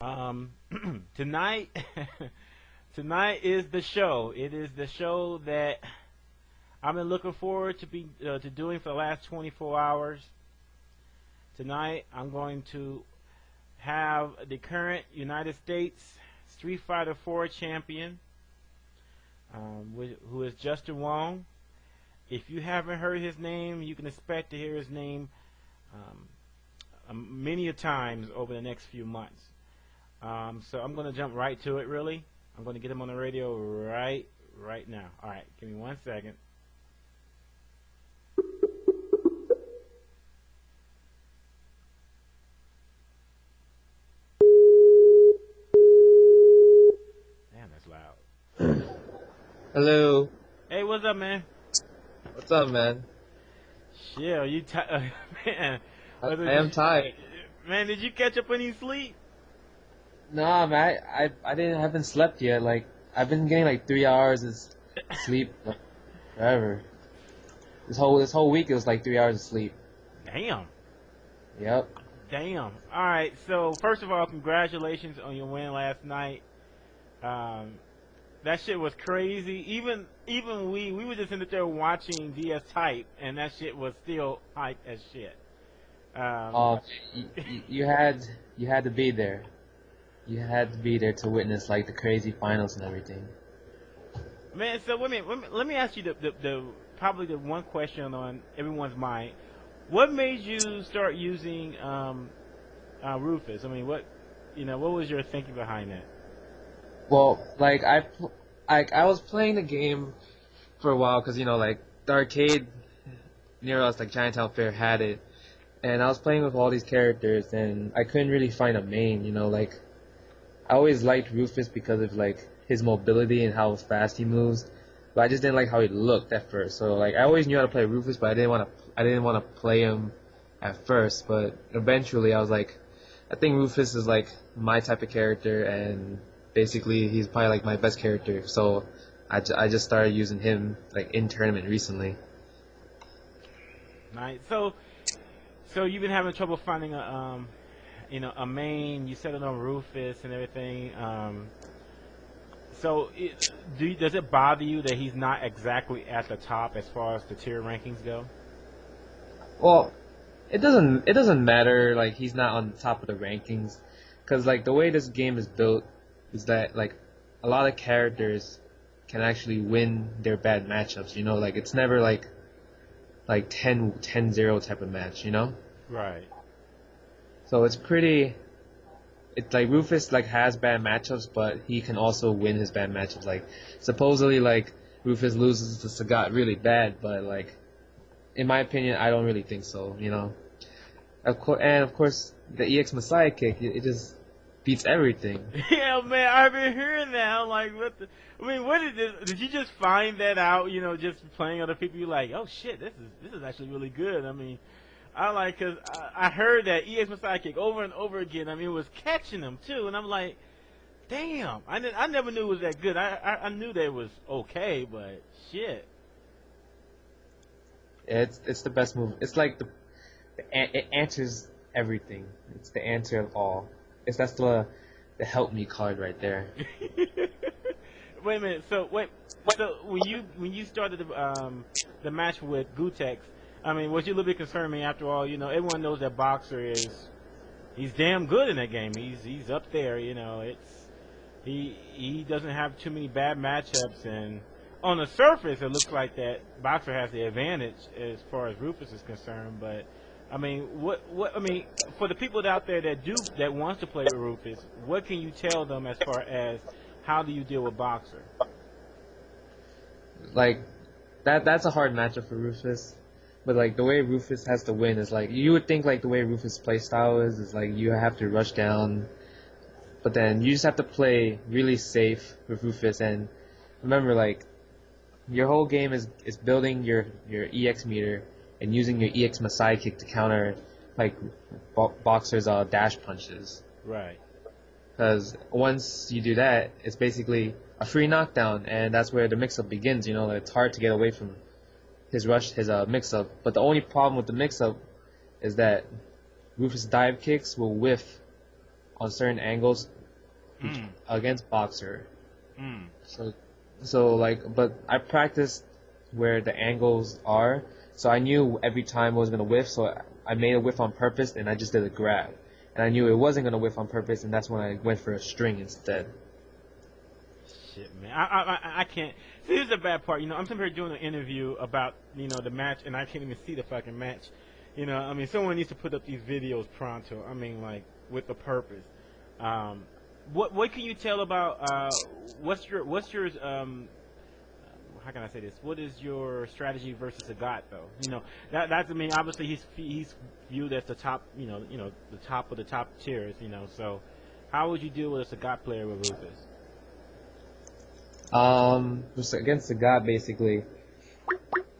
Um, tonight, tonight is the show. It is the show that I've been looking forward to doing for the last 24 hours. Tonight, I'm going to have the current United States Street Fighter 4 champion, who is Justin Wong. If you haven't heard his name, you can expect to hear his name many a times over the next few months. So I'm going to jump right to it, really. I'm going to get him on the radio right now. All right, give me 1 second. Damn, that's loud. Hello. Hey, what's up, man? What's up, man? Shit, are you man? I am tired. Man, did you catch up any sleep? Nah, man, haven't slept yet. Like, I've been getting like 3 hours of sleep, like, forever. This whole week it was like 3 hours of sleep. Damn. Yep. Damn. All right. So first of all, congratulations on your win last night. That shit was crazy. Even we were just in there watching DS type, and that shit was still hype as shit. You had to be there. You had to be there to witness like the crazy finals and everything. Man, so wait a minute, let me ask you the probably the one question on everyone's mind. What made you start using Rufus? I mean, what was your thinking behind that? Well, like I was playing the game for a while because like the arcade near us, like Chinatown Fair, had it, and I was playing with all these characters, and I couldn't really find a main. Like I always liked Rufus because of like his mobility and how fast he moves, but I just didn't like how he looked at first. So like I always knew how to play Rufus, but I didn't want to play him at first. But eventually I was like, I think Rufus is like my type of character, and basically he's probably like my best character. So I just started using him like in tournament recently. Nice. So you've been having trouble finding a main. You settled on Rufus and everything. Does it bother you that he's not exactly at the top as far as the tier rankings go? Well, it doesn't matter. Like he's not on the top of the rankings, because like the way this game is built is that like a lot of characters can actually win their bad matchups. Like it's never like 10-0 type of match. Right. So it's like Rufus like has bad matchups, but he can also win his bad matchups. Like supposedly like Rufus loses to Sagat really bad, but like in my opinion, I don't really think so. Of course the EX Messiah kick, it just beats everything. Yeah, man, I've been hearing that. I'm like, what is this? Did you just find that out? Just playing other people, you're like, oh shit, this is actually really good. I mean, because I heard that EX Messiah kick over and over again. I mean, it was catching them too, and I'm like, damn, I never knew it was that good. I knew that it was okay, but shit. It's the best move. It's like it answers everything. It's the answer of all. That's the help me card right there. Wait a minute. So when you started the match with Gutex, I mean, was you a little bit concerned? I mean, after all, everyone knows that Boxer he's damn good in that game. He's up there. He doesn't have too many bad matchups, and on the surface it looks like that Boxer has the advantage as far as Rufus is concerned. But I mean, for the people out there that wants to play with Rufus, what can you tell them as far as how do you deal with Boxer? Like that's a hard matchup for Rufus, but like the way Rufus has to win is like you would think like the way Rufus' play style is like you have to rush down, but then you just have to play really safe with Rufus. And remember, like your whole game is building your EX meter and using your EX Messiah kick to counter like Boxer's dash punches. Right. Because once you do that, it's basically a free knockdown, and that's where the mix-up begins. It's hard to get away from his mix-up. But the only problem with the mix-up is that Rufus' dive kicks will whiff on certain angles Mm. against boxer. Mm. So like, but I practiced where the angles are, so I knew every time I was gonna whiff. So I made a whiff on purpose, and I just did a grab, and I knew it wasn't gonna whiff on purpose, and that's when I went for a string instead. Shit, man. I can't. See, this is the bad part. I'm sitting here doing an interview about, the match, and I can't even see the fucking match. Someone needs to put up these videos pronto. Like, with a purpose. What can you tell about, what's your, how can I say this? What is your strategy versus Sagat, though? That's, obviously he's viewed as the top, the top of the top tiers, so how would you deal with a Sagat player with Rufus? Against Sagat, basically,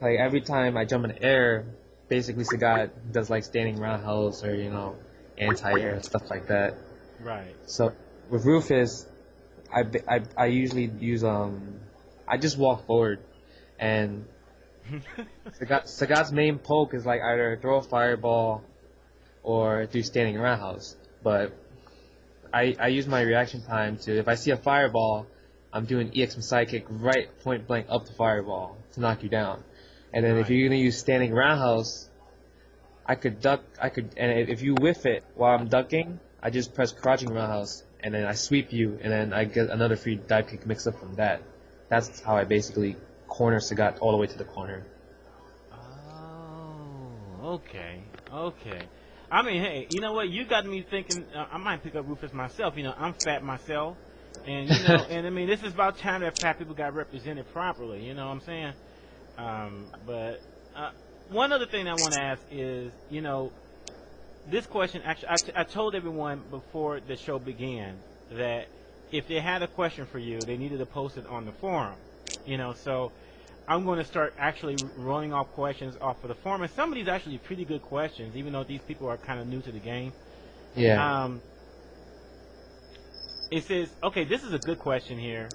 like every time I jump in the air, basically Sagat does like standing roundhouse or anti-air stuff like that. Right. So with Rufus, I usually use I just walk forward, and Sagat's main poke is like either throw a fireball or do standing roundhouse. But I use my reaction time to, if I see a fireball, I'm doing EX Psychic right point blank up the fireball to knock you down. And then if you're gonna use standing roundhouse, I could duck. And if you whiff it while I'm ducking, I just press crouching roundhouse, and then I sweep you, and then I get another free dive kick mix up from that. That's how I basically corner Sagat all the way to the corner. Oh, okay. Hey, you know what? You got me thinking. I might pick up Rufus myself. I'm fat myself. And this is about time that fat people got represented properly. You know what I'm saying? But one other thing I want to ask is, this question. Actually, I told everyone before the show began that if they had a question for you, they needed to post it on the forum. So I'm going to start actually rolling off questions off of the forum, and some of these are actually pretty good questions, even though these people are kind of new to the game. Yeah. It says, okay, this is a good question here.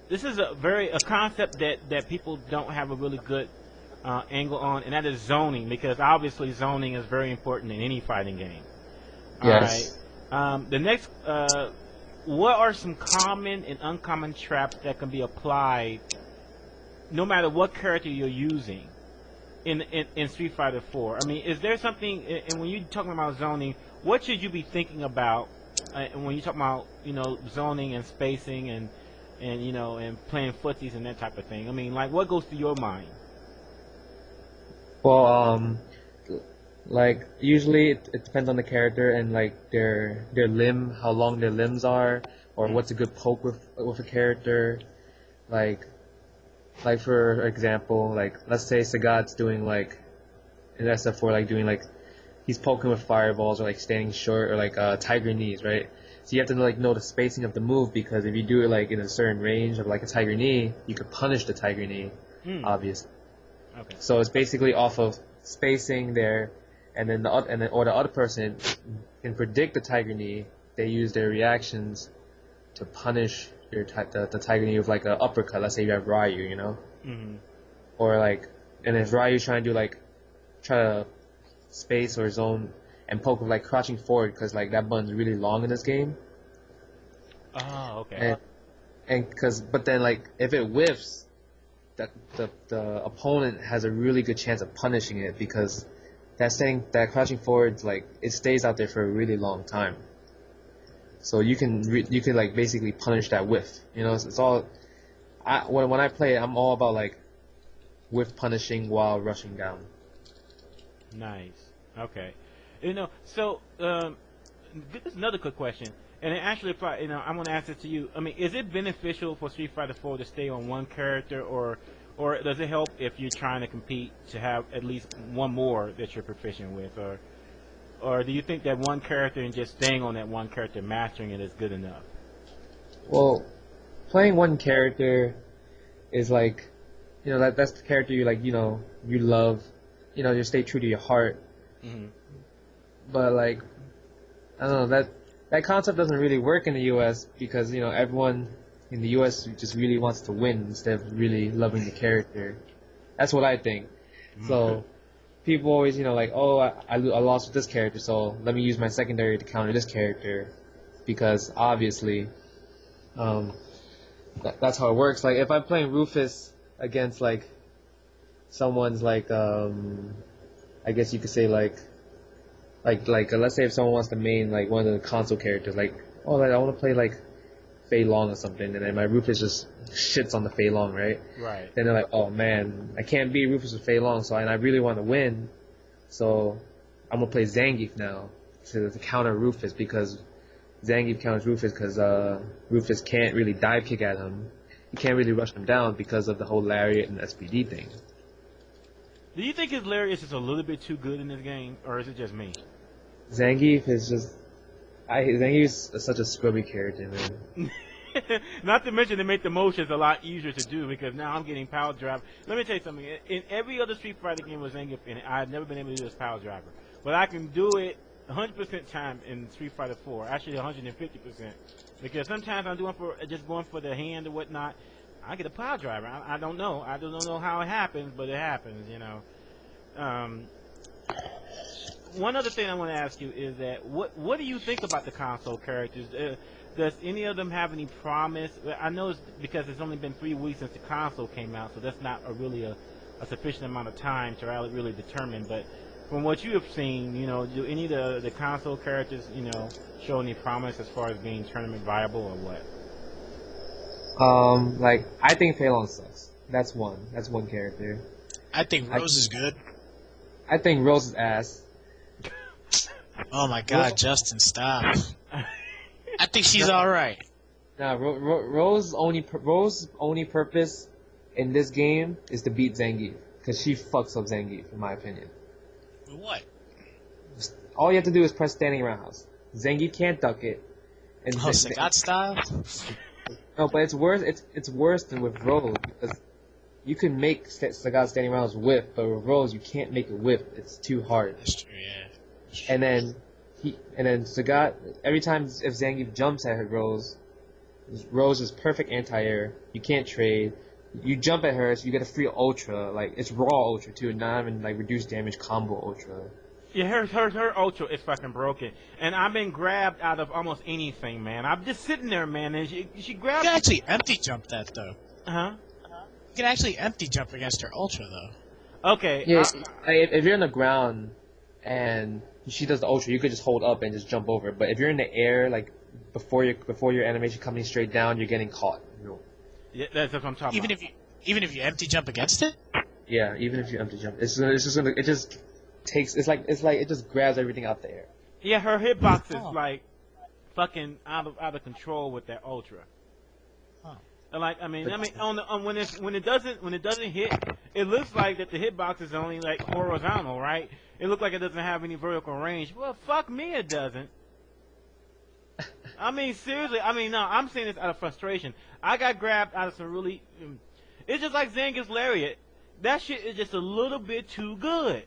This is a concept that people don't have a really good angle on, and that is zoning, because obviously zoning is very important in any fighting game. Yes. All right. The next, what are some common and uncommon traps that can be applied, no matter what character you're using, in Street Fighter 4? Is there something? And when you're talking about zoning, what should you be thinking about when you talk about zoning and spacing and playing footsies and that type of thing? What goes through your mind? Well, like usually it depends on the character and like their limb, how long their limbs are, or what's a good poke with a character. Like for example, like let's say Sagat's doing like in SF4, like doing like he's poking with fireballs or like standing short or like tiger knees, right? So you have to like know the spacing of the move, because if you do it like in a certain range of like a tiger knee, you could punish the tiger knee, obviously. Okay. So it's basically off of spacing there, and then the other person can predict the tiger knee. They use their reactions to punish the tiger knee with like an uppercut. Let's say you have Ryu, Mm-hmm. or like, and if Ryu's trying to try to space or zone and poke with like crouching forward, because like that button's really long in this game. Oh, okay. But then like if it whiffs, the opponent has a really good chance of punishing it, because that crouching forward, like it stays out there for a really long time. So you can like basically punish that whiff. It's all. When I play, I'm all about like whiff punishing while rushing down. Nice. Okay. So this is another quick question, and it actually applies. I want to ask it to you. Is it beneficial for Street Fighter 4 to stay on one character, or does it help if you're trying to compete to have at least one more that you're proficient with, or do you think that one character and just staying on that one character, mastering it, is good enough? Well, playing one character is like, that's the character you like, you love, you stay true to your heart. Mm-hmm. But like, I don't know, that concept doesn't really work in the U.S. because everyone in the U.S. just really wants to win instead of really loving the character. That's what I think. So people always, like, oh, I lost with this character, so let me use my secondary to counter this character, because obviously, that's how it works. Like, if I'm playing Rufus against, like, someone's, like, I guess you could say, like, let's say if someone wants to main, like, one of the console characters, like, oh, like, I want to play, like, Fei Long or something, and then my Rufus just shits on the Fei Long, right? Right. Then they're like, oh man, I can't beat Rufus with Fei Long, and I really want to win, so I'm gonna play Zangief now to counter Rufus, because Zangief counters Rufus because Rufus can't really dive kick at him. He can't really rush him down because of the whole Lariat and SPD thing. Do you think his Lariat is just a little bit too good in this game, or is it just me? Zangief is just... Zangief is such a scrubby character, man. Not to mention they make the motions a lot easier to do, because now I'm getting power driver. Let me tell you something. In every other Street Fighter game with Zangief in it, I've never been able to do this power driver. But I can do it 100% time in Street Fighter 4. Actually 150%. Because sometimes I'm just going for the hand or whatnot. I get a power driver. I don't know. I don't know how it happens, but it happens, One other thing I want to ask you is that what do you think about the console characters? Does any of them have any promise? I know it's because it's only been 3 weeks since the console came out, so that's not really a sufficient amount of time to really determine. But from what you have seen, do any of the console characters, show any promise as far as being tournament viable or what? I think Fei Long sucks. That's one character. I think Rose is good. I think Rose is ass. Oh my God, Justin, stop. I think she's alright. Nah, Rose's only purpose in this game is to beat Zangief, because she fucks up Zangief, in my opinion. What? All you have to do is press standing roundhouse. Zangief can't duck it. And Sagat style? No, but it's worse. It's worse than with Rose, because you can make Sagat standing roundhouse whiff, but with Rose you can't make it whiff. It's too hard. That's true, yeah. And then Sagat, every time if Zangief jumps at her Rose is perfect anti-air. You can't trade. You jump at her, so you get a free ultra. Like, it's raw ultra too, not even like reduced damage combo ultra. Yeah, her ultra is fucking broken, and I've been grabbed out of almost anything, man. I'm just sitting there, man, and she grabbed. You can actually empty jump that though. Huh? You can actually empty jump against her ultra though. Okay. Yeah, if you're on the ground and she does the ultra, you could just hold up and just jump over. But if you're in the air, like before your animation coming straight down, you're getting caught. Yeah, that's what I'm talking about. Even if you empty jump against it. Yeah, even if you empty jump, it just grabs everything out there. Yeah, her hitbox is like fucking out of control with that ultra. Huh. Like when it doesn't hit, it looks like that the hitbox is only like horizontal, right? It looks like it doesn't have any vertical range. Well, fuck me, it doesn't. I mean, seriously. I mean, no, I'm saying this out of frustration. I got grabbed out of some really. It's just like Zangief's Lariat. That shit is just a little bit too good.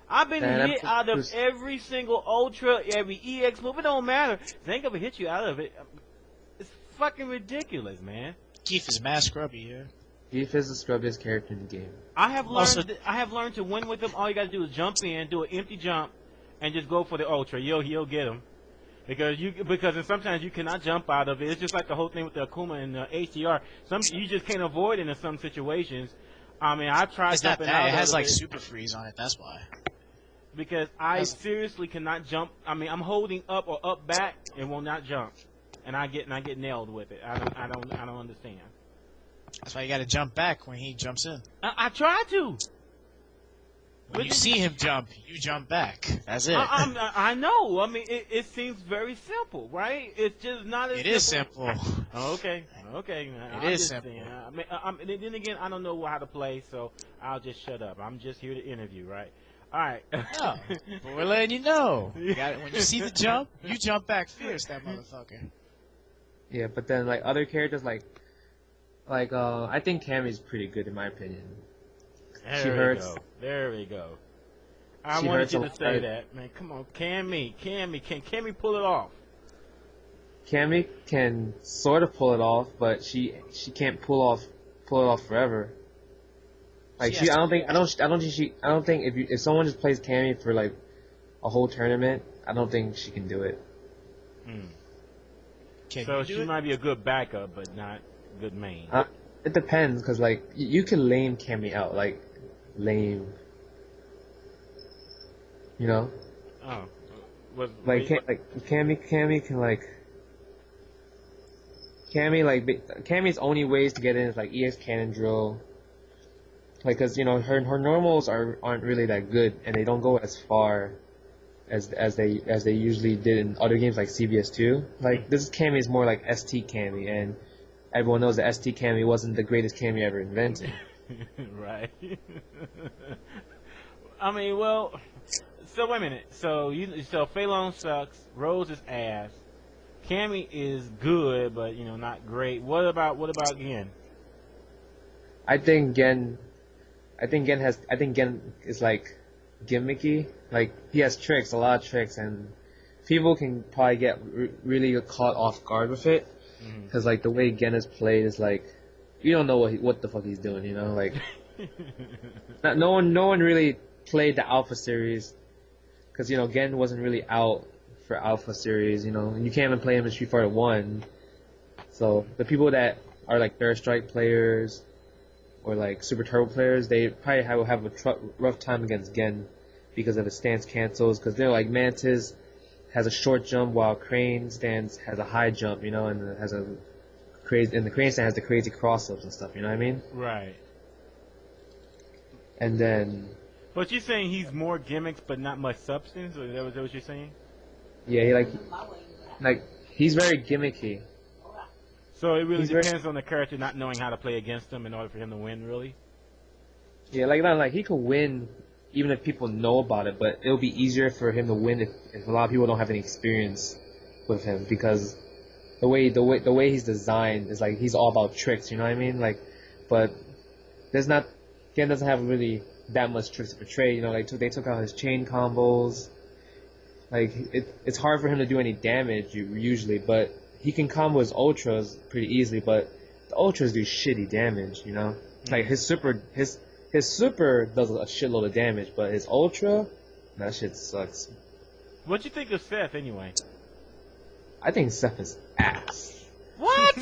I've been hit out of every single ultra, every EX move. It don't matter. Zangief will hit you out of it. It's fucking ridiculous, man. Keith is mad scrubby here. Keith is the scrubbiest character in the game. I have learned to win with him. All you gotta do is jump in, do an empty jump, and just go for the ultra. You'll get him. Because sometimes you cannot jump out of it. It's just like the whole thing with the Akuma and the HDR. You just can't avoid it in some situations. I mean, I tried jumping out of it. It has like super freeze on it. That's why. Because I seriously cannot jump. I mean, I'm holding up or up back and will not jump, and I get nailed with it. I don't understand. That's why you got to jump back when he jumps in. I try to. When you see him jump, you jump back. That's it. I know. I mean, it seems very simple, right? It's just not as simple. It is simple. Okay. It is simple. Then again, I don't know how to play, so I'll just shut up. I'm just here to interview, right? All right. No, but we're letting you know. When you see the jump, you jump back fierce, that motherfucker. Yeah, but then like other characters, like I think Cammy's pretty good in my opinion. There we go. I wanted you to say that, man. Come on, Cammy, can Cammy pull it off? Cammy can sort of pull it off, but she can't pull it off forever. Like She has I don't think, I don't think if someone just plays Cammy for like a whole tournament, I don't think she can do it. Can So you do she it? might be a good backup, but not good main. It depends, cause like you can lame Cammy out, like lame. You know, Oh, was like Cammy can like. Cammy's only ways to get in is like EX Cannon Drill, like cause you know her normals aren't really that good and they don't go as far as they usually did in other games like CBS2. Like this Cammy is more like ST Cammy, and everyone knows that ST Cammy wasn't the greatest Cammy ever invented. Right. I mean, well, so wait a minute. So Fei Long sucks. Rose is ass. Cammy is good, but you know not great. What about Gen? I think Gen is like gimmicky. Like he has tricks, a lot of tricks, and people can probably get really caught off guard with it. Because like the way Gen is played is like you don't know what the fuck he's doing. You know, like no one really played the Alpha series because you know Gen wasn't really out for Alpha series. You know, you can't even play him in Street Fighter 1. So the people that are like Third Strike players or like Super Turbo players, they probably will have a rough time against Gen because of his stance cancels. Because they're like Mantis has a short jump while Crane stance has a high jump, you know, and the Crane stance has the crazy cross-ups and stuff. You know what I mean? Right. And then. But you're saying he's more gimmicks but not much substance, or is that what you're saying? Yeah, he like he's very gimmicky. So it really depends on the character not knowing how to play against him in order for him to win, really? Yeah, like he could win even if people know about it, but it'll be easier for him to win if a lot of people don't have any experience with him because the way he's designed is like he's all about tricks, you know what I mean? Like, but Gen doesn't have really that much tricks to portray, you know, like they took out his chain combos. Like it's hard for him to do any damage usually, but he can combo his ultras pretty easily. But the ultras do shitty damage, you know. Like his super does a shitload of damage, but his ultra, that shit sucks. What you think of Seth anyway? I think Seth is ass. What?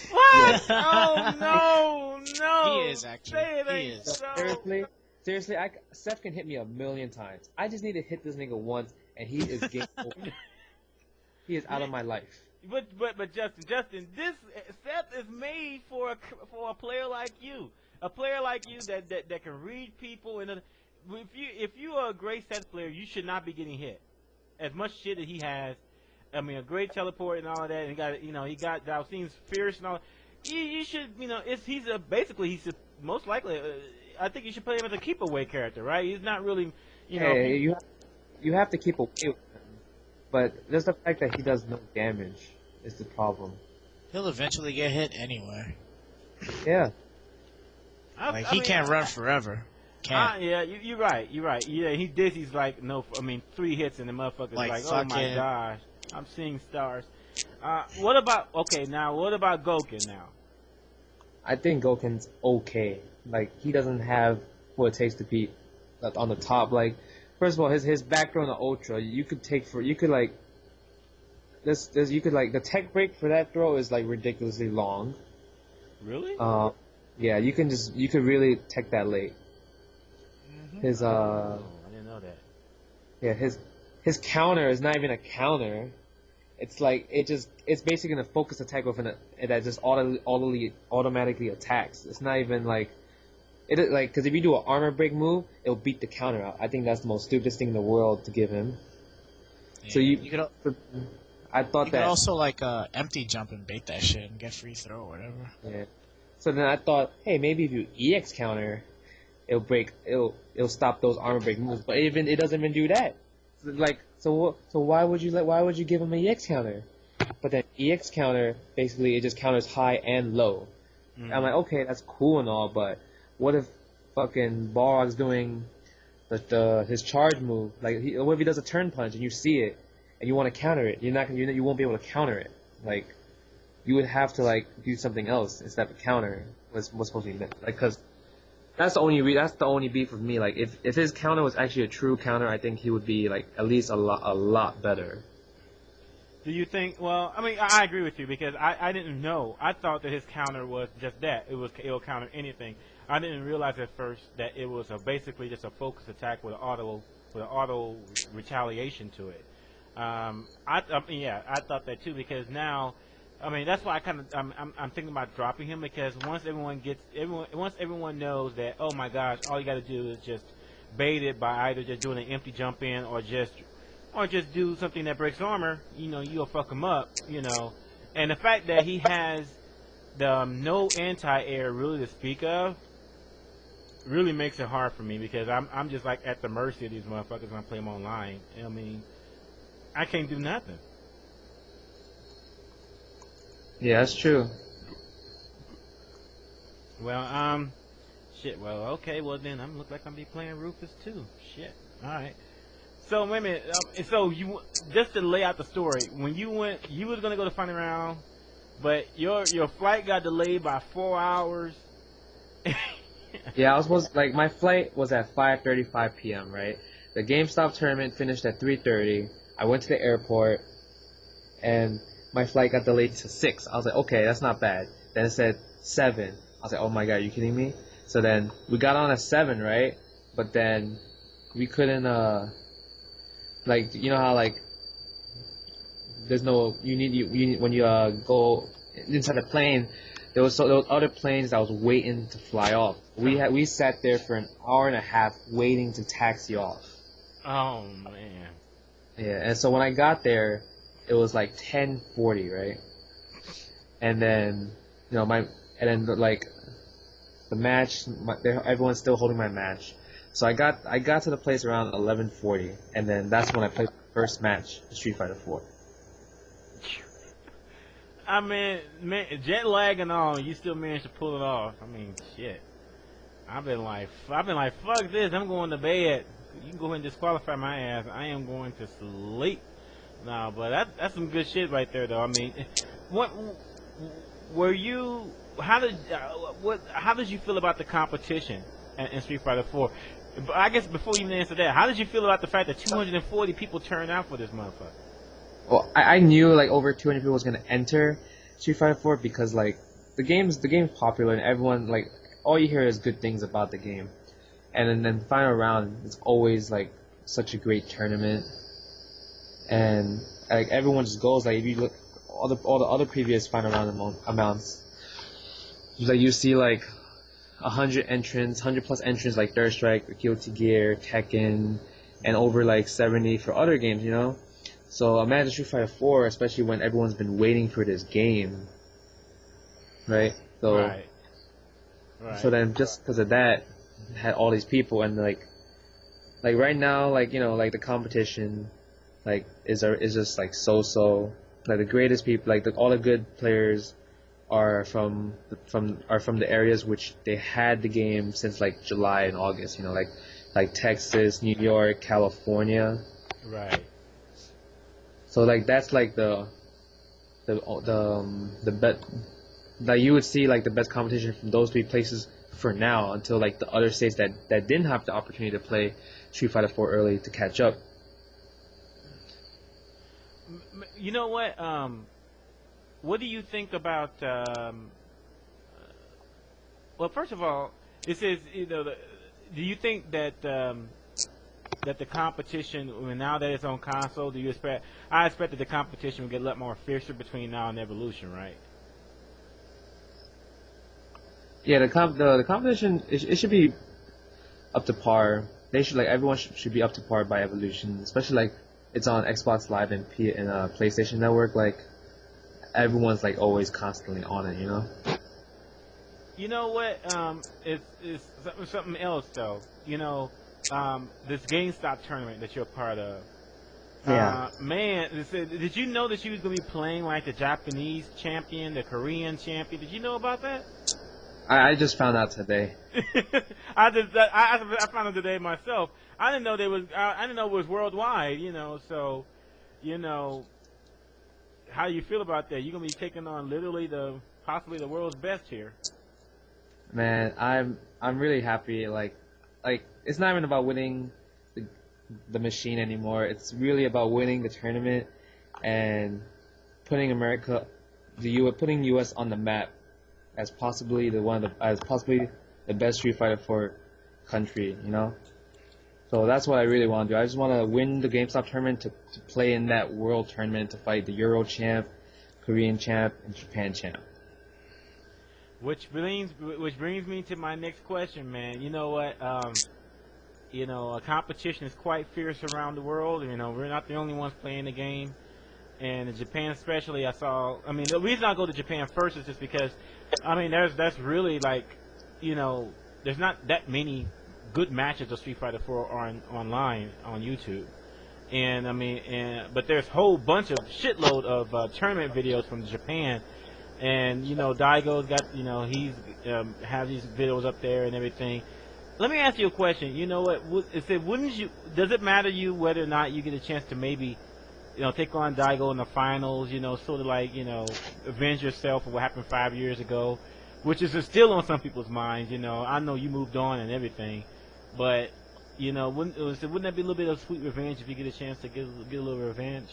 What? Oh no! He is actually. He is. So. Seriously, Seth can hit me 1,000,000 times. I just need to hit this nigga once, and he is game over. He is out of my life. But Justin, this Seth is made for a player like you, that can read people. And if you are a great Seth player, you should not be getting hit. As much shit that he has, I mean, a great teleport and all of that, and he got Dalcines fierce and all. You should, he's most likely. I think you should play him as a keep away character, right? He's not really, you have to keep away with him, but just the fact that he does no damage is the problem. He'll eventually get hit anyway. Yeah. He can't run forever. Can't. Yeah, you're right. Yeah, he did. He's like 3 hits and the motherfucker's like oh my gosh, I'm seeing stars. What about Gouken now? I think Gouken's okay. Like he doesn't have what it takes to beat on the top. Like first of all, his back throw on the ultra, the tech break for that throw is like ridiculously long. Really? Yeah, you could really tech that late. His I didn't know that. Yeah, his counter is not even a counter. It's like it's basically a focus attack that just automatically attacks. It's not even because if you do an armor break move, it'll beat the counter out. I think that's the most stupidest thing in the world to give him. Yeah, so I thought you could also empty jump and bait that shit and get free throw or whatever. Yeah. So then I thought, hey, maybe if you EX counter, it'll stop those armor break moves. But it doesn't even do that. So why would you give him an EX counter? But then EX counter basically it just counters high and low. I'm like, okay, that's cool and all, but what if fucking Balrog's doing his charge move? What if he does a turn punch and you see it and you want to counter it? You won't be able to counter it. Like you would have to do something else instead of a counter. What's supposed to be meant? Because That's the only beef with me. Like if his counter was actually a true counter, I think he would be like at least a lot better. Do you think? Well, I mean, I agree with you because I didn't know. I thought that his counter was just that. It'll counter anything. I didn't realize at first that it was basically just a focus attack with an auto retaliation to it. I mean, yeah, I thought that too because now, I mean, that's why I'm thinking about dropping him because once everyone knows that, oh my gosh, all you got to do is just bait it by either just doing an empty jump in or just do something that breaks armor, you'll fuck him up, And the fact that he has the no anti-air really to speak of really makes it hard for me because I'm just like at the mercy of these motherfuckers when I play them online. I mean, I can't do nothing. Yeah, that's true. Well, shit. Well, okay. Well, then I'm look like I'm be playing Rufus too. Shit. All right. So wait a minute. So you just to lay out the story. When you went, you was gonna go to final round, but your flight got delayed by 4 hours. Yeah, I was supposed like my flight was at 5:35 p.m. Right. The GameStop tournament finished at 3:30. I went to the airport, and my flight got delayed to 6. I was like, okay, that's not bad. Then it said 7. I was like, oh my god, are you kidding me? So then we got on at 7, right? But then we couldn't like you know how like there's no you need when you go inside the plane there was other planes that was waiting to fly off. We sat there for an hour and a half waiting to taxi off. Oh man. Yeah, and so when I got there, it was like 10:40, right? And then like the match, everyone's still holding my match. So I got to the place around 11:40, and then that's when I played the first match, Street Fighter 4. I mean, man, jet lag and all, you still managed to pull it off. I mean, shit. I've been like, fuck this. I'm going to bed. You can go ahead and disqualify my ass. I am going to sleep. No, but that's some good shit right there, though. I mean, what were you? How did you feel about the competition in Street Fighter 4? I guess before you even answer that, how did you feel about the fact that 240 people turned out for this motherfucker? Well, I knew like over 200 people was gonna enter Street Fighter 4 because like the game's popular and everyone like all you hear is good things about the game, and then final round it's always like such a great tournament, and like everyone just goes like if you look all the other previous final round amounts, like you see like 100 plus entrants like Third Strike, Guilty Gear, Tekken, and over like 70 for other games, So imagine Street Fighter 4, especially when everyone's been waiting for this game, right? So, right. So then just because of that, had all these people and like right now, like like the competition, like is just like so. Like the greatest people, like all the good players, are from the areas which they had the game since like July and August. Like Texas, New York, California. Right. So like that's like the bet that you would see like the best competition from those 3 places for now until like the other states that didn't have the opportunity to play Street Fighter 4 early to catch up. You know what? What do you think about? Well, first of all, it says do you think that that the competition now that it's on console, do you expect? I expect that the competition will get a lot more fiercer between now and Evolution, right? Yeah, the competition it should be up to par. They should everyone should be up to par by Evolution, especially like it's on Xbox Live and PlayStation Network. Like everyone's like always constantly on it, You know what? It's something else though. This GameStop tournament that you're a part of. Yeah. Man, did you know that you was gonna be playing like the Japanese champion, the Korean champion? Did you know about that? I just found out today. I found out today myself. I didn't know I didn't know it was worldwide. So, how do you feel about that? You're gonna be taking on literally possibly the world's best here. Man, I'm really happy. Like it's not even about winning the machine anymore. It's really about winning the tournament and putting putting US on the map as possibly the best Street Fighter 4 country. You know. So that's what I really want to do. I just want to win the GameStop tournament to play in that world tournament to fight the Euro champ, Korean champ, and Japan champ. Which brings me to my next question, man. You know what? You know, competition is quite fierce around the world. You know, we're not the only ones playing the game. And in Japan especially, I mean, the reason I go to Japan first is just because, I mean, that's really like, you know, there's not that many good matches of Street Fighter 4 online on YouTube. And, I mean, but there's a whole bunch of shitload of tournament videos from Japan. And, you know, Daigo's got, you know, he's has these videos up there and everything. Let me ask you a question. You know what? Does it matter to you whether or not you get a chance to maybe, you know, take on Daigo in the finals, you know, sort of like, you know, avenge yourself for what happened 5 years ago, which is still on some people's minds, you know. I know you moved on and everything, but, you know, wouldn't that be a little bit of sweet revenge if you get a chance to get a little revenge?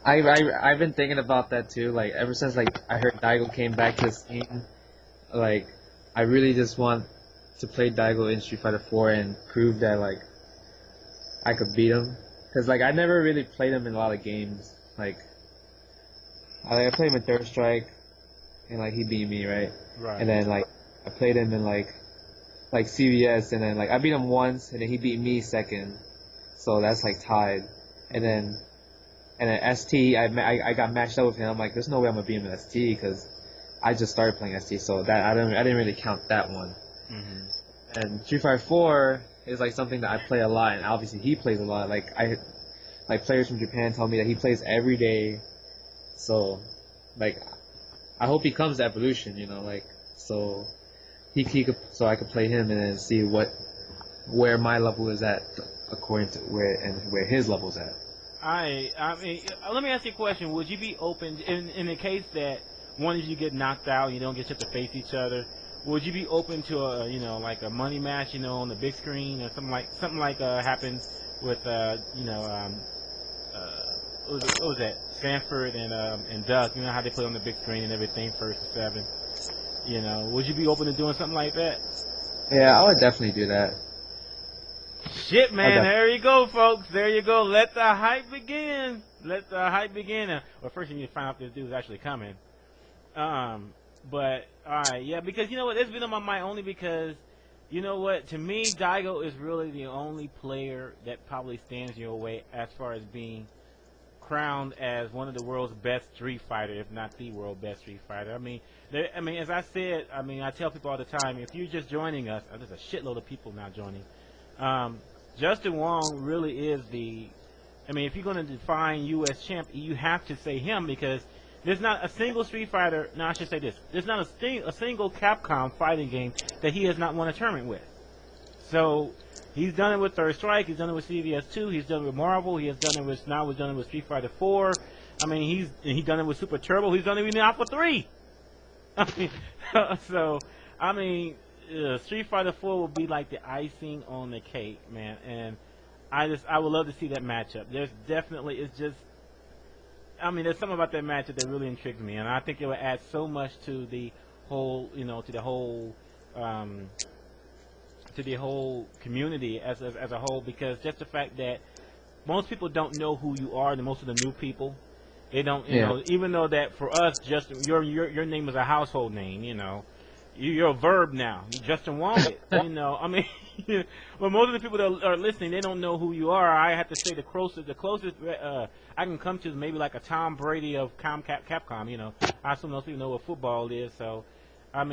I've been thinking about that too. Like ever since like I heard Daigo came back to the scene, like I really just want to play Daigo in Street Fighter 4 and prove that like I could beat him. Cause like I never really played him in a lot of games. Like I played him in Third Strike, and like he beat me, right? Right. And then like I played him in like CVS, and then like I beat him once, and then he beat me second. So that's like tied. And then ST, I got matched up with him. I'm like, there's no way I'm gonna beat him in ST because I just started playing ST, so that I didn't really count that one. Mm-hmm. And Street Fighter 4 is like something that I play a lot, and obviously he plays a lot. Like players from Japan tell me that he plays every day. So like I hope he comes to Evolution, you know, like so so I could play him and then see where my level is at according to where his level's at. I mean, let me ask you a question. Would you be open in the case that one of you get knocked out, and you don't get to face each other? Would you be open to a, you know, like a money match, you know, on the big screen, or something like happened with you know, what was that? Sanford and Duck. You know how they play on the big screen and everything, 1st to 7. You know, would you be open to doing something like that? Yeah, I would definitely do that. Shit, man, there you go, folks. There you go. Let the hype begin. Let the hype begin. Well, first you need to find out if this dude's actually coming. But, alright, yeah, because, you know what, it's been on my mind only because, you know what, to me, Daigo is really the only player that probably stands in your way as far as being crowned as one of the world's best Street Fighter, if not the world's best Street Fighter. I mean, as I said, I tell people all the time, if you're just joining us, there's a shitload of people now joining. Justin Wong really is if you're going to define U.S. champ, you have to say him because there's not a single Street Fighter, no, I should say this, there's not a single Capcom fighting game that he has not won a tournament with. So, he's done it with Third Strike, he's done it with CVS2, he's done it with Marvel, he's done it with Street Fighter 4, I mean, he's done it with Super Turbo, he's done it with AlphaISM. Street Fighter 4 will be like the icing on the cake, man, and I would love to see that matchup. There's something about that matchup that really intrigues me, and I think it would add so much to the whole, to the whole community as a whole, because just the fact that most people don't know who you are, and most of the new people, they don't, you know, even though that for us, just your name is a household name, you know. You're a verb now. You Justin Wong it. You know, well, most of the people that are listening, they don't know who you are. I have to say the closest I can come to is maybe like a Tom Brady of Capcom. You know, I assume most people know what football is. So, I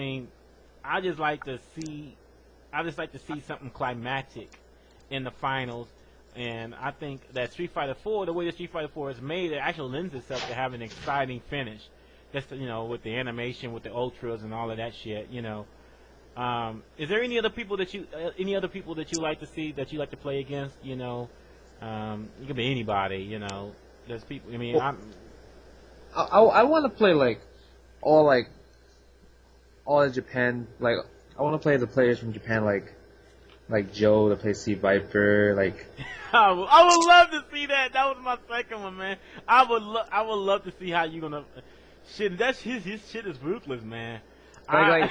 just like to see something climactic in the finals. And I think that Street Fighter 4, the way that Street Fighter 4 is made, it actually lends itself to have an exciting finish. Just, you know, with the animation, with the ultras and all of that shit, you know. Is there any other people that you like to see, that you like to play against, you know? It could be anybody, you know. There's people, I want to play all the Japan, like, I want to play the players from Japan, like Joe to play Sea Viper, like. I would love to see that. That was my second one, man. I would love to see how you gonna. Shit, that's his shit is ruthless, man. I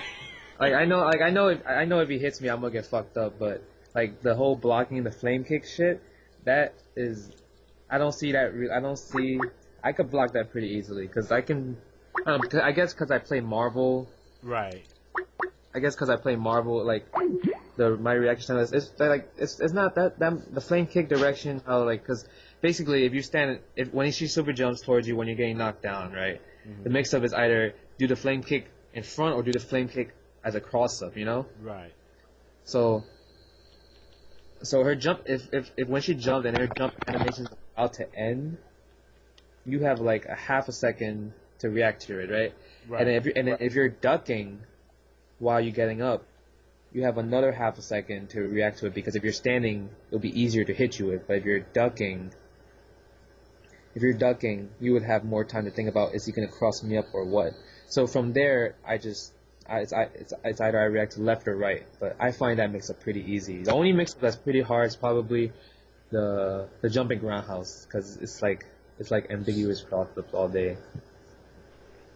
know if he hits me, I'm gonna get fucked up. But like the whole blocking the flame kick shit, that is, I don't see that. I could block that pretty easily because I can. I guess because I play Marvel. Right. I guess because I play Marvel, like my reaction time it's not that the flame kick direction. Because basically when she super jumps towards you when you're getting knocked down, right? Mm-hmm. The mix up is either do the flame kick in front or do the flame kick as a cross up, you know? Right. So her jump, if when she jumped and her jump animation is about to end, you have like a half a second to react to it, right? Right. And if you're ducking while you're getting up, you have another half a second to react to it because if you're standing, it'll be easier to hit you with. But if you're ducking, you would have more time to think about, is he gonna cross me up or what? So from there, it's either I react to left or right. But I find that mix up pretty easy. The only mix up that's pretty hard is probably the jumping roundhouse because it's like ambiguous cross ups all day.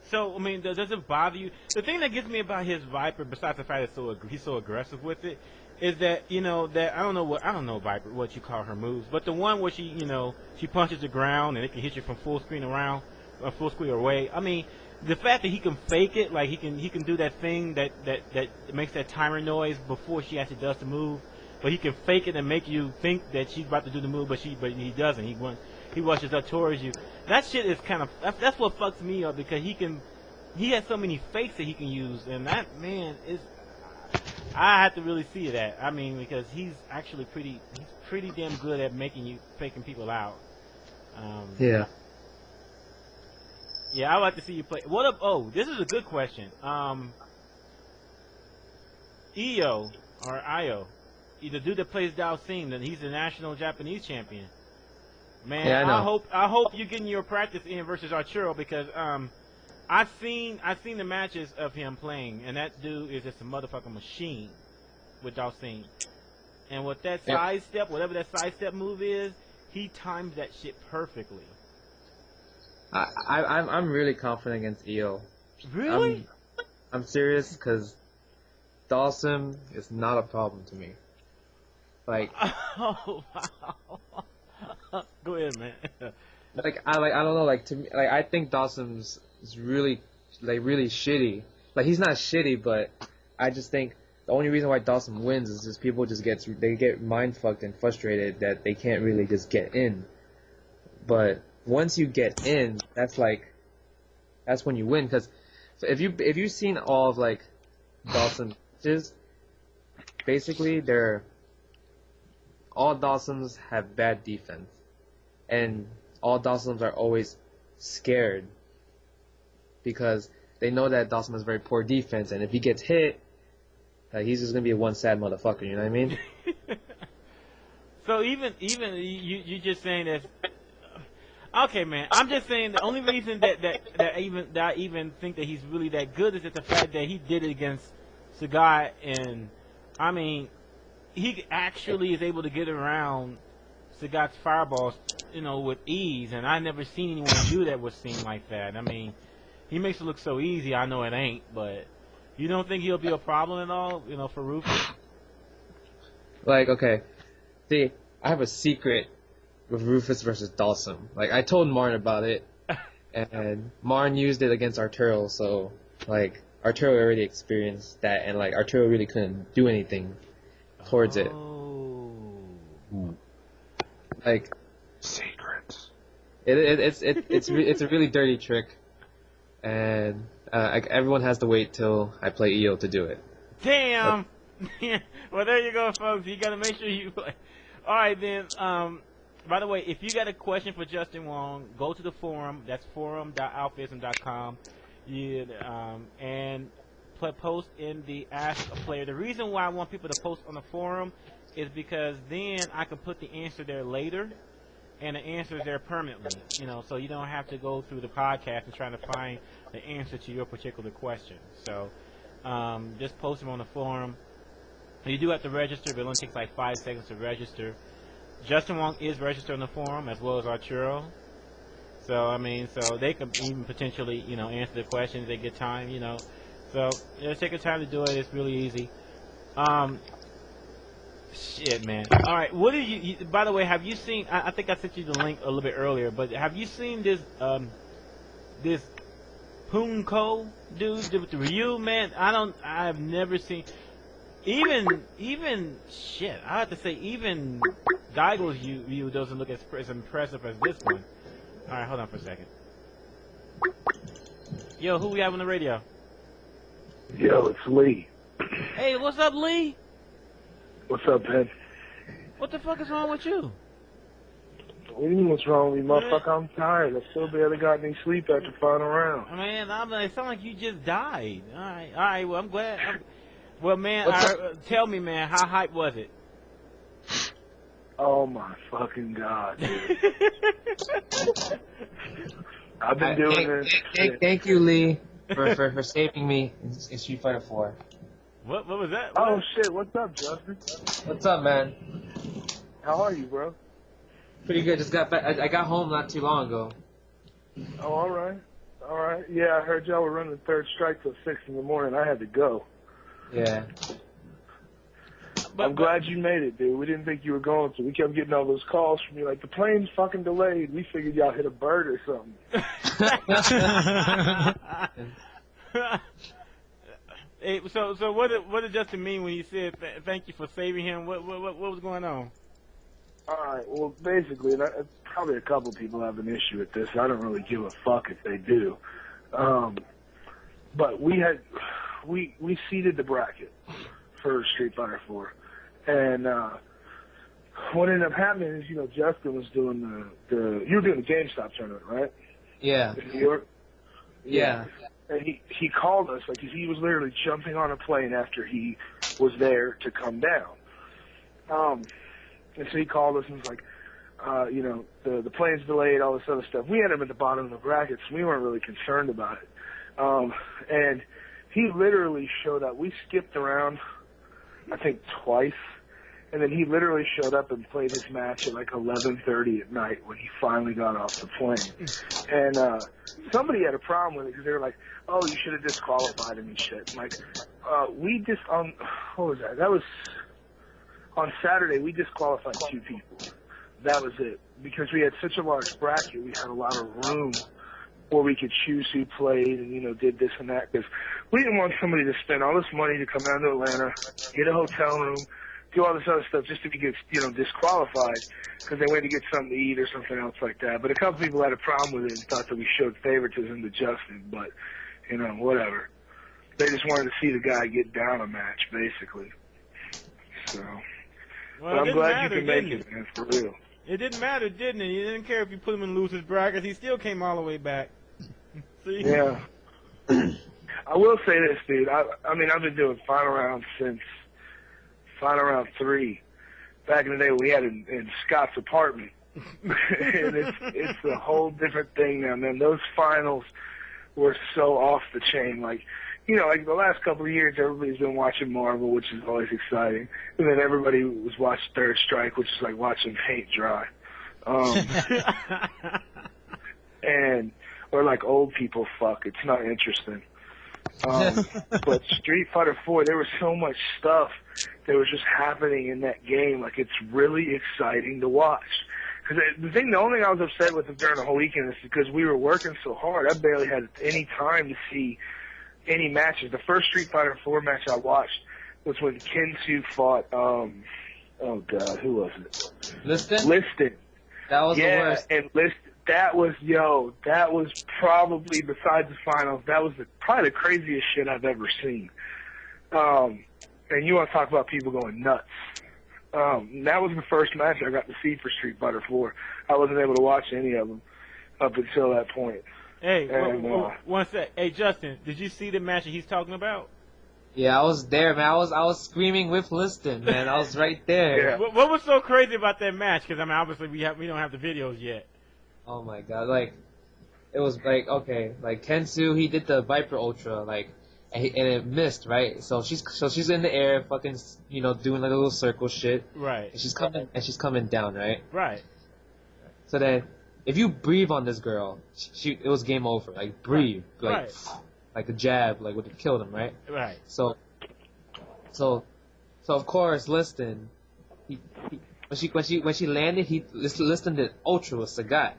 So, I mean, does it bother you? The thing that gets me about his Viper, besides the fact that he's so aggressive with it, is that, that I don't know Viper, what you call her moves, but the one where she punches the ground and it can hit you from full screen away. I mean, the fact that he can fake it, like he can do that thing that makes that timer noise before she actually does the move, but he can fake it and make you think that she's about to do the move, but he doesn't. He rushes up towards you. That shit is kind of that's what fucks me up because he has so many fakes that he can use, and that man is. I have to really see that. I mean, because he's actually pretty damn good at faking people out. Yeah. Yeah, I'd like to see you play. What up? Oh, this is a good question. Io or Io, the dude that plays Dalsim, and he's the national Japanese champion. Man, yeah, I hope you're getting your practice in versus Arturo because I've seen the matches of him playing, and that dude is just a motherfucking machine with Dalsim. And with that sidestep, whatever that sidestep move is, he times that shit perfectly. I'm really confident against EO. Really? I'm serious because Dalsim is not a problem to me. Like. Oh wow. Go ahead, man. I don't know. Like to me, I think Dawson's is really shitty. Like he's not shitty, but I just think the only reason why Dawson wins is just people just get mind fucked and frustrated that they can't really just get in. But once you get in, that's when you win. Because if you've seen all of like Dawson's matches, basically all Dawsons have bad defense. And all Dawsons are always scared because they know that Dawson has very poor defense, and if he gets hit, he's just gonna be one sad motherfucker. You know what I mean? So even you just saying that. Okay, man. I'm just saying the only reason that I even think that he's really that good is that the fact that he did it against Sagat, and I mean, he actually is able to get around Sagat's fireballs, with ease, and I never seen anyone do that with Sting like that. I mean, he makes it look so easy. I know it ain't, but you don't think he'll be a problem at all, for Rufus? Like, okay, see, I have a secret with Rufus versus Dalsum. Like, I told Marn about it, and Marn used it against Arturo, so, like, Arturo already experienced that, and, like, Arturo really couldn't do anything towards it. Like, secrets. It's a really dirty trick, and everyone has to wait till I play EO to do it. Damn. Well, there you go, folks. You gotta make sure you play. All right, then. By the way, if you got a question for Justin Wong, go to the forum. That's forum.alphaism.com. And post in the Ask a Player. The reason why I want people to post on the forum is because then I can put the answer there later, and the answer is there permanently, so you don't have to go through the podcast and trying to find the answer to your particular question. So Just post them on the forum. You do have to register, but it only takes like 5 seconds to register. Justin Wong is registered on the forum, as well as Arturo. So, I mean, so they could even potentially, you know, answer the questions. They get time, you know. So, just take your time to do it. It's really easy. Shit, man. All right, what did you by the way, have you seen, I think I sent you the link a little bit earlier, but have you seen this, this Bunkei dude with the Ryu, man? I've never seen, even, shit, I have to say, even Daigo's Ryu doesn't look as impressive as this one. All right, hold on for a second. Yo, who we have on the radio? Yo, it's Lee. Hey, what's up, Lee? What's up, Ben? What the fuck is wrong with you? What do you mean what's wrong with me, motherfucker? I'm tired. I still barely got any sleep after flying around. Man, it sounds like you just died. All right. Well, I'm glad. Well, man, tell me, man, how hype was it? Oh my fucking god, dude! I've been doing this. Thank you, Lee, for saving me in Street Fighter 4. What was that? Oh shit! What's up, Justin? What's up, man? How are you, bro? Pretty good. Just got back. I got home not too long ago. Oh, all right. Yeah, I heard y'all were running third strike till 6 in the morning. I had to go. Yeah. I'm glad you made it, dude. We didn't think you were going to. We kept getting all those calls from you, like, the plane's fucking delayed. We figured y'all hit a bird or something. Hey, so what did Justin mean when he said thank you for saving him? What was going on? All right. Well, basically, probably a couple people have an issue with this. I don't really give a fuck if they do. But we seeded the bracket for Street Fighter 4. And what ended up happening is, you know, Justin was doing you were doing the GameStop tournament, right? Yeah. In New York? Yeah. And he called us, like, he was literally jumping on a plane after he was there to come down. And so he called us and was like, you know, the plane's delayed, all this other stuff. We had him at the bottom of the bracket, so we weren't really concerned about it. And he literally showed up. We skipped around, I think, twice. And then he literally showed up and played his match at like 11:30 at night when he finally got off the plane. And somebody had a problem with it because they were like, "Oh, you should have disqualified him and shit." And like, we just what was that? That was on Saturday. We disqualified 2 people. That was it because we had such a large bracket. We had a lot of room where we could choose who played and, you know, did this and that because we didn't want somebody to spend all this money to come down to Atlanta, get a hotel room, do all this other stuff just to be, you know, disqualified because they went to get something to eat or something else like that. But a couple people had a problem with it and thought that we showed favoritism to Justin, but, you know, whatever. They just wanted to see the guy get down a match, basically. So, Well, but I'm glad you can make it, man, for real. It didn't matter, didn't it? You didn't care if you put him in losers brackets. He still came all the way back. See? Yeah. I will say this, dude. I mean, I've been doing final rounds since final round 3. Back in the day, we had it in Scott's apartment. And it's a whole different thing now, man. Those finals were so off the chain. Like, you know, like the last couple of years, everybody's been watching Marvel, which is always exciting. And then everybody was watching Third Strike, which is like watching paint dry. Or like old people fuck. It's not interesting. But Street Fighter 4, there was so much stuff that was just happening in that game. Like, it's really exciting to watch. Because the only thing I was upset with during the whole weekend is because we were working so hard. I barely had any time to see any matches. The first Street Fighter 4 match I watched was when Kensu fought, oh God, who was it? Liston. That was the worst. And Liston. That was probably, besides the finals, that was probably the craziest shit I've ever seen. And you want to talk about people going nuts. That was the first match I got to see for Street Fighter 4. I wasn't able to watch any of them up until that point. Hey, one sec. Hey, Justin, did you see the match that he's talking about? Yeah, I was there, man. I was screaming with Liston, man. I was right there. Yeah. What was so crazy about that match? Because, I mean, obviously we don't have the videos yet. Oh my God! Like, it was like, okay, like Kensu, he did the Viper Ultra. Like, and it missed, right? So she's in the air, fucking, doing like a little circle shit. Right. And she's coming down, right? Right. So then, if you breathe on this girl, it was game over. Like breathe, like a jab, like would have killed him, right? Right. So of course, Liston, when she landed, Liston did ultra with Sagat.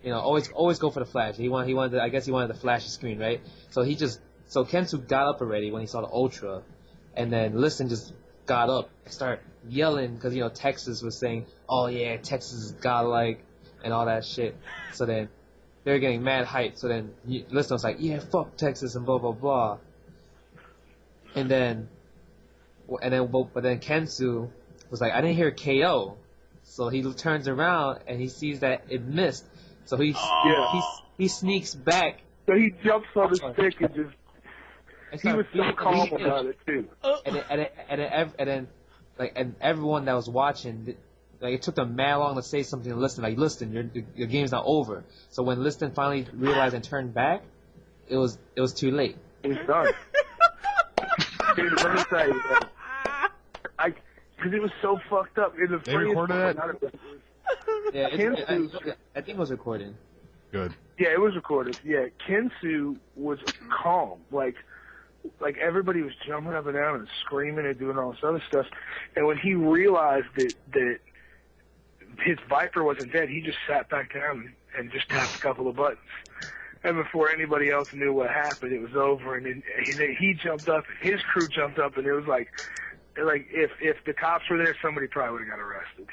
Always go for the flash. He wanted to flash the screen, right? So Kensu got up already when he saw the ultra, and then Liston just got up and started yelling because Texas was saying, "Oh yeah, Texas is godlike," and all that shit. So then they were getting mad hype. So then Liston was like, "Yeah, fuck Texas," and blah blah blah. But then Kensu was like, "I didn't hear KO," so he turns around and he sees that it missed. So he sneaks back. So he jumps on the stick and just. He was so calm about it too. And everyone that was watching, like it took them mad long to say something to Liston. Like, Liston, your game's not over. So when Liston finally realized and turned back, it was too late. It was done. Dude, let me tell you, because it was so fucked up. They recorded it? Yeah, I think it was recorded. Good. Yeah, it was recorded. Yeah, Kensu was calm. Like everybody was jumping up and down and screaming and doing all this other stuff. And when he realized that his Viper wasn't dead, he just sat back down and just tapped a couple of buttons. And before anybody else knew what happened, it was over. And then he jumped up, and his crew jumped up, and it was like if the cops were there, somebody probably would have got arrested.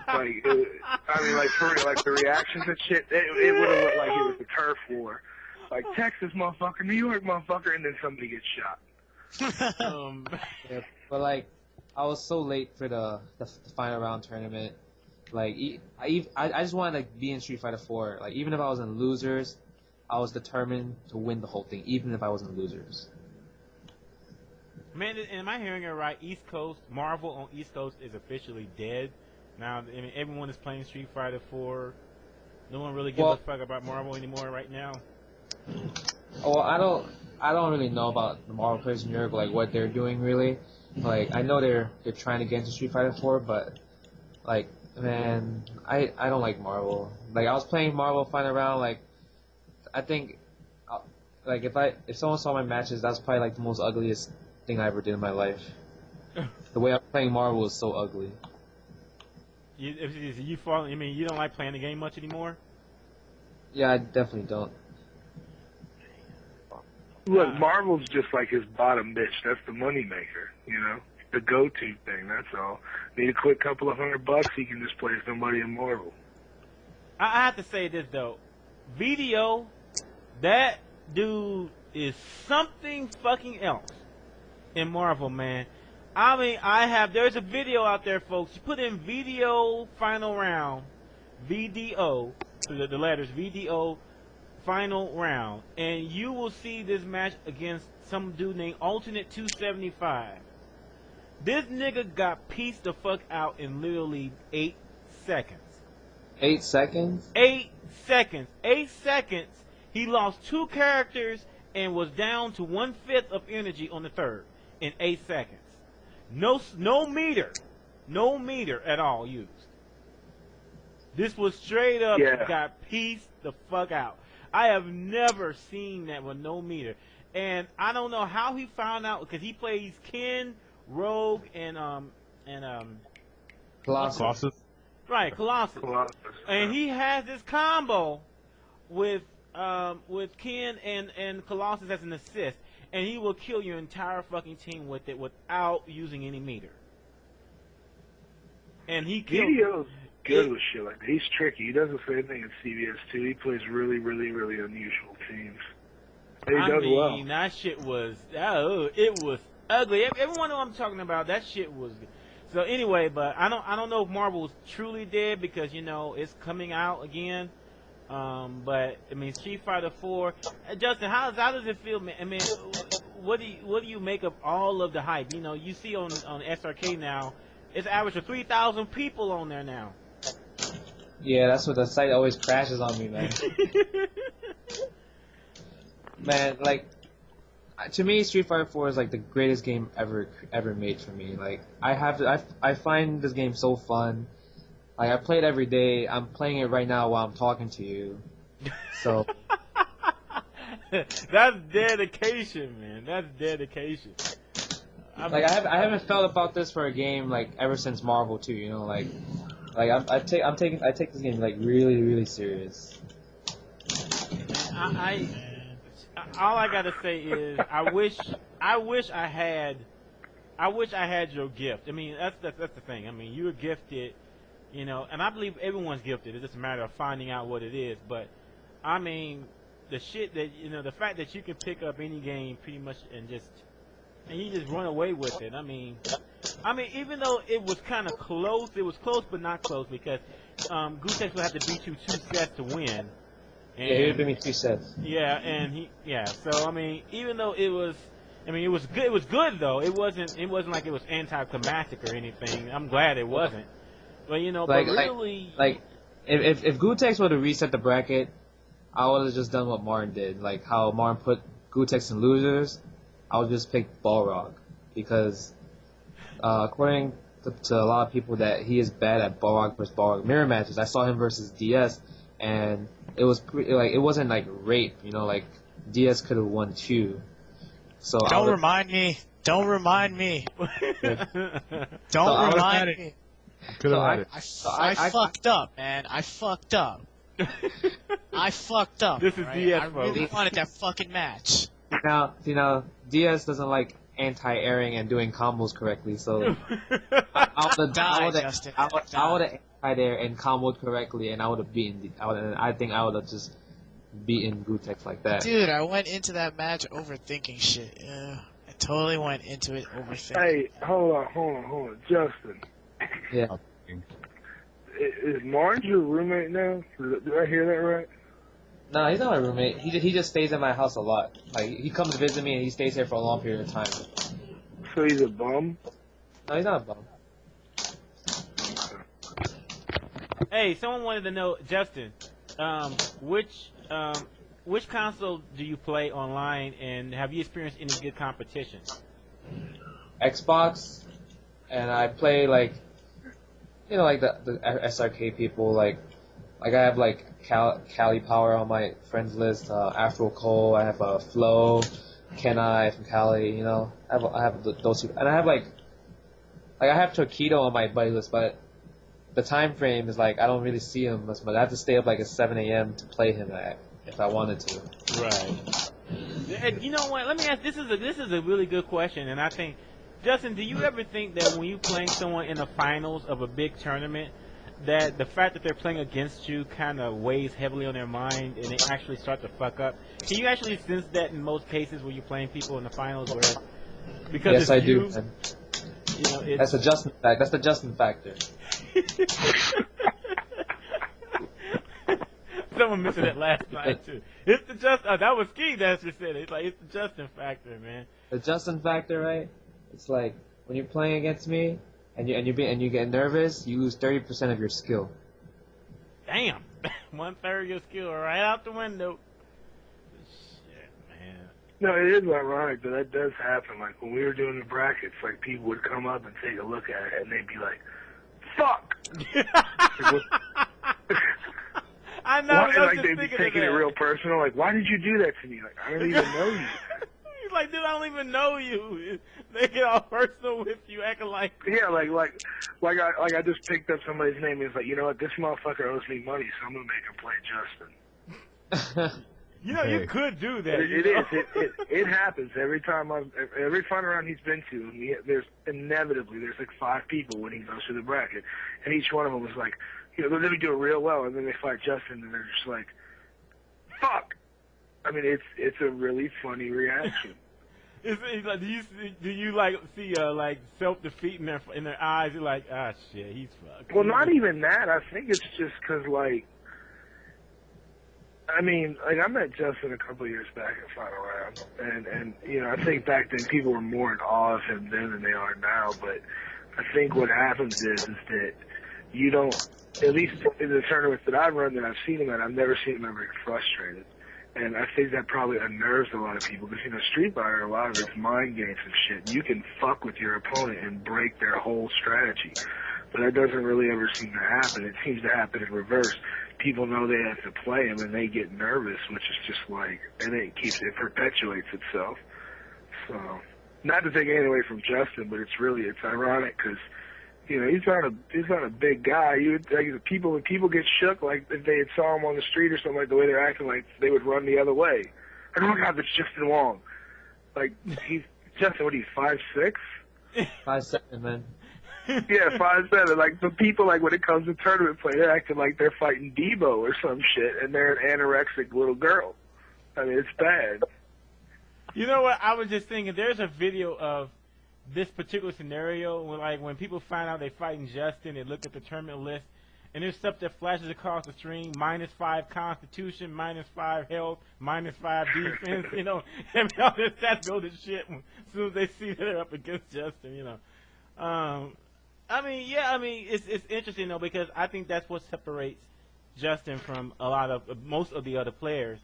For real, like the reactions and shit, it would have looked like it was a turf war. Like, Texas, motherfucker, New York, motherfucker, and then somebody gets shot. Yeah, but, like, I was so late for the final round tournament. Like, I just wanted to be in Street Fighter 4. Like, even if I was in losers, I was determined to win the whole thing, even if I was in losers. Man, am I hearing it right? East Coast, Marvel on East Coast is officially dead. Now, I mean, everyone is playing Street Fighter 4. No one really gives a fuck about Marvel anymore right now. Well, I don't really know about the Marvel players in Europe, like what they're doing really. Like, I know they're trying to get into Street Fighter 4, but like, man, I don't like Marvel. Like, I was playing Marvel final round. Like, I think, like if someone saw my matches, that's probably like the most ugliest thing I ever did in my life. The way I'm playing Marvel is so ugly. You don't like playing the game much anymore? Yeah, I definitely don't. Look, Marvel's just like his bottom bitch. That's the money maker, the go-to thing. That's all. Need a quick couple of $100, he can just play somebody in Marvel. I have to say this though, VDO, that dude is something fucking else in Marvel, man. I mean, there's a video out there, folks. You put in VDO final round, VDO, the letters VDO final round, and you will see this match against some dude named Alternate 275. This nigga got pieced the fuck out in literally 8 seconds. 8 seconds? 8 seconds. 8 seconds. He lost 2 characters and was down to 1/5 of energy on the third in 8 seconds. No meter at all used. This was straight up got pieced the fuck out. I have never seen that with no meter. And I don't know how he found out, because he plays Ken, Rogue, and Colossus. Right, Colossus. And he has this combo with Ken and Colossus as an assist, and he will kill your entire fucking team with it without using any meter. And he kills. VDO's good with shit like that. He's tricky. He does the same thing in CBS too. He plays really, really, really unusual teams. And he does well. That shit was it was ugly. Everyone know what I'm talking about. That shit was. So anyway, but I don't know if Marvel's truly dead, because it's coming out again. But I mean, Street Fighter 4. Justin, how does it feel, man? I mean, what do you make of all of the hype? You see on SRK now, it's average of 3,000 people on there now. Yeah, that's what the site always crashes on me, man. Man, like, to me, Street Fighter 4 is like the greatest game ever made for me. Like I find this game so fun. Like I play it every day. I'm playing it right now while I'm talking to you. So that's dedication, man. That's dedication. I haven't felt about this for a game like ever since Marvel 2. You know, like I take this game like really serious. All I gotta say is I wish I had your gift. I mean that's the thing. I mean you were gifted, you know, and I believe everyone's gifted. It's just a matter of finding out what it is. But I mean the shit that the fact that you can pick up any game pretty much and you just run away with it. I mean even though it was kind of close, it was close but not close because Gutex would have to beat you 2 sets to win. And, he would beat me 2 sets. Yeah, so I mean, even though it was good. It was good though. It wasn't like it was anticlimactic or anything. I'm glad it wasn't. But if Gutex would have reset the bracket, I would have just done what Martin did. Like how Martin put Gutex in losers, I would just pick Balrog because according to a lot of people that he is bad at Balrog versus Balrog mirror matches. I saw him versus DS. And it was it wasn't like rape, like DS could have won too. So Don't remind me. Don't remind me. I fucked up, man. I fucked up. I fucked up. This is right? DS. I really wanted that fucking match. Now, DS doesn't like anti-airing and doing combos correctly, so I would have there and comboed correctly, and I would have beaten. I think I would have just beaten Gutex like that. Dude, I went into that match overthinking shit. Yeah, I totally went into it overthinking. Hey, hold on, Justin. Yeah. Is Martin your roommate now? Did I hear that right? No, he's not my roommate. He just stays at my house a lot. Like he comes to visit me and he stays here for a long period of time. So he's a bum? No, he's not a bum. Hey, someone wanted to know, Justin, which console do you play online, and have you experienced any good competition? Xbox, and I play like the SRK people. Like I have like Cali Power on my friends list. Afro Cole, I have Flo, Kenai from Cali. I have those two, and I have I have Tokido on my buddy list, but the time frame is I don't really see him much, but I have to stay up at 7 a.m. to play him if I wanted to. Right. And you know what? Let me ask. This is a really good question, and I think, Justin, do you ever think that when you playing someone in the finals of a big tournament, that the fact that they're playing against you kind of weighs heavily on their mind, and they actually start to fuck up? Can you actually sense that in most cases where you're playing people in the finals, where because yes, it's I you, do. Man. That's the Justin fact. That's the Justin factor. Someone mentioned it last night too. It's the Justin. That was Ski that just said it. It's the Justin factor, man. The Justin factor, right? It's like when you're playing against me and you get nervous, you lose 30% of your skill. Damn, 1/3 of your skill right out the window. Shit, man. No, it is ironic, but that does happen. Like when we were doing the brackets, people would come up and take a look at it, and they'd be like, "Fuck." I know. They'd be taking it real personal. Why did you do that to me? I don't even know you. He's like, dude, I don't even know you. They get all personal with you, acting like. Yeah, I just picked up somebody's name. He's like, you know what? This motherfucker owes me money, so I'm gonna make him play Justin. You could do that. It happens every time. Every fun round he's been to, there's 5 people when he goes through the bracket, and each one of them was like, let me do it real well, and then they fight Justin, and they're just like, fuck. I mean, it's a really funny reaction. It's like, do you see self-defeat in their eyes? You're like, ah, shit, he's fucked. Well, not even that. I think it's just because I met Justin a couple of years back at Final Round, and I think back then people were more in awe of him then than they are now. But I think what happens is that you don't, at least in the tournaments that I've run that I've seen him at, I've never seen him ever get frustrated. And I think that probably unnerves a lot of people because, Street Fighter, a lot of it's mind games and shit. You can fuck with your opponent and break their whole strategy. But that doesn't really ever seem to happen. It seems to happen in reverse. People know they have to play him and they get nervous, which is just like, and it perpetuates itself. So, not to take anything away from Justin, but it's ironic because, he's not a big guy. When people get shook, like if they had saw him on the street or something, like the way they're acting, like they would run the other way. I don't know, that's Justin Wong. Like Justin, what, he's 5'6"? 5'7", man. Yeah, 5'7". Like the people, like when it comes to tournament play, they're acting like they're fighting Debo or some shit, and they're an anorexic little girl. I mean, it's bad. You know what? I was just thinking, there's a video of this particular scenario when people find out they're fighting Justin, they look at the tournament list, and there's stuff that flashes across the screen: -5 Constitution, -5 health, -5 defense. And all this stats go to shit as soon as they see that they're up against Justin. It's interesting though, because I think that's what separates Justin from most of the other players.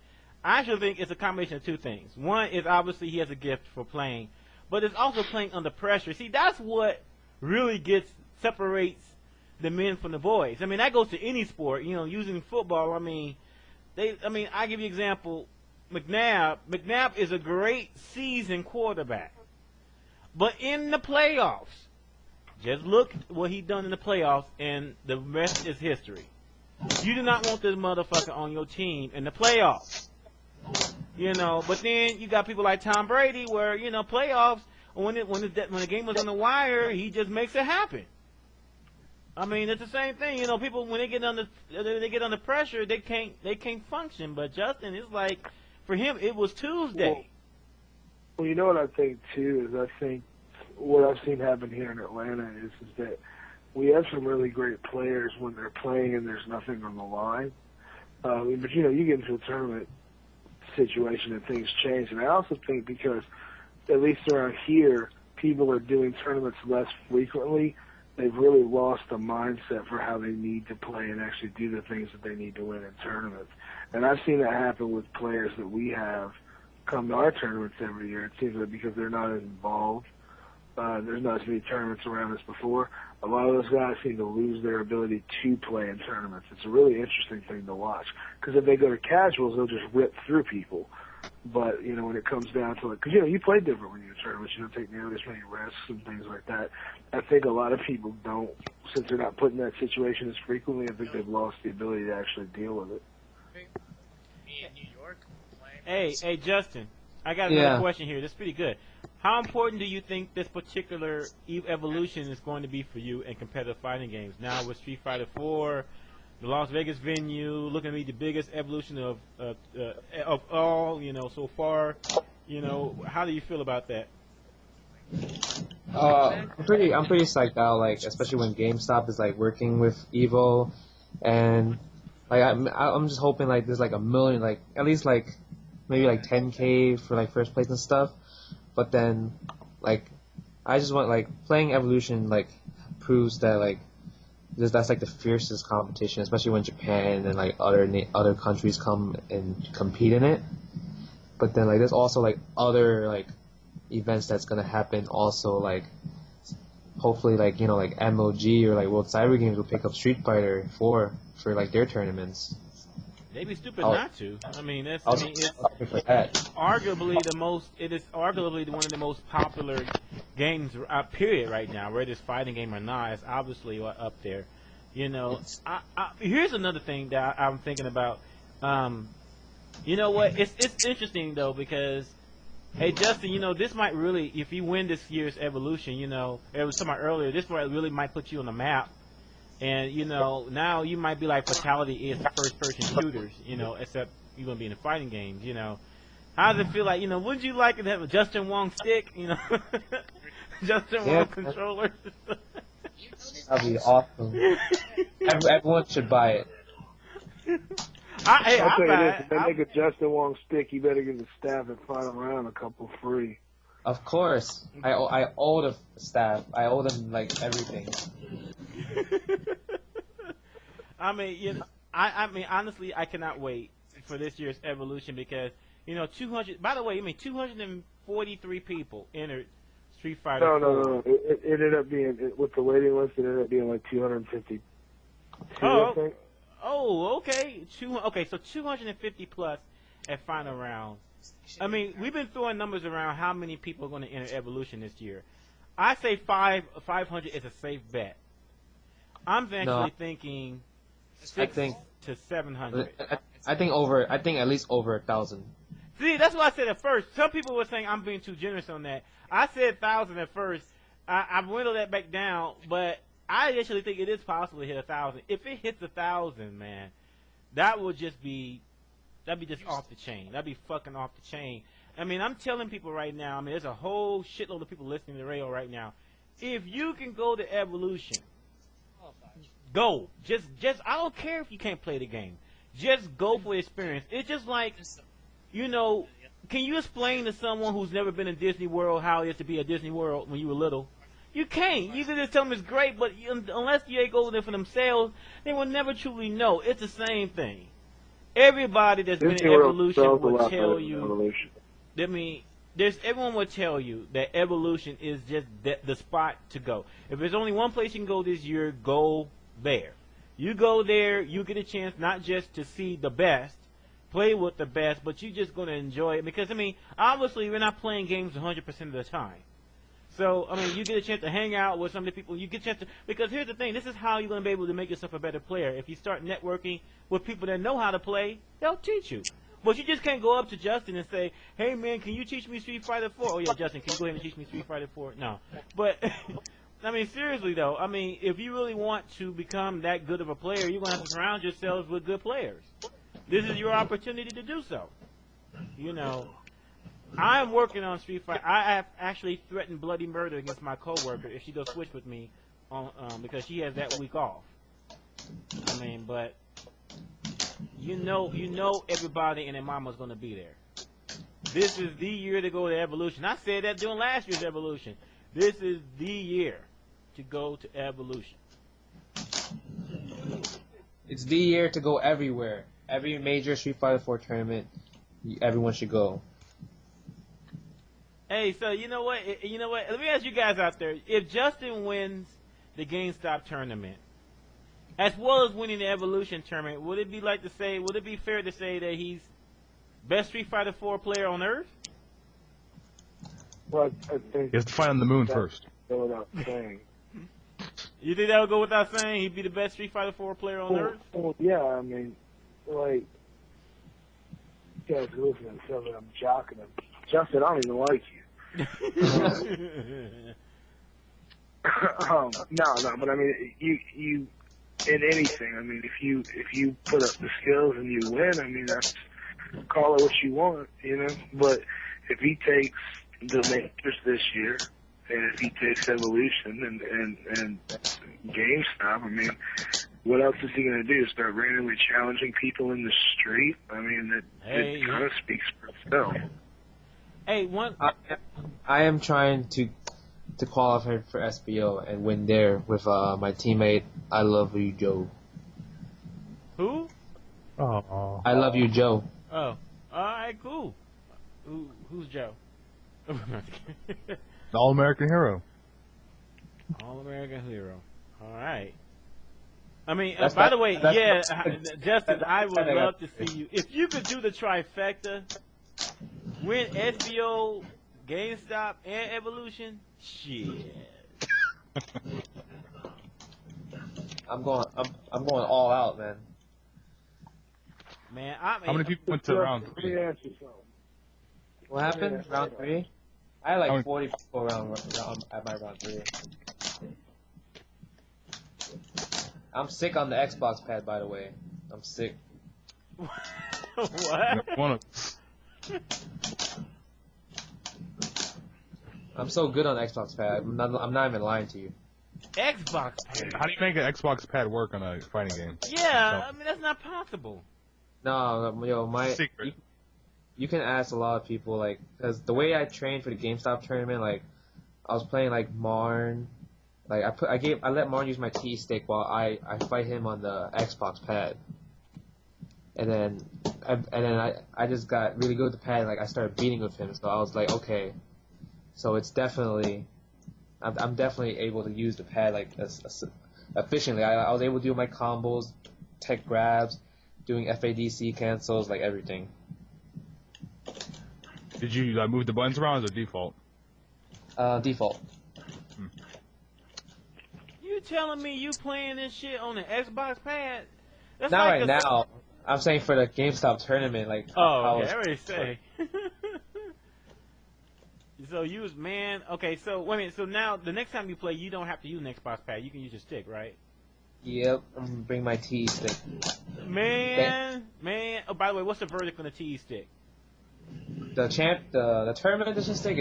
I actually think it's a combination of two things. One is obviously he has a gift for playing, but it's also playing under pressure. See, that's what really separates the men from the boys. I mean, that goes to any sport. Using football. I give you an example. McNabb. McNabb is a great seasoned quarterback, but in the playoffs, just look what he done in the playoffs, and the rest is history. You do not want this motherfucker on your team in the playoffs. But then you got people like Tom Brady, where playoffs, when the game was on the wire, he just makes it happen. I mean, it's the same thing. People when they get under pressure, they can't function. But Justin, it's like, for him, it was Tuesday. Well, you know what I think too is what I've seen happen here in Atlanta is that we have some really great players when they're playing and there's nothing on the line. But you get into a tournament situation and things change. And I also think because, at least around here, people are doing tournaments less frequently, they've really lost the mindset for how they need to play and actually do the things that they need to win in tournaments. And I've seen that happen with players that we have come to our tournaments every year. It seems like because they're not as involved, there's not as many tournaments around us before, a lot of those guys seem to lose their ability to play in tournaments. It's a really interesting thing to watch. Because if they go to casuals, they'll just rip through people. But, when it comes down to it, because, you play different when you're in tournaments. You don't take nearly as many risks and things like that. I think a lot of people don't, since they're not put in that situation as frequently, I think they've lost the ability to actually deal with it. Me in New York Hey, Justin, I got another question here. That's pretty good. How important do you think this particular evolution is going to be for you in competitive fighting games? Now with Street Fighter 4, the Las Vegas venue, looking to be the biggest evolution of all, so far. How do you feel about that? I'm pretty psyched out, especially when GameStop is working with Evo, and I'm just hoping there's a million, at least maybe 10K for first place and stuff. But then I just want playing Evolution proves that that's the fiercest competition, especially when Japan and other countries come and compete in it. But then there's also other events that's gonna happen also, hopefully MOG or World Cyber Games will pick up Street Fighter 4 for their tournaments. They'd be stupid not to. I mean, it's arguably one of the most popular games, period, right now. Whether it's fighting game or not, it's obviously up there. Here's another thing that I'm thinking about. You know what? It's interesting though, because, hey Justin, this might really, if you win this year's Evolution, it was talking about earlier, this really might put you on the map. And, now you might be Fatality is first-person shooters, except you're going to be in the fighting games, How does it feel wouldn't you like to have a Justin Wong stick, Justin Wong controller? That'd be awesome. Everyone should buy it. I'll tell you this, if they make a Justin Wong stick, you better give the staff at Final Round a couple free. Of course. I owe the staff. I owe them, everything. I mean, honestly, I cannot wait for this year's Evolution because 200. By the way, 243 people entered Street Fighter. No. It ended up being with the waiting list. It ended up being like 250. Oh, I think. Oh, okay. So 250 plus at final round. I mean, we've been throwing numbers around how many people are going to enter Evolution this year. I say 500 is a safe bet. I'm actually thinking 600 to 700. I think at least over 1,000. See, that's what I said at first. Some people were saying I'm being too generous on that. I said 1,000 at first. I whittled that back down, but I actually think it is possible to hit 1,000. If it hits 1,000, man, that'd be just off the chain. That'd be fucking off the chain. I mean, I'm telling people right now. I mean, there's a whole shitload of people listening to the radio right now. If you can go to Evolution, go. Just I don't care if you can't play the game. Just go for the experience. It's just like, can you explain to someone who's never been in Disney World how it is to be at Disney World when you were little? You can't. You can just tell them it's great, but unless they go there for themselves, they will never truly know. It's the same thing. Everybody that's been in Evolution will tell you. Everyone will tell you that Evolution is just the spot to go. If there's only one place you can go this year, go there. You go there, you get a chance not just to see the best, play with the best, but you're just going to enjoy it. Because, obviously we're not playing games 100% of the time. So, you get a chance to hang out with some of the people. You get a chance to, because here's the thing, this is how you're going to be able to make yourself a better player. If you start networking with people that know how to play, they'll teach you. But you just can't go up to Justin and say, hey man, can you teach me Street Fighter 4? Oh yeah, Justin, can you go ahead and teach me Street Fighter 4? No. But, seriously though, if you really want to become that good of a player, you're going to have to surround yourselves with good players. This is your opportunity to do so. I am working on Street Fighter. I have actually threatened bloody murder against my coworker if she does switch with me, because she has that week off. But everybody and their mama's gonna be there. This is the year to go to Evolution. I said that during last year's Evolution. This is the year to go to Evolution. It's the year to go everywhere. Every major Street Fighter 4 tournament, everyone should go. Hey, so you know what? Let me ask you guys out there. If Justin wins the GameStop tournament, as well as winning the Evolution tournament, would it be fair to say that he's best Street Fighter 4 player on Earth? Well, I think he has to fight on the moon first. Without saying. You think that would go without saying? He'd be the best Street Fighter 4 player on Earth? Well, yeah, you guys are listening to something. I'm jocking him. Justin, I don't even like you. No, but you in anything. If you put up the skills and you win, that's call it what you want, But if he takes the majors this year, and if he takes Evolution and GameStop, what else is he going to do? Start randomly challenging people in the street? It kind of speaks for itself. Hey, I am trying to qualify for SBO and win there with my teammate. I love you, Joe. Who? Oh. I love you, Joe. Oh, all right, cool. Who's Joe? The All-American Hero. All-American Hero. All right. By the way, Justin, I would love to see you. If you could do the trifecta, win SBO, GameStop, and Evolution, shit. I'm going all out, man. Man, how many people went to round 3? What happened? Round 3? I had like 40 people at my round 3. I'm sick on the Xbox pad, by the way. I'm sick. What? I'm so good on the Xbox pad. I'm not even lying to you. Xbox pad? How do you make an Xbox pad work on a fighting game? Yeah, that's not possible. No, secret. You can ask a lot of people, because the way I trained for the GameStop tournament, I was playing Marn. I let Marn use my T stick while I fight him on the Xbox pad. I just got really good with the pad. And, like I started beating with him, so I was like, okay, so it's definitely, I'm definitely able to use the pad like efficiently. I was able to do my combos, tech grabs, doing FADC cancels, like everything. Did you move the buttons around as a default? Default. You telling me you playing this shit on an Xbox pad? That's Not like right now. I'm saying for the GameStop tournament, like. Oh, okay. I already say. So okay. So wait a minute. So now the next time you play, you don't have to use an Xbox pad. You can use your stick, right? Yep. I'm gonna bring my TE stick. Man. Oh, by the way, what's the verdict on the TE stick? The tournament edition stick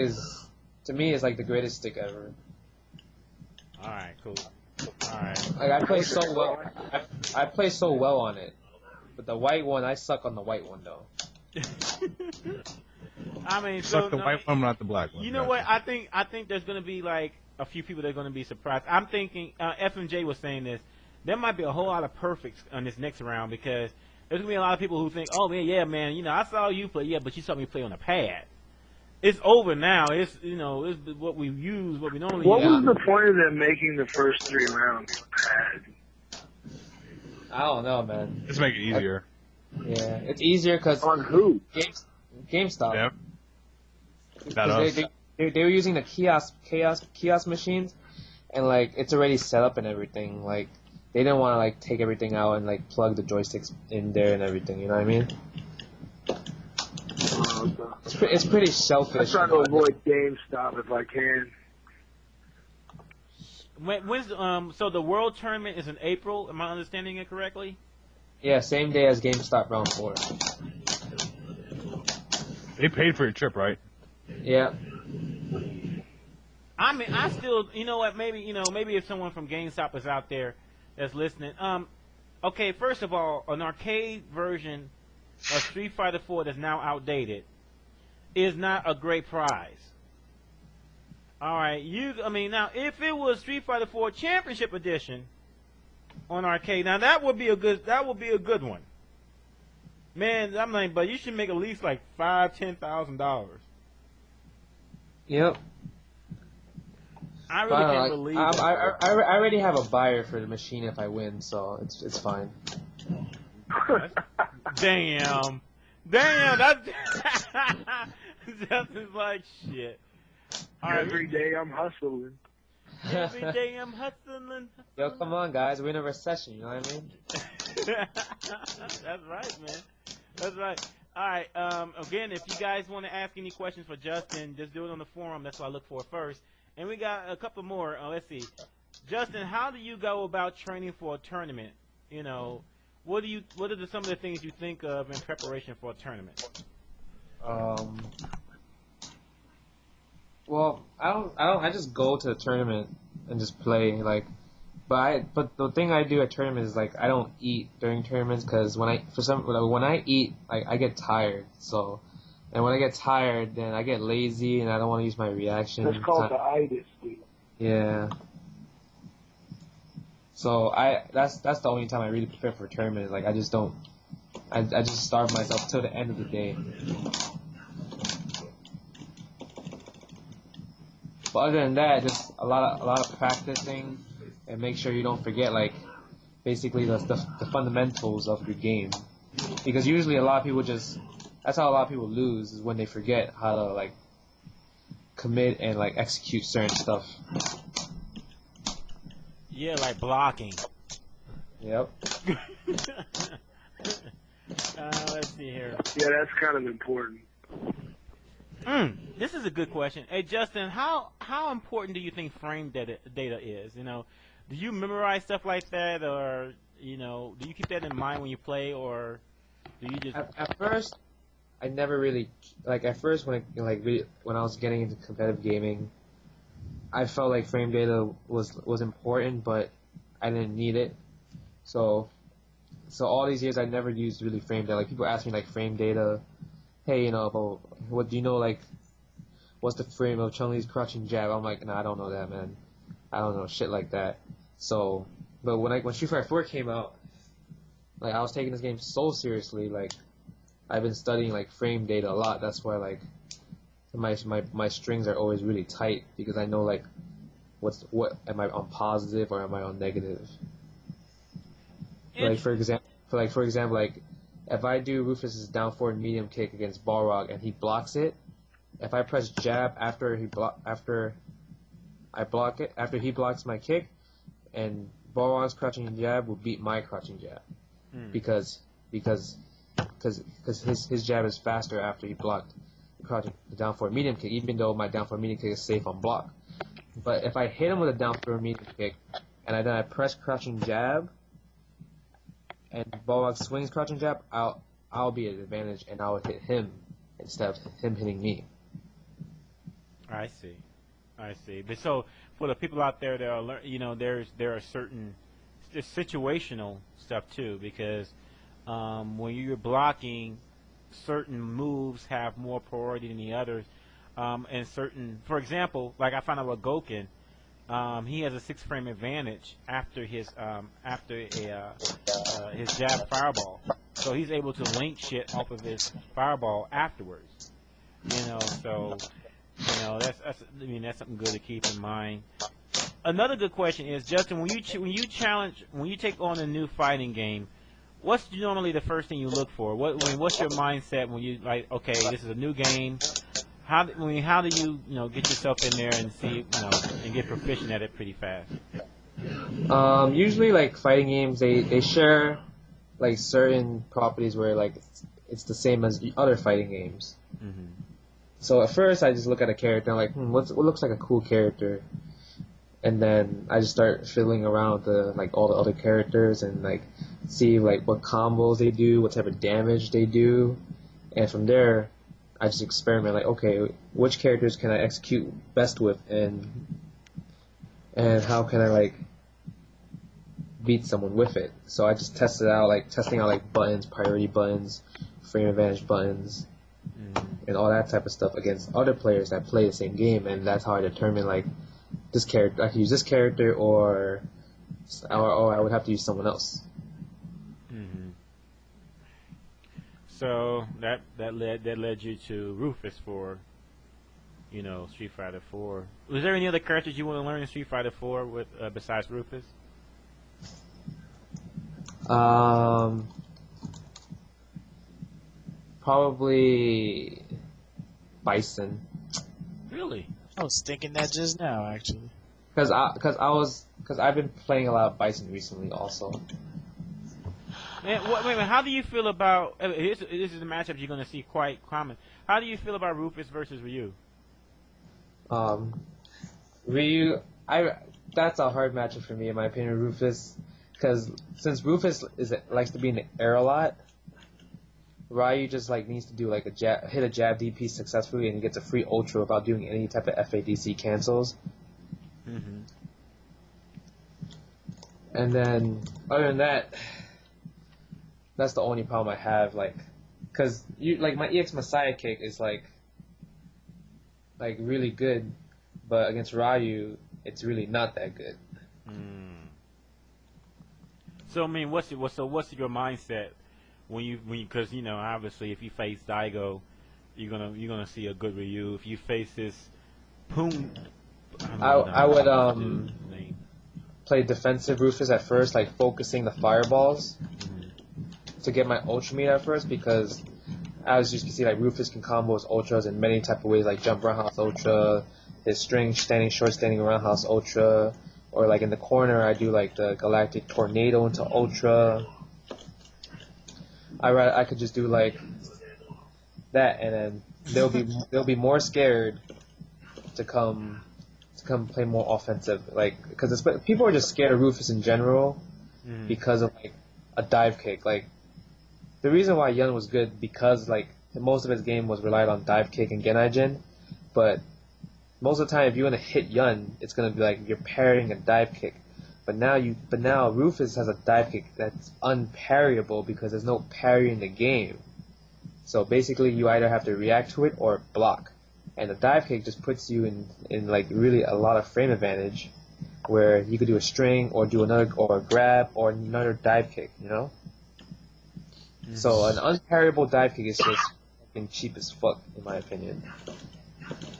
to me, is like the greatest stick ever. All right, cool. All right. Like I play so well. I play so well on it, but the white one, I suck on the white one though. I mean, Suck the white one, not the black one. You know what? I think there's gonna be like a few people that are gonna be surprised. I'm thinking FMJ was saying this. There might be a whole lot of perfects on this next round because there's gonna be a lot of people who think, oh man, yeah, man, I saw you play, but you saw me play on a pad. It's over now. It's it's what we use, what we normally use. What was the point of them making the first 3 rounds pad? I don't know, man. Just make it easier. Yeah, it's easier because On who? GameStop. Yeah. They were using the kiosk machines, and like it's already set up and everything. Like they didn't want to like take everything out and like plug the joysticks in there and everything. You know what I mean? It's pretty selfish. I'm trying to avoid GameStop if I can. So the World Tournament is in April. Am I understanding it correctly? Yeah, same day as GameStop round 4. They paid for your trip, right? Yeah. I mean, I still, you know what? Maybe if someone from GameStop is out there that's listening. Okay, first of all, an arcade version of Street Fighter 4 that's now outdated is not a great prize. All right, now if it was Street Fighter 4 Championship Edition on arcade, now that would be a good one. Man, I'm like, but you should make at least like $5,000-$10,000. Yep. I really can't believe it. I already have a buyer for the machine if I win, so it's fine. Damn, that's Justin's like shit. Every day I'm hustling. Every day I'm hustling. Yo, come on, guys. We're in a recession. You know what I mean? That's right, man. That's right. All right. Again, if you guys want to ask any questions for Justin, just do it on the forum. That's what I look for first. And we got a couple more. Let's see. Justin, how do you go about training for a tournament? What are some of the things you think of in preparation for a tournament? Well, I just go to the tournament and just play, like, but the thing I do at tournaments is, like, I don't eat during tournaments, because when I eat, like, I get tired, so, and when I get tired, then I get lazy, and I don't want to use my reaction. That's called the itis, dude. Yeah. So, that's the only time I really prepare for a tournament, like, I just starve myself till the end of the day. But other than that, just a lot of practicing, and make sure you don't forget, like, basically the fundamentals of your game. Because usually that's how a lot of people lose, is when they forget how to, like, commit and, like, execute certain stuff. Yeah, like blocking. Yep. Let's see here. Yeah, that's kind of important. This is a good question. Hey, Justin, how important do you think frame data is? Do you memorize stuff like that, or do you keep that in mind when you play, or do you just? At first, I never really at first when I was getting into competitive gaming, I felt like frame data was important, but I didn't need it. So all these years I never used really frame data. Like, people ask me, like, frame data. Hey, what do you know, like, what's the frame of Chun-Li's crouching jab? I'm like, nah, I don't know that, man. I don't know shit like that. So, but when Street Fighter 4 came out, like I was taking this game so seriously. Like I've been studying like frame data a lot. That's why like my strings are always really tight because I know like what am I on positive or am I on negative. Like for example, like if I do Rufus's down forward medium kick against Balrog and he blocks it, if I press jab after he blocks my kick, and Balrog's crouching jab will beat my crouching jab, because his jab is faster after he blocked the down forward medium kick, even though my down forward medium kick is safe on block. But if I hit him with a down forward medium kick, and then I press crouching jab, and Balrog swings crouching jab, I'll be at advantage and I'll hit him instead of him hitting me. I see. But so for the people out there that are, there are certain situational stuff too, because when you're blocking, certain moves have more priority than the others, and certain, for example, like I found out with Goken, he has a 6-frame advantage after his jab fireball, so he's able to link shit off of his fireball afterwards. So that's something good to keep in mind. Another good question is, Justin, when you take on a new fighting game, what's normally the first thing you look for? What's your mindset when you like? Okay, this is a new game. How do you get yourself in there and see and get proficient at it pretty fast? Usually like fighting games, they share like certain properties where like it's the same as the other fighting games. Mm-hmm. So at first I just look at a character and I'm like, what looks like a cool character, and then I just start fiddling around with all the other characters and like see like what combos they do, what type of damage they do, and from there I just experiment like, okay, which characters can I execute best with, and how can I like beat someone with it. So I just tested out testing out like buttons, priority buttons, frame advantage buttons, and all that type of stuff against other players that play the same game, and that's how I determine like this character, I can use this character or I would have to use someone else. Mm-hmm. So that led you to Rufus for Street Fighter 4. Was there any other characters you want to learn in Street Fighter 4 with besides Rufus? Probably Bison. Really? I was thinking that just now, actually. Because I've been playing a lot of Bison recently, also. Man, wait, how do you feel about this is a matchup you're going to see quite common. How do you feel about Rufus versus Ryu? Ryu, that's a hard matchup for me, in my opinion. Rufus, because since Rufus likes to be in the air a lot, Ryu just needs to do hit a jab DP successfully and he gets a free ultra without doing any type of FADC cancels. Mm-hmm. And then other than that, that's the only problem I have. Because my EX Messiah kick is really good, but against Ryu, it's really not that good. So I mean, what's your mindset because obviously if you face Daigo, you're gonna see a good Ryu. If you face this Poon, I would play defensive Rufus at first, focusing the fireballs to get my ultra meter at first, because as you can see, Rufus can combo his ultras in many type of ways, like jump roundhouse ultra, his string standing short standing roundhouse ultra, or in the corner I do the galactic tornado into ultra. I could just do that, and then they'll be more scared to come play more offensive, because people are just scared of Rufus in general because of a dive kick. The reason why Yun was good, because most of his game was relied on dive kick and Genai-Jin, but most of the time if you want to hit Yun, it's gonna be you're parrying a dive kick. But now Rufus has a dive kick that's unparryable because there's no parry in the game. So basically you either have to react to it or block. And the dive kick just puts you in really a lot of frame advantage, where you could do a string or do another, or a grab or another dive kick, So an unparryable dive kick is just fucking cheap as fuck, in my opinion.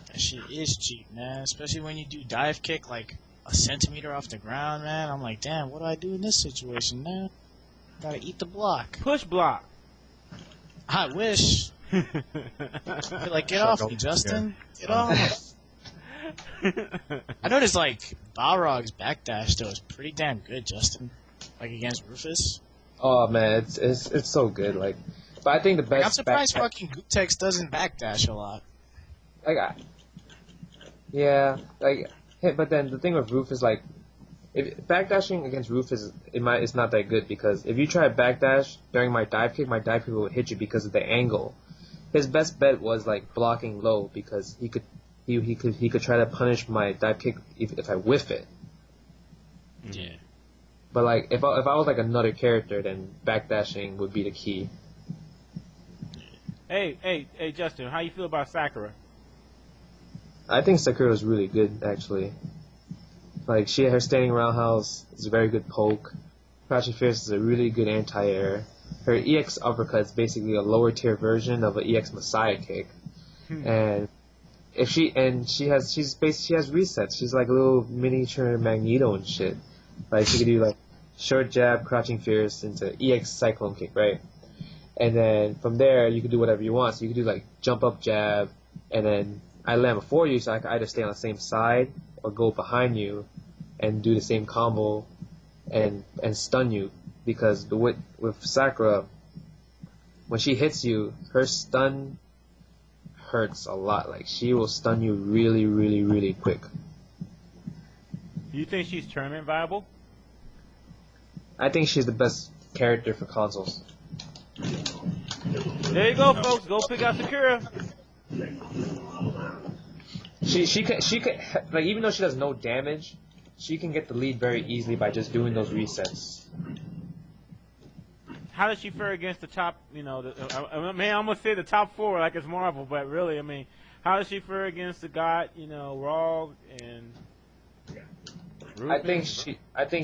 That shit is cheap, man. Especially when you do dive kick like a centimeter off the ground, man. I'm like, damn, what do I do in this situation, man? Gotta eat the block. Push block. I wish. Like, get off me, Justin. Get off. I noticed, like, Balrog's backdash, though, is pretty damn good, Justin. Like, against Rufus. Oh man, it's so good. Like, but I think the best. I'm surprised fucking Gooptex doesn't backdash a lot. Like, yeah, like, hey, but then the thing with Rufus, like, if backdashing against Rufus, it's not that good because if you try to backdash during my dive kick will hit you because of the angle. His best bet was like blocking low because he could try to punish my dive kick if I whiff it. Yeah. But like if I was like another character, then backdashing would be the key. Hey, Justin, how you feel about Sakura? I think Sakura is really good actually. Like her standing roundhouse is a very good poke. Crouching Fierce is a really good anti-air. Her EX uppercut is basically a lower tier version of an EX Messiah kick. And if she has resets. She's like a little miniature Magneto and shit. Like she could do like short jab, Crouching Fierce into EX Cyclone kick, right? And then from there you can do whatever you want. So you can do like jump up jab, and then I land before you, so I can either stay on the same side or go behind you and do the same combo and stun you. Because with Sakura, when she hits you, her stun hurts a lot. Like she will stun you really, really, really quick. Do you think she's tournament viable? I think she's the best character for consoles. There you go, folks. Go pick out Sakura. She can like, even though she does no damage, she can get the lead very easily by just doing those resets. How does she fare against the top? You know, I mean, I almost say the top four like it's Marvel, but really, I mean, how does she fare against the God? You know, Rog and. I think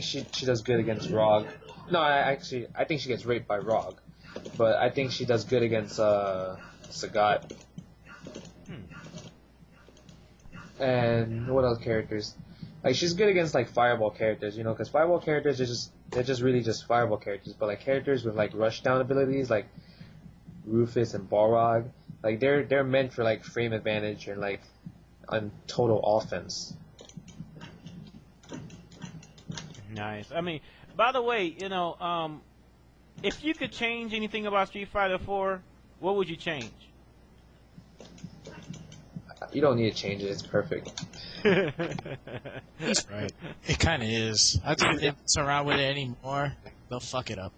she does good against Rog. No, I think she gets raped by Rog, but I think she does good against Sagat. And what other characters? Like she's good against like Fireball characters, you know, because Fireball characters they're just really just Fireball characters. But like characters with like rushdown abilities, like Rufus and Balrog, like they're meant for like frame advantage and like on total offense. Nice. I mean, by the way, you know, if you could change anything about Street Fighter 4, what would you change? You don't need to change it. It's perfect. He's right. It kind of is. I think if they mess around with it anymore, they'll fuck it up.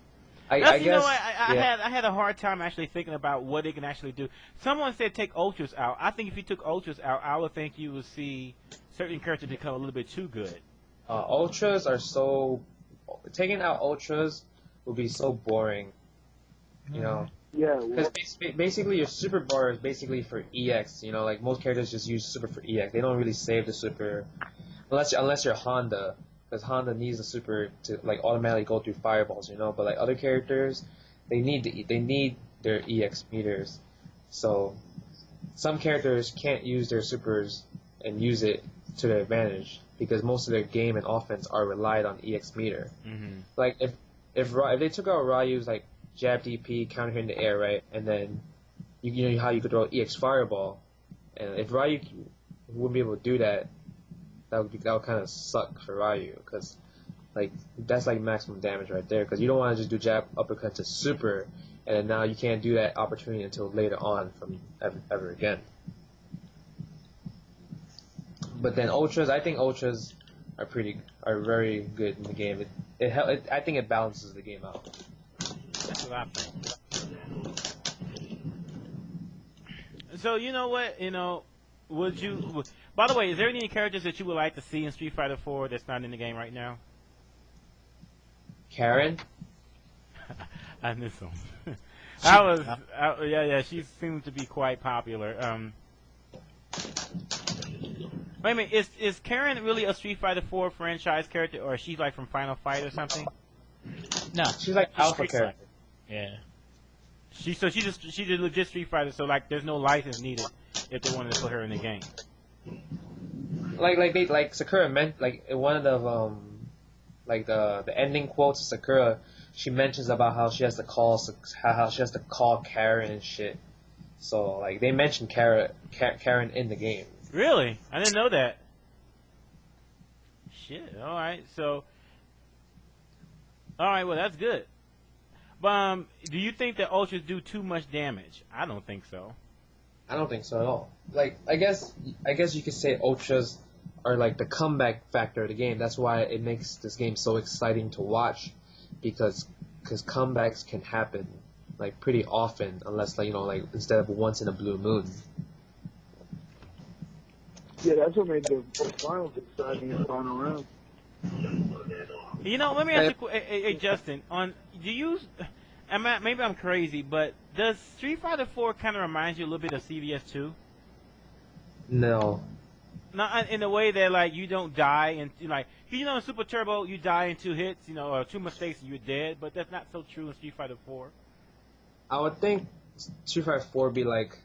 I guess, you know what? I had a hard time actually thinking about what it can actually do. Someone said take Ultras out. I think if you took Ultras out, I would think you would see certain characters become a little bit too good. Ultras are so... Taking out Ultras would be so boring. You know? Yeah. Because basically your super bar is basically for EX, you know, like most characters just use super for EX. They don't really save the super unless you're Honda, because Honda needs the super to like automatically go through fireballs, you know. But like other characters, they need their EX meters. So some characters can't use their supers and use it to their advantage because most of their game and offense are relied on EX meter. Mm-hmm. Like if they took out Ryu's like jab DP, counter hit in the air, right? And then you know how you could throw EX Fireball, and if Ryu wouldn't be able to do that, that would kind of suck for Ryu, because like that's like maximum damage right there. Because you don't want to just do jab uppercut to super, and then now you can't do that opportunity until later on from ever again. But then Ultras, I think Ultras are very good in the game. I think it balances the game out. That's what I think. So you know what? You know, would you? By the way, is there any characters that you would like to see in Street Fighter 4 that's not in the game right now? Karen? I knew some. Yeah. She seems to be quite popular. Wait a minute, is Karen really a Street Fighter 4 franchise character, or is she like from Final Fight or something? No, She's like alpha character. Yeah. She's a legit Street Fighter, so like there's no license needed if they wanted to put her in the game. Like Sakura meant like in one of the like the ending quotes of Sakura, she mentions about how she has to call Karen and shit. So like they mentioned Karen in the game. Really? I didn't know that. Shit. All right. So. All right. Well, that's good. But do you think that ultras do too much damage? I don't think so. I don't think so at all. Like I guess you could say ultras are like the comeback factor of the game. That's why it makes this game so exciting to watch, because comebacks can happen like pretty often, unless like like instead of once in a blue moon. Yeah, that's what made the finals exciting in the final round. Let me ask you, hey Justin, maybe I'm crazy, but does Street Fighter 4 kind of remind you a little bit of CVS2? No. Not in the way that like you don't die and like in Super Turbo you die in 2 hits, or 2 mistakes and you're dead, but that's not so true in Street Fighter 4. I would think Street Fighter 4 would be like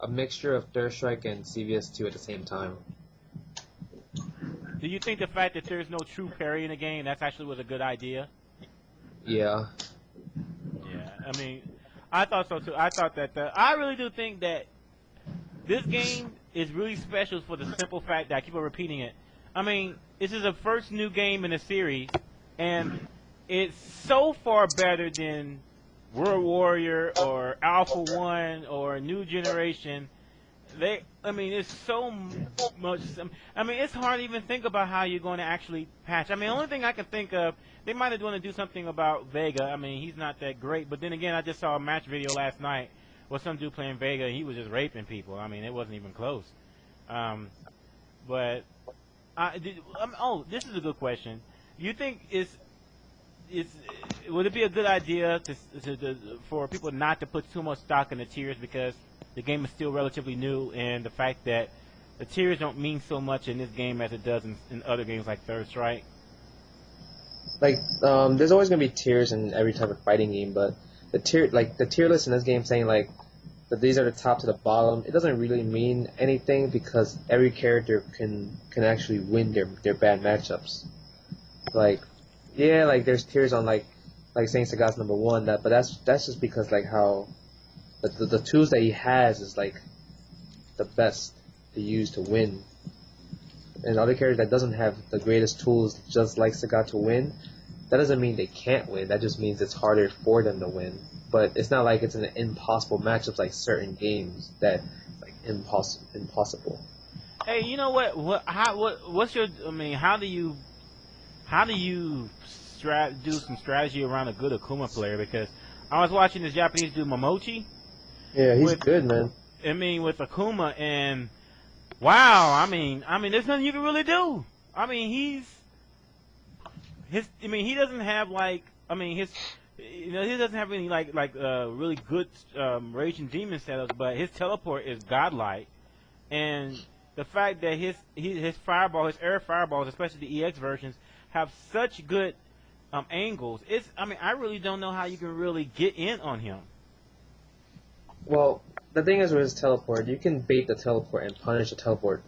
a mixture of Third Strike and CVS2 at the same time. Do you think the fact that there's no true parry in the game, that's actually was a good idea? Yeah. Yeah, I mean, I thought so too. I thought that I really do think that this game is really special for the simple fact that I keep on repeating it. I mean, this is the first new game in the series, and it's so far better than World Warrior or Alpha 1 or New Generation. It's so much. I mean, it's hard to even think about how you're going to actually patch. I mean, the only thing I can think of, they might have want to do something about Vega. I mean, he's not that great. But then again, I just saw a match video last night with some dude playing Vega, and he was just raping people. I mean, it wasn't even close. This is a good question. You think would it be a good idea for people not to put too much stock in the tiers, because the game is still relatively new, and the fact that the tiers don't mean so much in this game as it does in other games like Third Strike? Like, there's always gonna be tiers in every type of fighting game, but the tier list in this game saying like that these are the top to the bottom, it doesn't really mean anything, because every character can actually win their bad matchups. Like, yeah, like there's tiers on like saying Sagat's number 1, but that's just because like how the tools that he has is like the best to use to win. And other characters that doesn't have the greatest tools just like Sagat to win, that doesn't mean they can't win. That just means it's harder for them to win. But it's not like it's an impossible matchup like certain games that like impossible. Hey, you know what? What's your? I mean, how do you do some strategy around a good Akuma player? Because I was watching this Japanese dude Momochi. Yeah, he's good, man. I mean, with Akuma, and wow, I mean, there's nothing you can really do. I mean, he doesn't have like, he doesn't have any like really good raging demon setups, but his teleport is godlike, and the fact that his air fireballs, especially the EX versions, have such good angles. I really don't know how you can really get in on him. Well, the thing is with his teleport, you can bait the teleport and punish the teleport.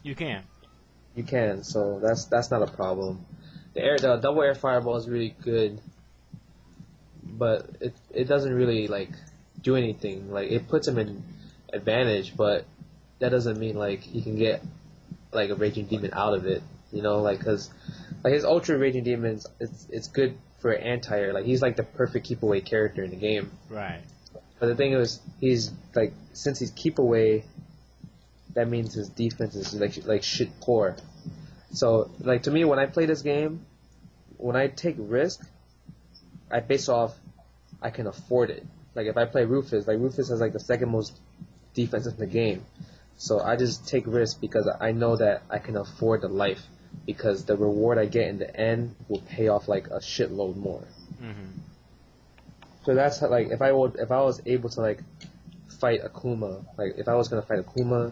You can. You can, so that's not a problem. The double air fireball is really good, but it doesn't really like do anything. Like, it puts him in advantage, but that doesn't mean like he can get like a raging demon out of it. Because like his ultra raging demons, it's good for anti-air. Like, he's like the perfect keep away character in the game. Right. But the thing is, he's like, since he's keep away, that means his defense is like shit poor. So like, to me, when I play this game, when I take risk, I base off I can afford it. Like, if I play Rufus, like Rufus has like the second most defense in the game. So I just take risks because I know that I can afford the life, because the reward I get in the end will pay off like a shitload more. Mm-hmm. So that's how, like, if I was able to like fight Akuma, like if I was gonna fight Akuma,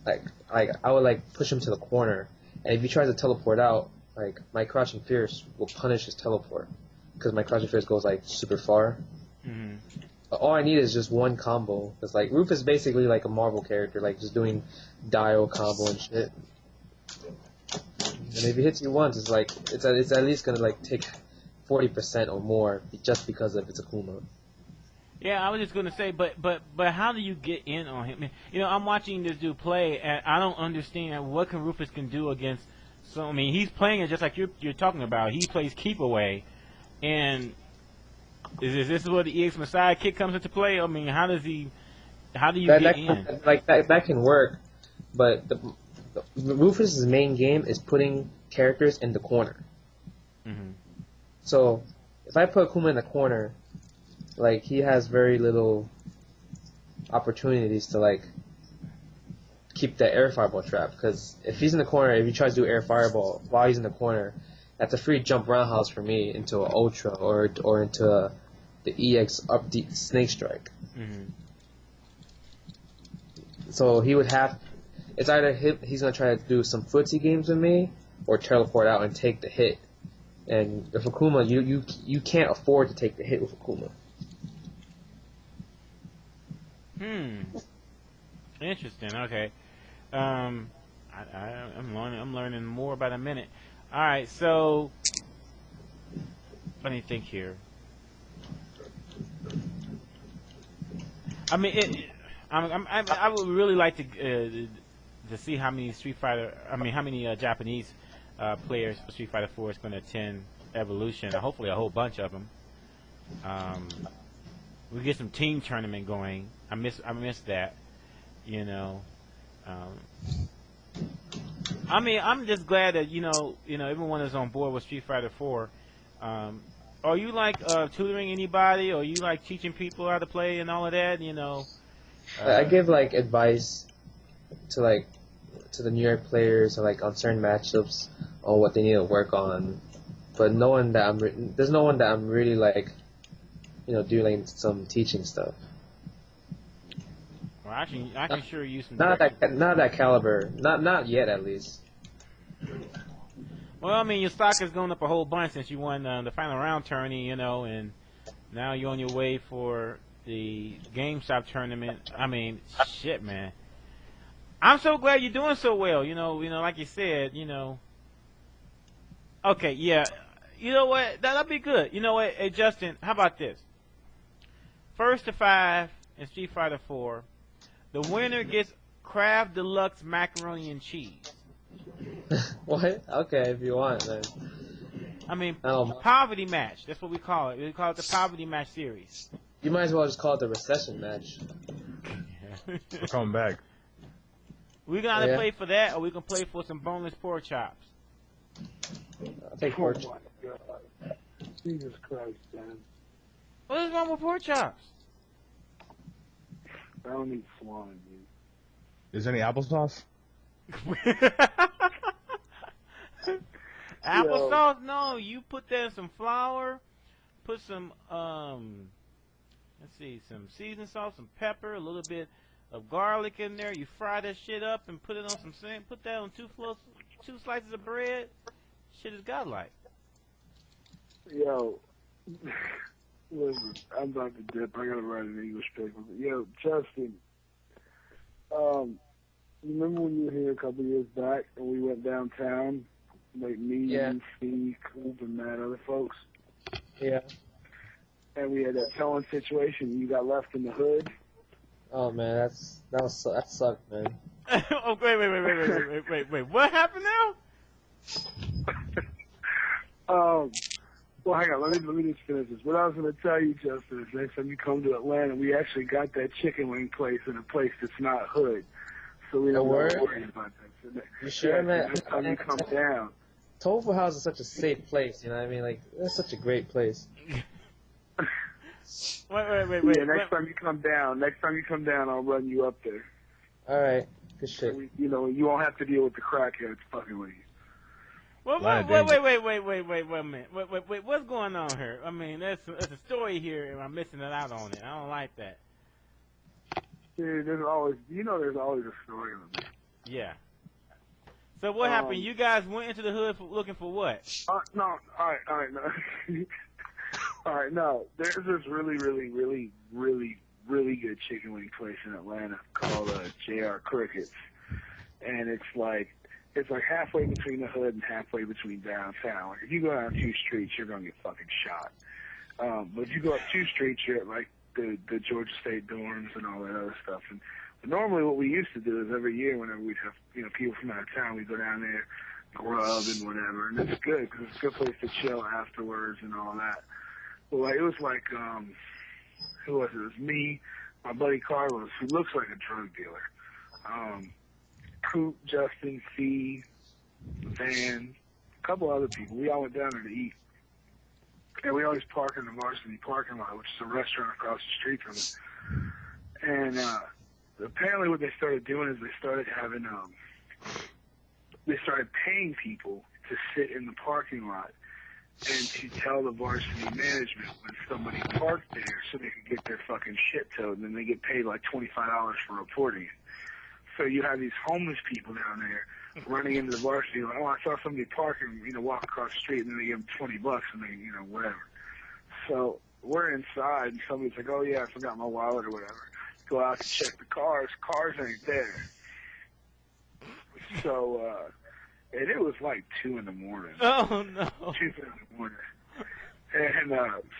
like I would like push him to the corner, and if he tries to teleport out, like my Crouching Fierce will punish his teleport, because my Crouching Fierce goes like super far. Mm-hmm. All I need is just one combo. It's like Rufus is basically like a Marvel character, like just doing Dio combo and shit. And if he hits you once, it's like it's at least gonna like take 40% or more just because of its Akuma. Yeah, I was just gonna say, but how do you get in on him? You know, I'm watching this dude play, and I don't understand what Rufus can do against. So I mean, he's playing it just like you're talking about. He plays keep away, and is this where the EX Messiah kick comes into play? I mean, how do you get in? That can work, but the Rufus's main game is putting characters in the corner. Mm-hmm. So if I put Akuma in the corner, like he has very little opportunities to like keep the air fireball trap, because if he's in the corner, if he tries to do air fireball while he's in the corner, that's a free jump roundhouse for me into an ultra or into the EX up deep snake strike. Mm-hmm. So he would have. It's either he's gonna try to do some footsie games with me, or teleport out and take the hit. And with Akuma, you can't afford to take the hit with Akuma. Interesting. Okay. I'm learning more about a minute. All right. So let me think here. I mean, I would really like to see how many how many Japanese players for Street Fighter 4 is going to attend Evolution. Hopefully, a whole bunch of them. We get some team tournament going. I miss that. You know. I mean, I'm just glad that everyone is on board with Street Fighter 4. Are you like tutoring anybody, or are you like teaching people how to play and all of that? You know. I give like advice to the New York players, or like on certain matchups, on what they need to work on. But there's no one that I'm really like, doing like some teaching stuff. Well, I can sure use some. Not that caliber. Not yet, at least. Well, I mean, your stock has gone up a whole bunch since you won the final round tourney, and now you're on your way for the GameStop tournament. I mean, shit, man. I'm so glad you're doing so well. Like you said, Okay, yeah. You know what? That'll be good. You know what? Hey, Justin, how about this? First to 5 in Street Fighter 4. The winner gets Kraft Deluxe macaroni and cheese. What? Okay, if you want, then. I mean, poverty match. That's what we call it. We call it the poverty match series. You might as well just call it the recession match. We're coming back. We can either play for that, or we can play for some boneless pork chops. I'll take pork. Oh my God. Jesus Christ, man. What is wrong with pork chops? I don't need flan, dude. Is there any applesauce? Applesauce? No, you put that in some flour, put some some seasoning salt, some pepper, a little bit of garlic in there. You fry that shit up and put it on some sand. Put that on two slices of bread. Shit is godlike. Yo, listen, I'm about to dip. I gotta write an English paper. Yo, Justin, you remember when you were here a couple years back and we went downtown? Like me, you, Steve, Coop, and that other folks? Yeah. And we had that felon situation. You got left in the hood. Oh man, that sucked, man. Oh wait! What happened now? Well, hang on. Let me just finish this. What I was going to tell you, Justin, is next time you come to Atlanta, we actually got that chicken wing place in a place that's not hood, so we don't worry about that. So you sure, man? Next time you come down. Tofu House is such a safe place. You know what I mean? Like, that's such a great place. Wait. Yeah, next time you come down, I'll run you up there. All right, good shit. So you won't have to deal with the crackheads fucking with you. Wait a minute. Wait, what's going on here? I mean, there's a story here, and I'm missing it out on it. I don't like that. Dude, there's always a story on it. Yeah. So what happened? You guys went into the hood looking for what? No, all right. No. All right, no, there's this really good chicken wing place in Atlanta called JR Crickets, and it's like halfway between the hood and halfway between downtown. Like if you go down 2 streets, you're gonna get fucking shot. But if you go up 2 streets, you're at like the Georgia State dorms and all that other stuff. And normally, what we used to do is every year, whenever we'd have people from out of town, we'd go down there, grub and whatever, and it's good because it's a good place to chill afterwards and all that. But like, it was like who was it? It was me, my buddy Carlos, who looks like a drug dealer. Coop, Justin, Fee, Van, a couple other people. We all went down there to eat. And we always park in the Varsity parking lot, which is a restaurant across the street from it. And apparently what they started doing is they started paying people to sit in the parking lot and to tell the Varsity management when somebody parked there so they could get their fucking shit towed, and then they get paid like $25 for reporting it. So you have these homeless people down there running into the Varsity like, oh, I saw somebody parking, walk across the street, and then they give them $20 and they, whatever. So we're inside, and somebody's like, oh yeah, I forgot my wallet or whatever. Go out to check the cars. Cars ain't there. So, and it was like 2 in the morning. Oh no. 2 in the morning. And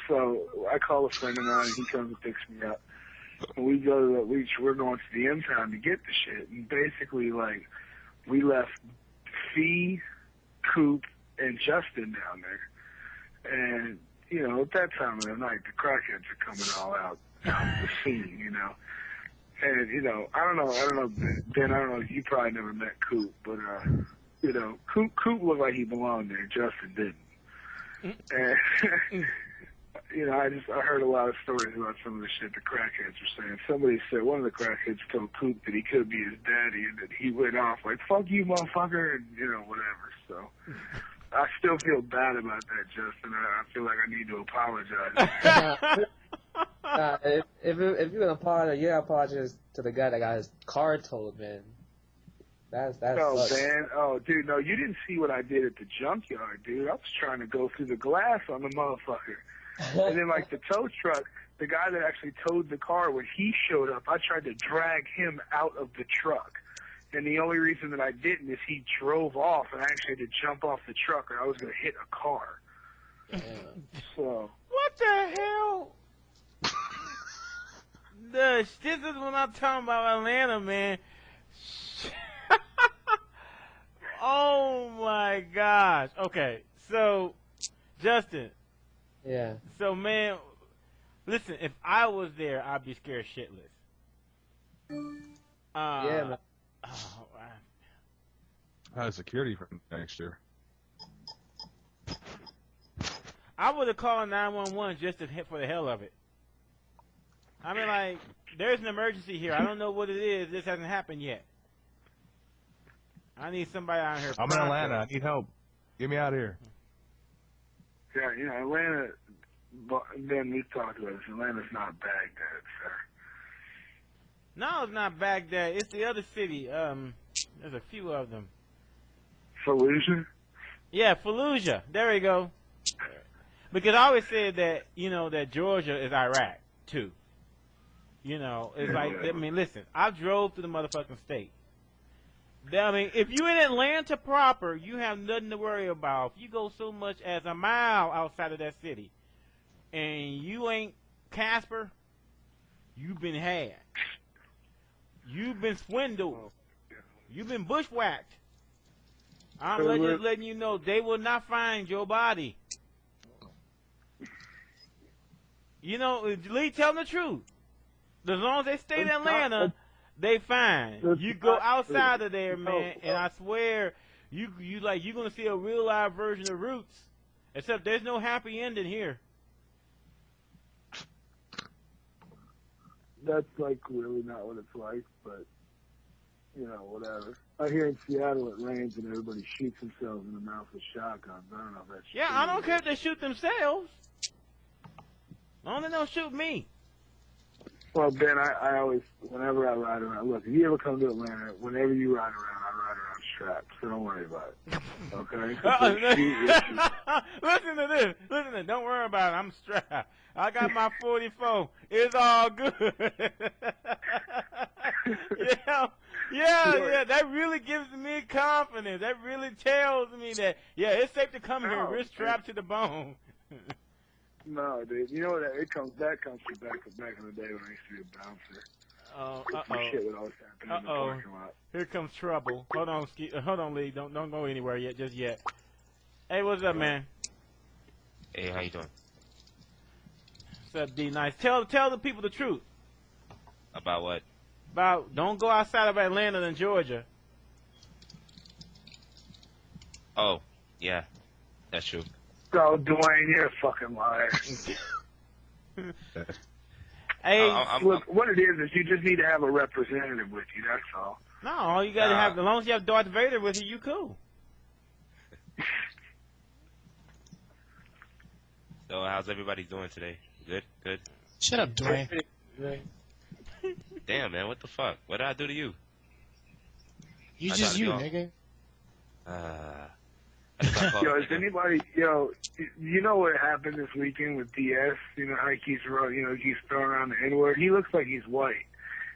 so I call a friend of mine, and he comes and picks me up. And we go to we're going to the impound to get the shit. And basically, like, we left Fee, Coop, and Justin down there. And, at that time of the night, the crackheads are coming all out of the scene, And, I don't know, Ben, I don't know, you probably never met Coop, but, Coop looked like he belonged there. Justin didn't. And, I heard a lot of stories about some of the shit the crackheads were saying. Somebody said one of the crackheads told Coop that he could be his daddy, and that he went off like, fuck you, motherfucker, and, whatever. So I still feel bad about that, Justin. I feel like I need to apologize. If you're gonna apologize, you gotta apologize to the guy that got his car towed, man. That's No, sucks. man. Oh, dude, no, you didn't see what I did at the junkyard, dude. I was trying to go through the glass on the motherfucker. And then, like, the tow truck, the guy that actually towed the car, when he showed up, I tried to drag him out of the truck. And the only reason that I didn't is he drove off, and I actually had to jump off the truck, or I was going to hit a car. Yeah. So. What the hell? This is what I'm talking about, Atlanta, man. Oh my gosh. Okay, so Justin. Yeah. So man, listen. If I was there, I'd be scared shitless. Yeah, man. Security for next year. I would have called 911 just to hit for the hell of it. I mean, like, there's an emergency here. I don't know what it is. This hasn't happened yet. I need somebody out here. I'm in Atlanta. I need help. Get me out of here. Yeah, Atlanta, Ben, we've talked about this. Atlanta's not Baghdad, sir. No, it's not Baghdad. It's the other city. There's a few of them. Fallujah? Yeah, Fallujah. There we go. Because I always said that, that Georgia is Iraq, too. It's like, I mean, listen, I drove through the motherfucking state. I mean, if you're in Atlanta proper, you have nothing to worry about. If you go so much as a mile outside of that city, and you ain't Casper, you've been had. You've been swindled. You've been bushwhacked. I'm just letting you know, they will not find your body. Lee, tell them the truth. As long as they stay in Atlanta, they fine. You go outside of there, man, and I swear, you're gonna see a real live version of Roots. Except there's no happy ending here. That's like really not what it's like, but whatever. I hear in Seattle it rains and everybody shoots themselves in the mouth with shotguns. I don't know if that's Yeah, true. I don't care if they shoot themselves. As long as they don't shoot me. Well, Ben, I always, whenever I ride around, look, if you ever come to Atlanta, whenever you ride around, I ride around trap, so don't worry about it. Okay? Listen to this. Listen to this. Don't worry about it. I'm strapped. I got my 44. It's all good. Yeah. That really gives me confidence. That really tells me that, yeah, it's safe to come here. We're strapped to the bone. No, dude. You know what? That comes from back in the day when I used to be a bouncer. Shit would always happen in the parking lot. Here comes trouble. Hold on, Lee. Don't go anywhere yet. Hey, what's up, man? Hey, how you doing? What's up, D? Nice. Tell the people the truth. About what? About don't go outside of Atlanta and Georgia. Oh, yeah, that's true. Oh, Dwayne, you're a fucking liar. Hey, look, what it is you just need to have a representative with you. That's all. No, all you gotta have, as long as you have Darth Vader with you, you cool. So, how's everybody doing today? Good. Shut up, Dwayne. Damn, man, what the fuck? What did I do to you? You just you, nigga. Is anybody, you know what happened this weekend with DS? You know how he keeps throwing around the N-word? He looks like he's white.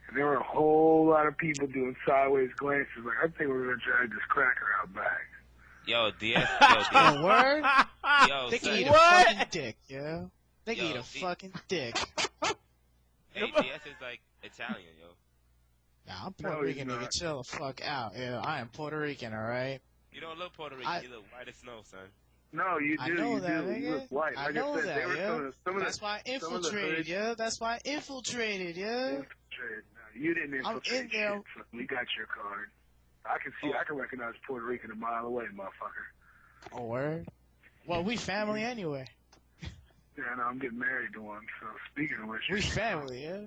And there were a whole lot of people doing sideways glances like, I think we're going to drag this cracker out back. Yo, DS. Word? Yo, they can eat a What? fucking dick, yo. They can eat a fucking dick. Hey, DS is like Italian, yo. Nah, I'm Puerto Rican, nigga. Chill the fuck out. Yeah, I am Puerto Rican, alright? You don't look Puerto Rican. You look white as snow, son. No, you do. I know that, do. nigga. You look white. Like I know said, that, yeah. That's why I infiltrated, yeah. That's why I infiltrated, yeah. No, you didn't infiltrate. I'm in there. Shit, so we got your card. I can see. I can recognize Puerto Rican a mile away, motherfucker. Oh, word? Well, we family anyway. Yeah, no, I'm getting married to one. So speaking of which, we family, yeah.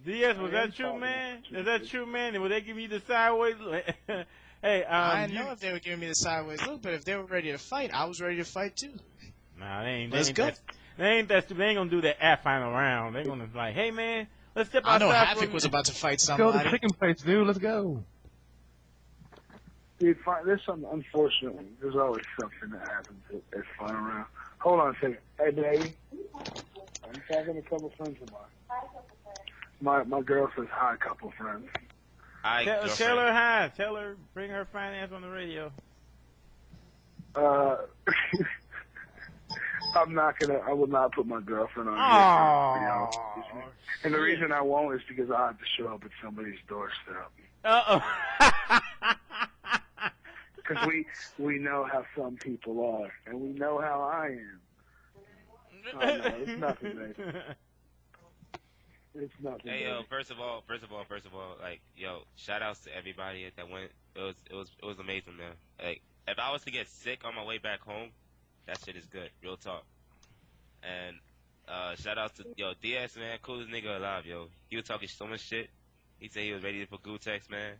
DS, was that true, man? Is that true, man? And would they give you the sideways? Hey, I didn't know if they were giving me the sideways look, but if they were ready to fight, I was ready to fight too. Nah, they ain't. Let's go. They ain't gonna do that at final round. They're gonna like, hey man, let's step I outside. know Havoc was about to fight somebody. Let's go to the chicken place, dude. Let's go. dude, there's something. Unfortunately, there's always something that happens at final round. Hold on a second. Hey, baby. I'm talking to a couple friends of mine. My girl says hi, couple friends. Hi, tell her hi. Tell her bring her finance on the radio. I will not put my girlfriend on here. And the reason I won't is because I have to show up at somebody's doorstep. Because we know how some people are, and we know how I am. Oh, no, it's nothing, baby. It's nothing. Hey, yo, first of all, like, yo, shout outs to everybody that went. It was amazing, man. Like, if I was to get sick on my way back home, that shit is good. Real talk. And shout out to DS, man, coolest nigga alive, yo. He was talking so much shit. He said he was ready for Gutex, man.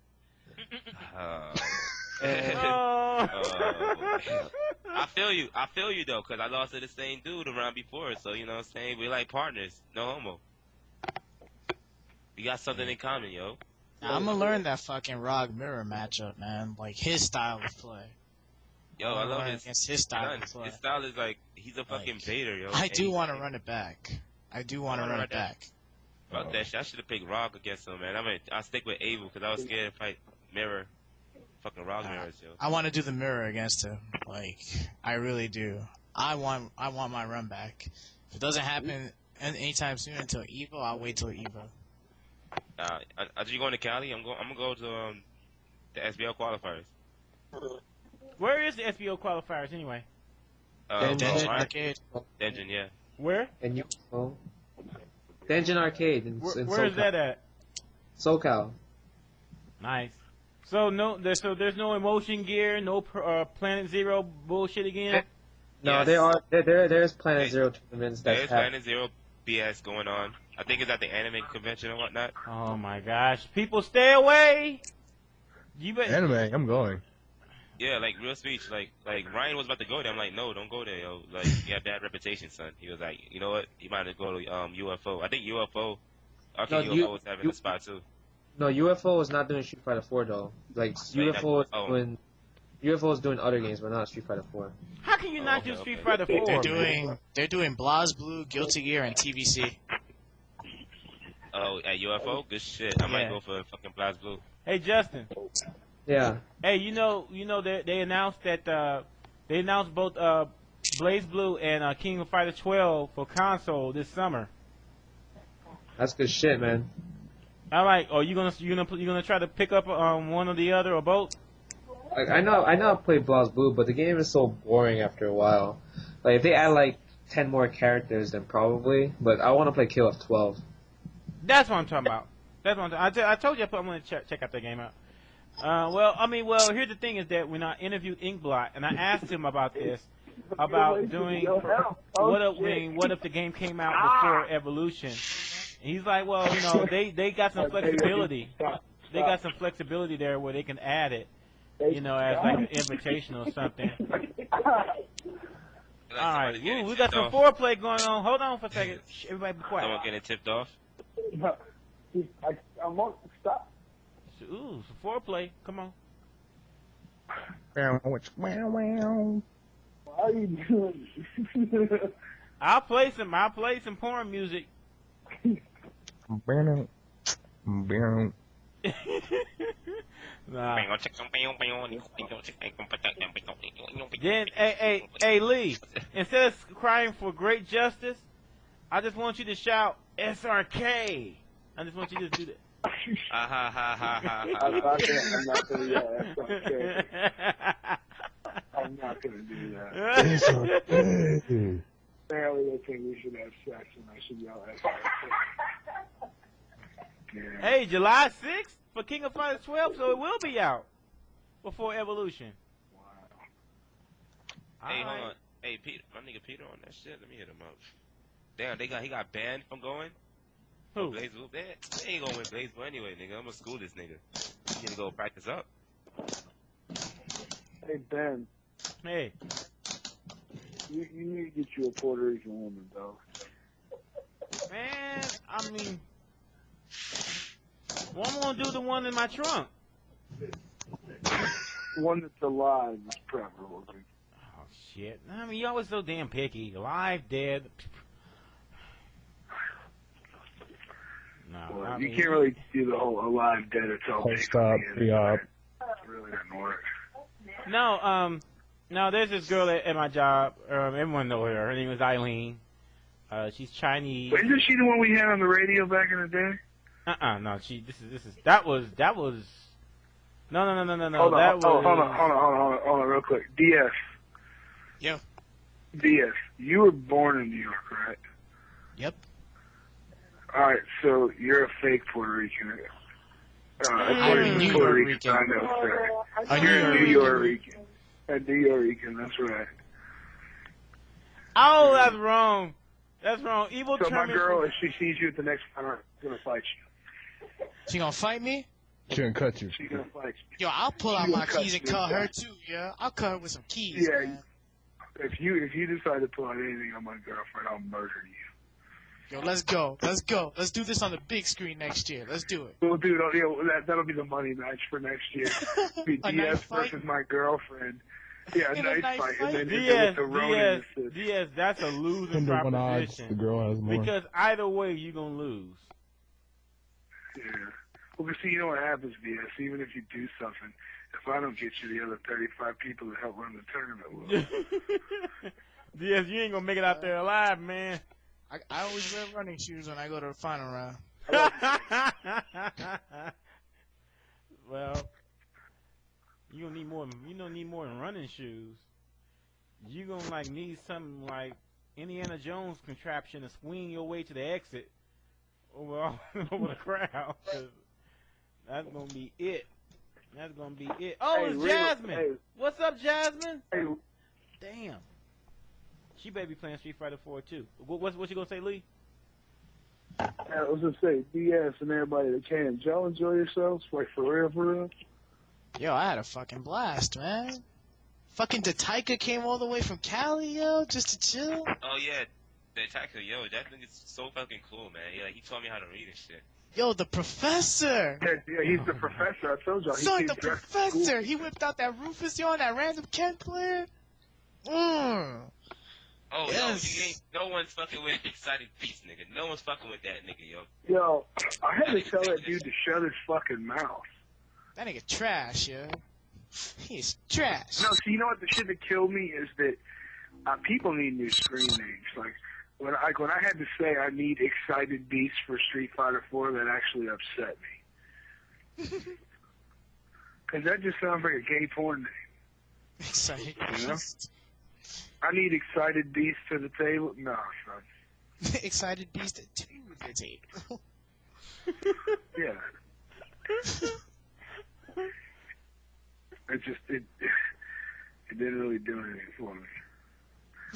I feel you though, cause I lost to the same dude around before, so you know what I'm saying, we're like partners, no homo. We got something in common, yo. Now, I'm gonna learn that fucking Rog Mirror matchup, man. Like his style of play. Yo, I love his style of play. His style is like he's a fucking baiter, yo. I do want to run it back. I do want to run it back. About that shit, I should have picked Rog against him, man. I'll stick with Abel because I was scared to fight Mirror. Fucking Rog Mirrors, yo. I want to do the Mirror against him. Like, I really do. I want my run back. If it doesn't happen anytime soon until Evo, I'll wait till Evo. Are you going to Cali? I'm gonna go to the SBL qualifiers. Where is the SBO qualifiers anyway? Dungeon Arcade. Dungeon, yeah. Where? And you Dungeon Arcade in where is that at? SoCal. Nice. So there's no emotion gear, no Planet Zero bullshit again. No, Yes. there's Planet Zero tournaments that There's have. Planet Zero BS going on. I think it's at the anime convention and whatnot. Oh my gosh! People, stay away. You bet. Anime, I'm going. Yeah, like real speech. Like Ryan was about to go there. I'm like, no, don't go there, yo. Like you have bad reputation, son. He was like, you know what? You might as well go to UFO. I think UFO. Okay, UFO was having a spot too. No, UFO was not doing Street Fighter 4 though. Like UFO was doing other games, but not Street Fighter 4. How can you not do Street Fighter 4? They're doing BlazBlue, Guilty Gear, and TVC. Oh, at UFO? Good shit. I might go for fucking BlazBlue. Hey, Justin. Yeah. Hey, you know they announced that they announced both BlazBlue and King of Fighter 12 for console this summer. That's good shit, man. All right. Oh, you gonna try to pick up one or the other or both? Like I know I played BlazBlue, but the game is so boring after a while. Like if they add like 10 more characters, then probably. But I want to play KOF 12. That's what I'm talking about. I told you I'm gonna check out that game out. Well, here's the thing is that when I interviewed Inkblot and I asked him about this, about doing what if the game came out before Evolution? And he's like, well, you know, they got some flexibility. They got some flexibility there where they can add it, you know, as like an invitation or something. All right, we got some foreplay going on. Hold on for a second. Shh, everybody be quiet. Someone getting tipped off? I won't stop. Ooh, some foreplay. Come on. Why are you doing this? I'll play some porn music. Nah. Then, hey, Lee, instead of crying for great justice, I just want you to shout SRK. I just want you to do that. I'm not gonna yell SRK. I'm not gonna do that. Apparently they think we should have sex and I should yell SRK. Yeah. Hey, July 6th for King of Fighters 12, so it will be out before Evolution. Wow. Hey, hold on. Hey, Peter, my nigga Peter on that shit. Let me hit him up. Damn, he got banned from going. Who? BlazBlue. They ain't gonna win BlazBlue anyway, nigga. I'm gonna school this nigga. You need to go practice up. Hey Ben. Hey. You need to get you a Puerto Rican woman, though. Man, I mean, well, I'm gonna do the one in my trunk. One that's alive is preferable. Oh shit! I mean, you always so damn picky. Alive, dead. No, well, you can't really do the whole alive, dead, it's all Stop, pre-op. It really doesn't work. No, there's this girl at my job. Everyone knows her. Her name is Eileen. She's Chinese. Wait, isn't she the one we had on the radio back in the day? No, that was. No. Hold on, real quick. DS. Yo. DS, you were born in New York, right? Yep. Alright, so you're a fake Puerto Rican. I'm New York Rican. I know, sir. You're New York Rican. A New York Rican, that's right. Oh, that's wrong. That's wrong. Evil So my Termin. girl, if she sees you at the next time, she's gonna fight you. She gonna fight me? She gonna cut you. She's gonna fight you. Yo, I'll pull out my keys and cut her too, yeah? I'll cut her with some keys, Yeah, man. if you decide to pull out anything on my girlfriend, I'll murder you. Yo, let's go. Let's do this on the big screen next year. Let's do it. Well, dude, that'll be the money match for next year. Be A DS knife fight? versus my girlfriend. Yeah, In a a knife knife fight. fight? And then with the Ronin assist. DS, that's a losing Under one odds, proposition. the girl has more. Because either way, you're gonna lose. Yeah. Well, because see, you know what happens, DS? Even if you do something, if I don't get you, the other 35 people that help run the tournament will. DS, you ain't gonna make it out there alive, man. I always wear running shoes when I go to the final round. Well, you don't need more. You don't need more than running shoes. You gonna need something like Indiana Jones contraption to swing your way to the exit over the crowd. 'Cause that's gonna be it. That's gonna be it. Oh, Hey, it's Reno, Jasmine. hey. What's up, Jasmine? Hey, Damn. She better be playing Street Fighter 4 too. What's you gonna say, Lee? I was gonna say, DS and everybody that can. Did y'all enjoy yourselves? Like, for real, for real? Yo, I had a fucking blast, man. Fucking Daigo came all the way from Cali, yo, just to chill. Oh yeah, the attacker, yo, that nigga's so fucking cool, man. He taught me how to read and shit. Yo, the professor! Yeah, he's the professor. I told y'all. Son, He the came dressed to professor! school. He whipped out that Rufus, yo, that random Ken player. Oh, Yes. no one's fucking with Excited Beast, nigga. No one's fucking with that nigga, yo. Yo, I had to tell that dude to shut his fucking mouth. That nigga trash, yo. He's trash. No, see, you know what? The shit that killed me is that people need new screen names. Like when I had to say I need Excited Beast for Street Fighter 4, that actually upset me. Because that just sounds like a gay porn name. Excited You know? Beast. I need Excited Beast to the table. No, son. Excited Beast to the table. Yeah. It didn't really do anything for me.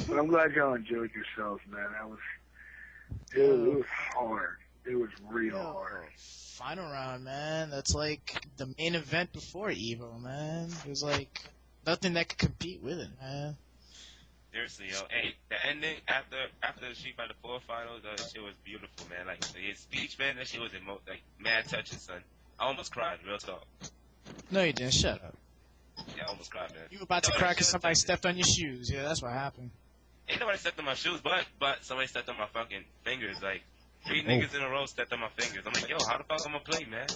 But I'm glad y'all enjoyed yourselves, man. It was hard. It was real hard. Final round, man. That's like the main event before Evo, man. There's like nothing that could compete with it, man. Seriously, yo. Hey, the ending after the Street Fighter 4 finals, that shit was beautiful, man. Like his speech, man, that shit was like mad touching, son. I almost cried, real talk. No, you didn't. Shut up. Yeah, I almost cried, man. You were about to cry because somebody stepped on your shoes. Yeah, that's what happened. Ain't nobody stepped on my shoes, but somebody stepped on my fucking fingers. Like 3 niggas in a row stepped on my fingers. I'm like, yo, how the fuck I'm gonna play, man?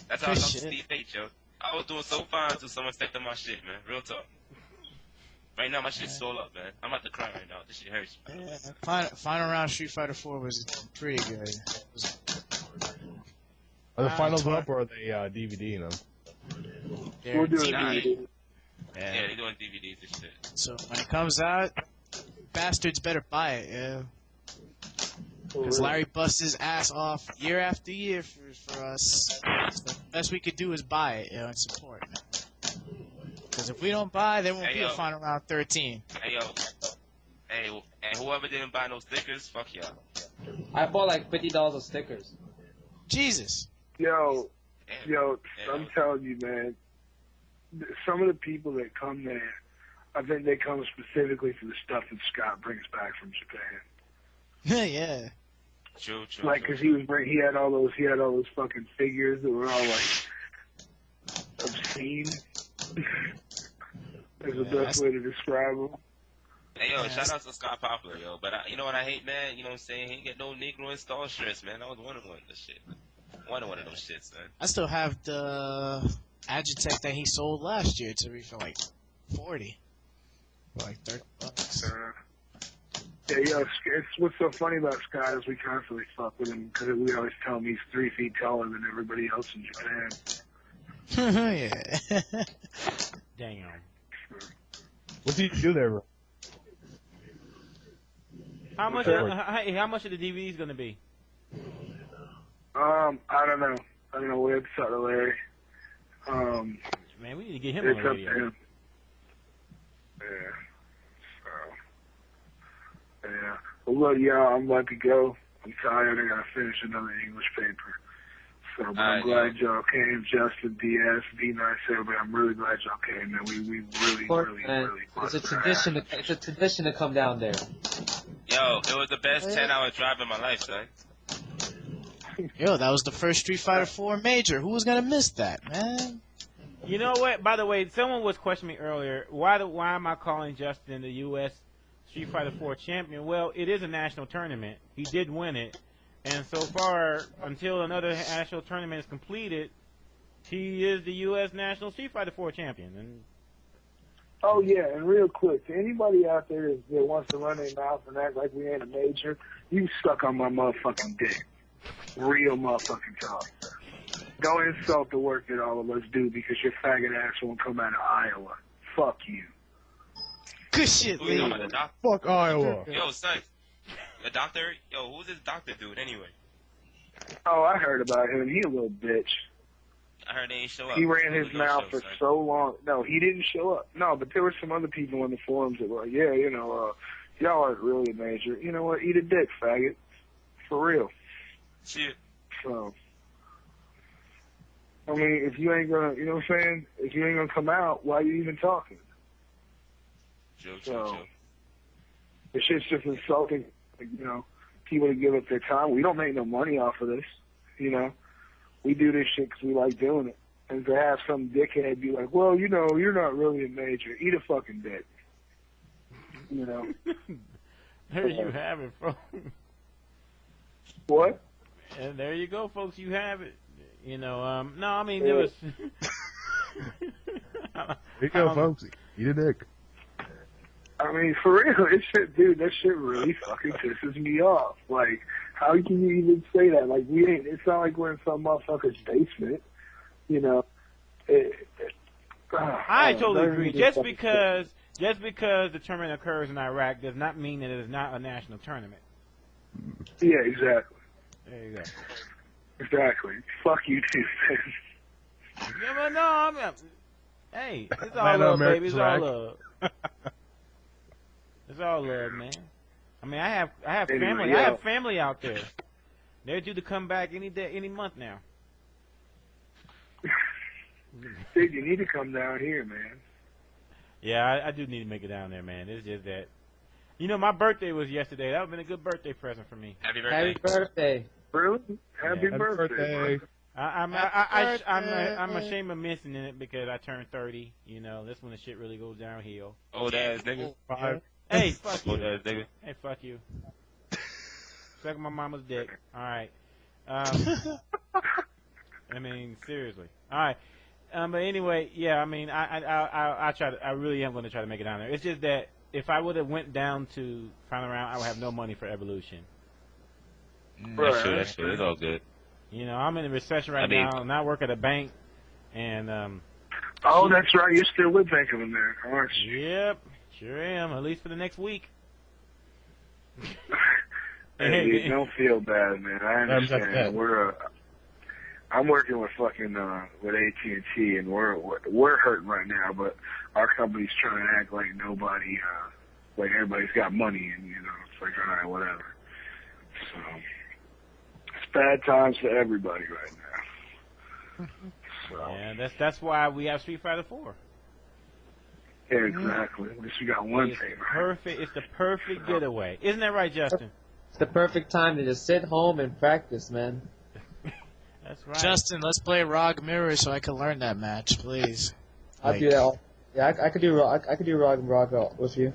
That's how I talk to Steve H, yo. I was doing so fine until someone stepped on my shit, man. Real talk. Right now, my shit's swole up, man. I'm about to cry right now. This shit hurts. Yeah, final round Street Fighter 4 was pretty good. Are the finals up or are they DVDing them? We're doing DVD. Yeah, they're doing DVDs and shit. So when it comes out, bastards better buy it, yeah. Because Larry busts his ass off year after year for us. So the best we could do is buy it, you know, and support, man. Because if we don't buy, there won't be a final round 13. Hey, yo. Hey, and whoever didn't buy no stickers, fuck y'all. I bought like $50 of stickers. Jesus. Yo, Damn. I'm telling you, man. Some of the people that come there, I think they come specifically for the stuff that Scott brings back from Japan. Yeah. True. Like, cause he had all those fucking figures that were all like obscene. Is the best way to describe them. Hey, yo, shout out to Scott Poplar, yo. But you know what I hate, man? You know what I'm saying? He ain't get no Negro install shirts, man. I was one of those shit. One of those shits, man. I still have the Agitech that he sold last year to me for like 40. For like $30. Yeah, yo, it's what's so funny about Scott is we constantly fuck with him because we always tell him he's 3 feet taller than everybody else in Japan. Yeah. Damn. What do you do there, bro? How much? How much of the DVD is gonna be? I don't know. We have to talk to Larry. Man, we need to get him on It's the up to radio. him. Yeah. Yeah. Well, look, y'all, I'm about to go. I'm tired. I gotta finish another English paper. So, but I'm glad y'all came. Justin, DS, be nice, everybody. I'm really glad y'all came, man. We really. It's a tradition. It's a tradition to come down there. Yo, it was the best 10-hour drive in my life, son. Yo, that was the first Street Fighter 4 major. Who was gonna miss that, man? You know what? By the way, someone was questioning me earlier. Why am I calling Justin the U.S. Street Fighter 4 champion? Well, it is a national tournament. He did win it, and so far, until another national tournament is completed, he is the U.S. National Street Fighter 4 champion. And Oh, yeah, and real quick, to anybody out there that wants to run their mouth and act like we ain't a major, you suck on my motherfucking dick. Real motherfucking talk. Don't insult the work that all of us do because your faggot ass won't come out of Iowa. Fuck you. Good shit, Who you Lee. know, the doctor? Fuck Iowa. Yo, son. The doctor? Yo, who's this doctor dude anyway? Oh, I heard about him. He a little bitch. I heard they ain't show up. He ran his No mouth show, for son. so long. No, he didn't show up. No, but there were some other people in the forums that were like, yeah, y'all aren't really a major. You know what? Eat a dick, faggot. For real. Shit. So, I mean, if you ain't gonna, you know what I'm saying? If you ain't gonna come out, why are you even talking? True. It's just insulting, people to give up their time. We don't make no money off of this. you know, we do this shit because we like doing it. And to have some dickhead be like, well, you know, you're not really a major. Eat a fucking dick. You know. There you have it, folks. What? And there you go, folks. You have it. You know, no, I mean, there was... There you go, folks. Eat a dick. I mean, for real, it shit, dude, that shit really fucking pisses me off. Like, how can you even say that? Like, it's not like we're in some motherfucker's basement, you know. I totally agree. Just because the tournament occurs in Iraq does not mean that it is not a national tournament. Yeah, exactly. There you go. Exactly. Fuck you too, man. Yeah, but no, hey, it's all love, baby. It's all love. It's all love, man. I mean, I have Anyway, family. yeah. I have family out there. They're due to come back any day, any month now. Dude, you need to come down here, man. Yeah, I do need to make it down there, man. It's just that, you know, my birthday was yesterday. That would have been a good birthday present for me. Happy birthday. Happy birthday. Really? Happy Yeah. birthday. I'm ashamed of missing it because I turned 30. You know, that's when the shit really goes downhill. Old ass nigga. Hey, fuck Old you. ass nigga. Hey, fuck you. Suck my mama's dick. All right. I mean, seriously. All right. But anyway, yeah. I mean, I try to. I really am going to try to make it down there. It's just that if I would have went down to final round, I would have no money for Evolution. That's true. That's true. It's all good. You know, I'm in a recession right now, and I work at a bank, and Oh, that's right. You're still with Bank of America, aren't you? yep, sure am. At least for the next week. Hey, don't feel bad, man. I understand. I'm working with fucking with AT&T, and we're hurting right now. But our company's trying to act like nobody, like everybody's got money, and you know, it's like all right, whatever. So it's bad times for everybody right now. So Yeah, that's why we have Street Fighter 4. yeah, exactly. At least we got one It's thing right. perfect. It's the perfect getaway, isn't that right, Justin? It's the perfect time to just sit home and practice, man. That's right. Justin, let's play Rog Mirror so I can learn that match, please. I'll do that. Yeah, I could do Rock with you.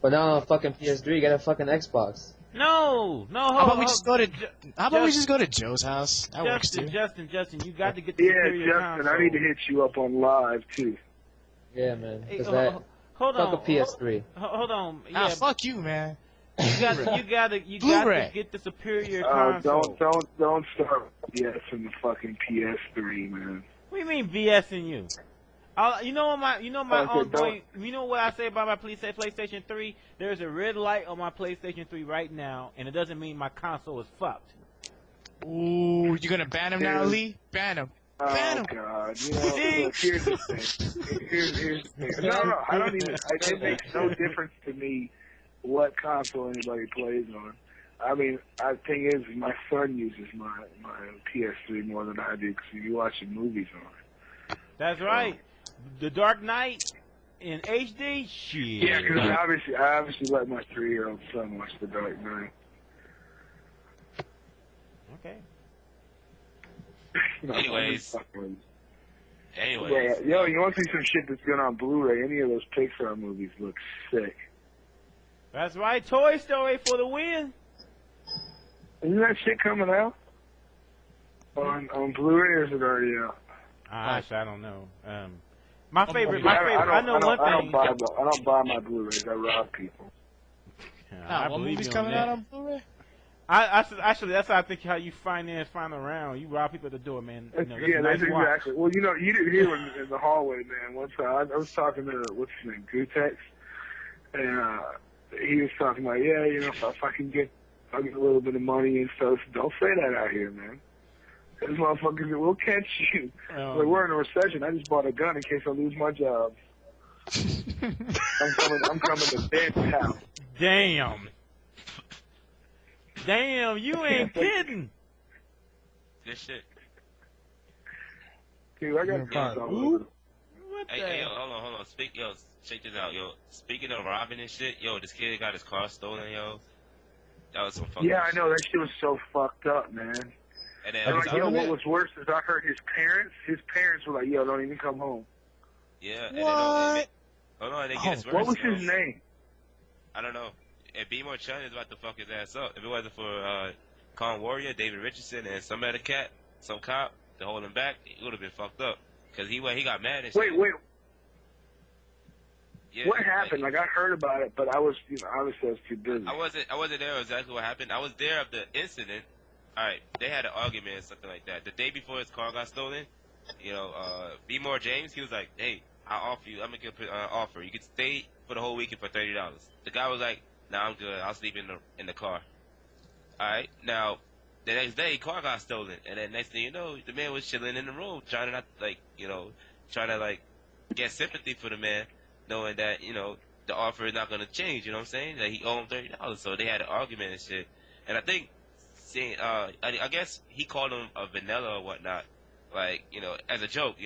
But now on a fucking PS3, get a fucking Xbox. No. How about we just go to Joe's house? That works too. Justin, you got to get the Yeah, superior Justin, console. I need to hit you up on live too. Yeah, man. Hey, Cause hold fuck on. a PS3. Hold on. Yeah, Fuck you, man. you got to get the superior console. Don't start BSing the fucking PS3, man. What do you mean BSing you? You know what Okay, you know what I say about my PlayStation 3? There's a red light on my PlayStation 3 right now, and it doesn't mean my console is fucked. Ooh, you gonna ban him now, Lee? Ban him. Oh Ban him. God! You know, look, here's the thing. Here's the thing. No, I don't even. It makes no difference to me what console anybody plays on. I mean, the thing is, my son uses my PS3 more than I do because he's watching movies on it. That's right. The Dark Knight in HD? Shit. Yeah, because I obviously let my 3-year-old son watch The Dark Knight. Okay. Anyways. Yeah, yo, you want to see some shit that's good on Blu-ray? Any of those Pixar movies look sick. That's right. Toy Story for the win. Isn't that shit coming out on Blu-ray, or is it already out? Actually, I don't know. My favorite. I know one thing. I don't buy my Blu-rays. I rob people. I what believe movie's you coming on out that. on Blu-ray? Actually, that's how I think how you finance final round. You rob people at the door, man. You know, Yeah, nice that's watch. exactly. Well, you know, you didn't hear him in the hallway, man. One time, I was talking to what's his name, Gutex, and he was talking about, yeah, you know, if I can get a little bit of money and stuff, don't say that out here, man. Those motherfuckers will catch you. Like, we're in a recession. I just bought a gun in case I lose my job. I'm coming to Ben's house. Damn, you ain't kidding. Good shit. Dude, I got guns all over. What the? Hey, yo, hold on. Check this out, yo. Speaking of robbing and shit, yo, this kid got his car stolen, yo. That was some fucking Yeah, I shit. know. That shit was so fucked up, man. And then And like, yo, what was worse is I heard his parents were like, yo, don't even come home. Yeah. What? And it gets worse. What was his name? I don't know. And B More Chun is about to fuck his ass up. If it wasn't for Con Warrior, David Richardson, and some other cat, some cop to hold him back, he would have been fucked up. Cause he got mad and shit. Wait. Yeah, What happened? Like, I heard about it, but I was, obviously I was too busy. I wasn't there exactly what happened. I was there of the incident. All right, they had an argument or something like that. The day before his car got stolen, B More James, he was like, "Hey, I'll offer you. I'm gonna give an offer. You can stay for the whole weekend for $30." The guy was like, "Nah, I'm good. I'll sleep in the car." All right, now the next day, car got stolen, and then next thing you know, the man was chilling in the room, trying to get sympathy for the man, knowing that the offer is not gonna change. You know what I'm saying? That he owed him $30, so they had an argument and shit. And I think, I guess he called him a vanilla or whatnot, as a joke,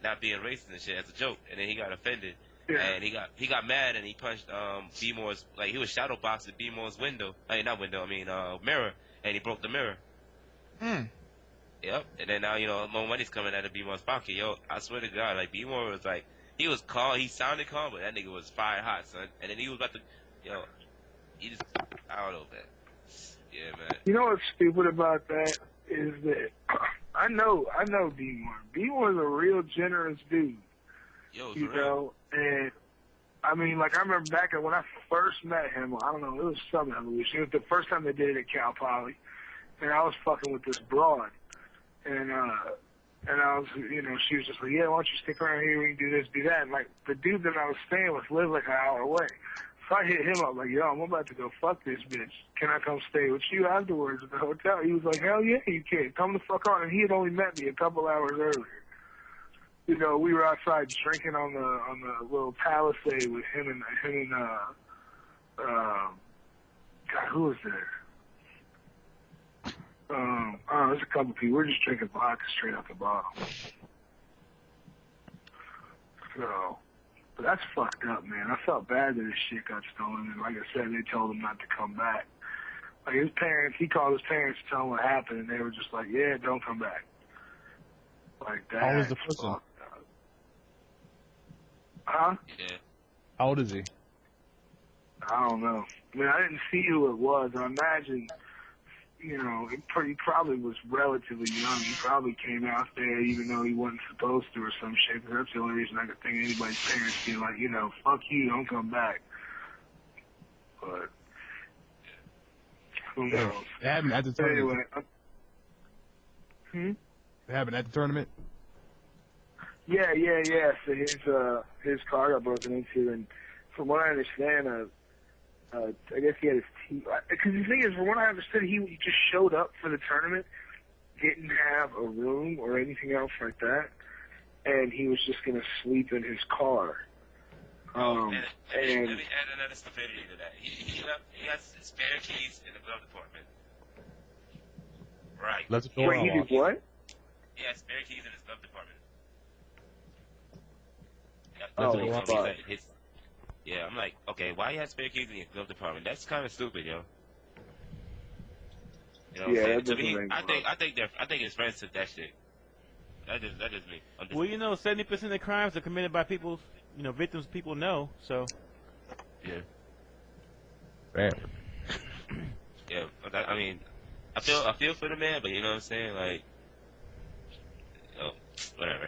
not being racist and shit, as a joke. And then he got offended, and he got mad, and he punched B Moore's, he was shadow boxing B Moore's mirror, and he broke the mirror. Yep. And then now more money's coming out of B Moore's pocket. Yo, I swear to God, B Moore was he was calm, he sounded calm, but that nigga was fire hot, son. And then he was about to, he just, I don't know, man. Yeah, man. You know what's stupid about that is that I know B Moore. B Moore's a real generous dude. Yo, you know, and I mean, I remember back when I first met him. I don't know, it was some evolution. It was the first time they did it at Cal Poly, and I was fucking with this broad, and I was, she was just like, yeah, why don't you stick around here? We can do this, do that. And the dude that I was staying with lived an hour away. So I hit him up yo, I'm about to go fuck this bitch. Can I come stay with you afterwards at the hotel? He was like, hell yeah, you can. Come the fuck on. And he had only met me a couple hours earlier. We were outside drinking on the little Palisade with him and God, who was there? There's a couple people. We're just drinking vodka straight out the bottle. So, but that's fucked up, man. I felt bad that his shit got stolen, and like I said, they told him not to come back. His parents, he called his parents to tell him what happened, and they were just like, yeah, don't come back. That. How old is the person? Huh? Yeah. How old is he? I don't know. I mean, I didn't see who it was. I imagine, he probably was relatively young. He probably came out there even though he wasn't supposed to or some shit. That's the only reason I could think of anybody's parents being like, fuck you, don't come back. But who knows? It happened at the tournament. Anyway, It happened at the tournament? Yeah. So his car got broken into, and from what I understand, I guess he had his teeth. Because the thing is, from what I understood, he just showed up for the tournament, didn't have a room or anything else like that, and he was just going to sleep in his car. Let me add another stupidity to that. He has spare keys in the glove department. Right. Let's go. Wait, he did what? He has spare keys in his glove department. Yeah, I'm like, okay, why you have spare keys in your glove department? That's kind of stupid, yo. To me, I think his friends took that shit. That is me. Well, 70% of crimes are committed by people, victims people know. So. Yeah. Damn. Yeah, I mean, I feel for the man, but you know what I'm saying, whatever.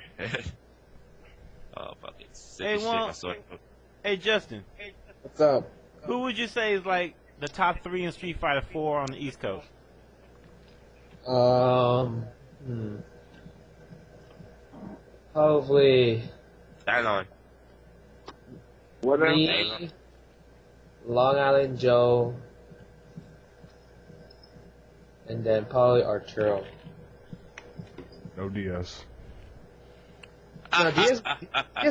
Oh fuck it. Hey, Wong. Hey, Justin. What's up? Who would you say is the top 3 in Street Fighter 4 on the East Coast? Probably Hang on. me, Long Island Joe, and then probably Arturo. No DS. No, DS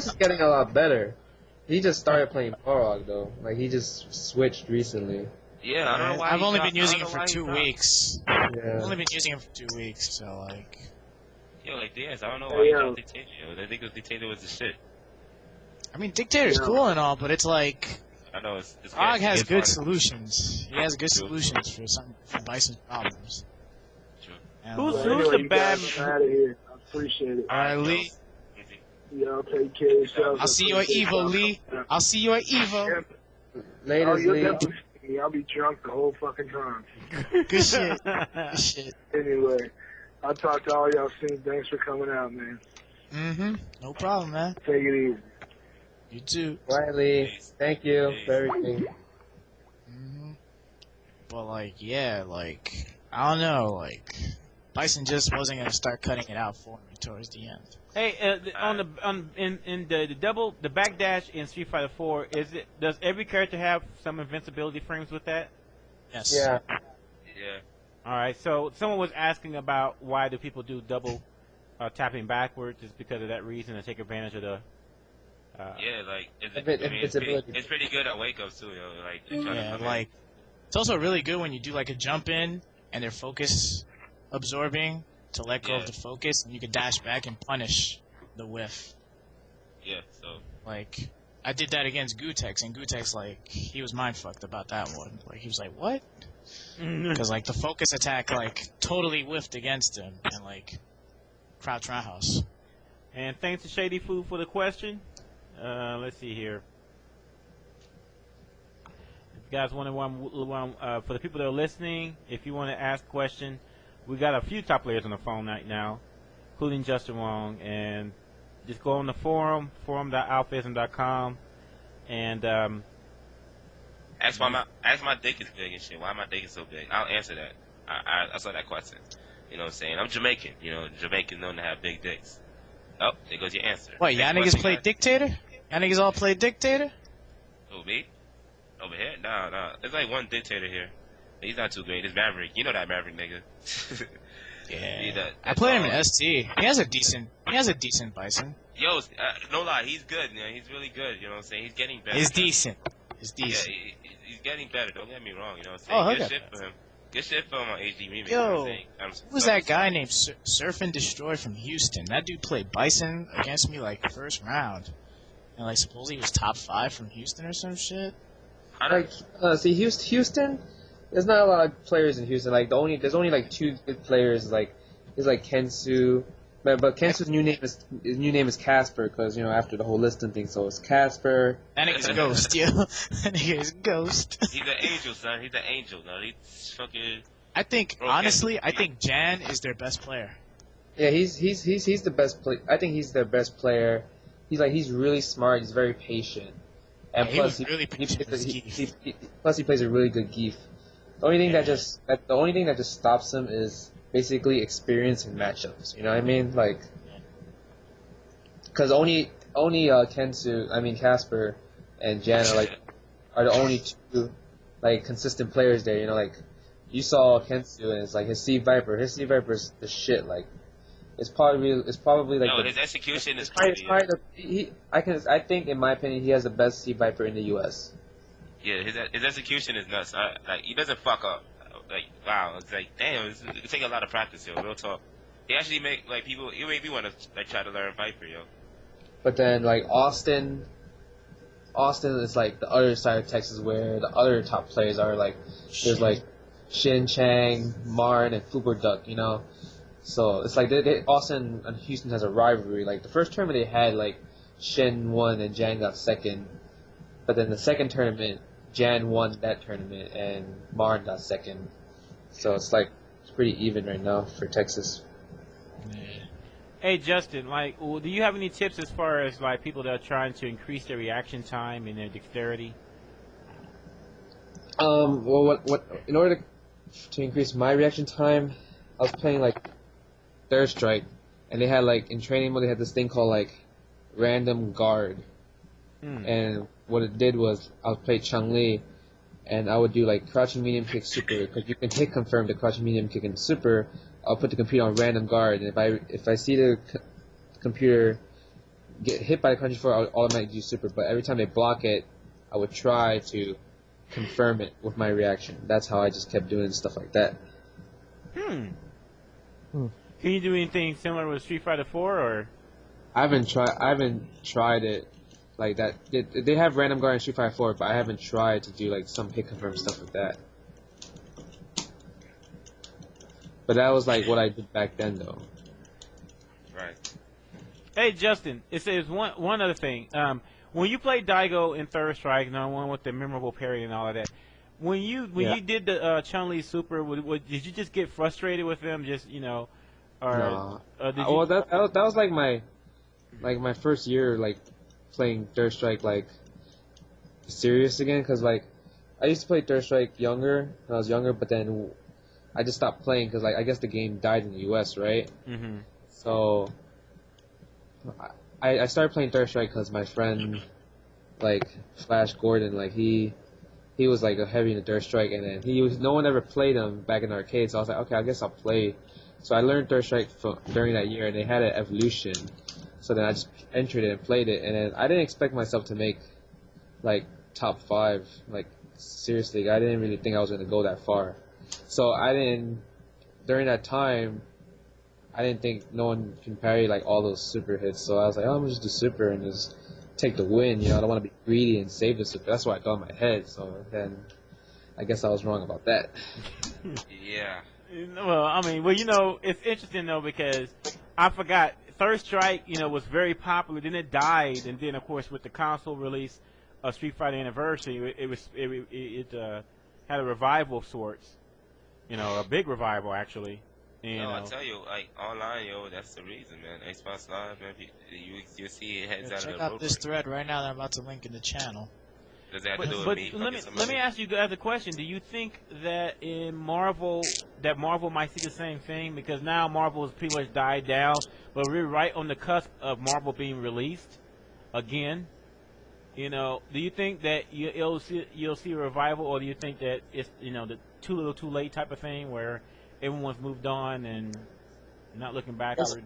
is getting a lot better. He just started playing Parog though. He just switched recently. Yeah, I don't know why. I've only been using it for 2 weeks. Yeah. I've only been using it for 2 weeks, so Yo, DS, I don't know why you dropped Dictator. They think Dictator was the shit. I mean, Dictator's cool and all, but it's I know it's Parog has good funny. solutions. He has good solutions for Bison's problems. True. Who's Anyway, the you bad? guys, I'm out of here. I appreciate it. All right, Lee. Y'all take care of yourselves. I'll see you at Evo, Lee. I'll see you at Evo. Later, Oh, you'll Lee. definitely see me. I'll be drunk the whole fucking time. Good shit. Good shit. Anyway, I'll talk to all y'all soon. Thanks for coming out, man. Mm-hmm. No problem, man. Take it easy. You too. Riley, thank you for everything. Mm-hmm. But like, yeah, like I don't know, like Bison just wasn't gonna start cutting it out for me towards the end. Hey, in the backdash in Street Fighter 4, does every character have some invincibility frames with that? Yes. Yeah. Yeah. All right. So someone was asking about why do people do double tapping backwards? Just because of that reason to take advantage of the. Yeah, like Invincibility. it's pretty good at wake ups too, yo. Like they try to Yeah, come in. like it's also really good when you do like a jump in and they're focus absorbing to let go of the focus, and you can dash back and punish the whiff. Yeah, so Like I did that against Gutex, and Gutex like he was mind fucked about that one. Like he was like, "What?" Because like the focus attack like totally whiffed against him, and like crouch roundhouse. And thanks to Shady Food for the question. Let's see here. If you guys want to, for the people that are listening, if you want to ask a question, we got a few top players on the phone right now, including Justin Wong, and just go on the forum.alphaism.com, and ask my dick is big and shit. Why my dick is so big? I'll answer that. I saw that question. You know what I'm saying? I'm Jamaican. You know, Jamaicans known to have big dicks. Oh, there goes your answer. What, y'all niggas play Dictator? Y'all niggas all play Dictator? Who, me? Over here? Nah. There's like one dictator here. He's not too great. It's Maverick. You know that Maverick nigga. Yeah. I played him in ST. He has a decent Bison. Yo, no lie, he's good. You know, he's really good. You know what I'm saying? He's getting better. He's decent. Yeah, he's getting better. Don't get me wrong. You know what Oh, I'm saying? okay. Good shit for him. Good shit for him on HD Remake. Yo, you know what I'm saying? who was that guy named Surf and Destroy from Houston? That dude played Bison against me like first round. And like supposedly he was top 5 from Houston or some shit. See, Houston. There's not a lot of players in Houston. Like there's only like 2 good players. Like there's like Kensu, but Kensu's new name is Casper because after the whole listing thing. So it's Casper. That nigga's a ghost, yo. That nigga's a ghost. He's an angel, son. He's an angel. No, he's fucking. I think honestly, Jan is their best player. Yeah, he's the best play. I think he's their best player. He's really smart. He's very patient, and Yeah, plus he was really patient with plus he plays a really good Geef. The only thing that just stops him is basically experience in matchups. You know what I mean? Like, because only Casper and Jan are the only 2 like consistent players there. Like you saw Kensu and it's like his Sea Viper. His Sea Viper is the shit. Like it's probably like his execution is I think in my opinion he has the best Sea Viper in the U.S. Yeah, his execution is nuts. Like he doesn't fuck up. Like wow, it's like damn, it take a lot of practice, yo. Real talk. He actually make like people. You make me want to like try to learn Viper, yo. But then like Austin is like the other side of Texas where the other top players are. Like there's like Shin Chang, Marn, and Fuber Duck. So it's like Austin and Houston has a rivalry. Like the first tournament they had, like Shin won and Jan got second. But then the second tournament, Jan won that tournament and Marn got second. So it's pretty even right now for Texas. Hey Justin, do you have any tips as far as like people that are trying to increase their reaction time and their dexterity? Well, what in order to increase my reaction time, I was playing like Third Strike, and they had like in training mode they had this thing called like random guard, and what it did was I would play Chun-Li, and I would do like crouching medium kick super because you can hit confirm the crouching medium kick and super. I'll put the computer on random guard, and if I see the computer get hit by the crouching four, I'll automatically do super. But every time they block it, I would try to confirm it with my reaction. That's how I just kept doing stuff like that. Can you do anything similar with Street Fighter 4 or? I haven't tried it like that. They have random guard in Street Fighter 4, but I haven't tried to do like some hit confirm stuff like that. But that was like what I did back then, though. Right. Hey, Justin, it says one other thing. When you played Daigo in Third Strike, one with the memorable parry and all of that, when you did the Chun-Li Super, did you just get frustrated with them? Just or No. did you? Well, that was like my first year like playing Third Strike like serious again, because like I used to play Third Strike when I was younger, but then I just stopped playing because like I guess the game died in the U.S. right? Mm-hmm. So I started playing Third Strike because my friend like Flash Gordon, like he was like a heavy in the Third Strike, and then no one ever played him back in the arcade, so I was like, okay, I guess I'll play. So I learned Third Strike during that year, and they had an evolution. So then I just entered it and played it, and then I didn't expect myself to make like top 5. Like seriously, I didn't really think I was gonna go that far. So during that time, I didn't think no one can parry like all those super hits. So I was like, oh, I'm gonna just do super and just take the win. I don't want to be greedy and save the super. That's what I thought in my head. So then I guess I was wrong about that. Yeah. Well, it's interesting though because I forgot Third Strike, was very popular. Then it died, and then of course with the console release of Street Fighter Anniversary, it had a revival of sorts. A big revival actually. No, I tell you, like online, that's the reason, man. Xbox Live, man, you see it heads out of the road. Check out this thread right now that I'm about to link in the channel. Does that have to do with But me? let me ask you guys a question. Do you think that in Marvel might see the same thing? Because now Marvel has pretty much died down, but we're right on the cusp of Marvel being released again. Do you think that you'll see a revival, or do you think that it's the too little too late type of thing where everyone's moved on and not looking backward?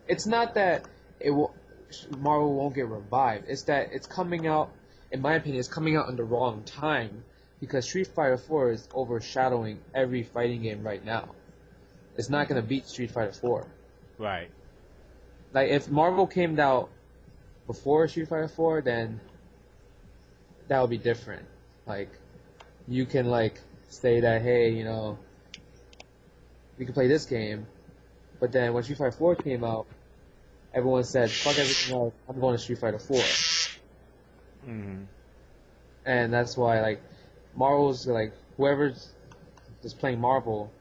It's not that Marvel won't get revived. It's that it's coming out. In my opinion, it's coming out in the wrong time because Street Fighter 4 is overshadowing every fighting game right now. It's not going to beat Street Fighter 4. Right. Like, if Marvel came out before Street Fighter 4, then that would be different. Like, you can, like, say that, hey, we can play this game, but then when Street Fighter 4 came out, everyone said, fuck everything else, I'm going to Street Fighter 4. Mm-hmm. And that's why, like, Marvel's, like, whoever's just playing Marvel,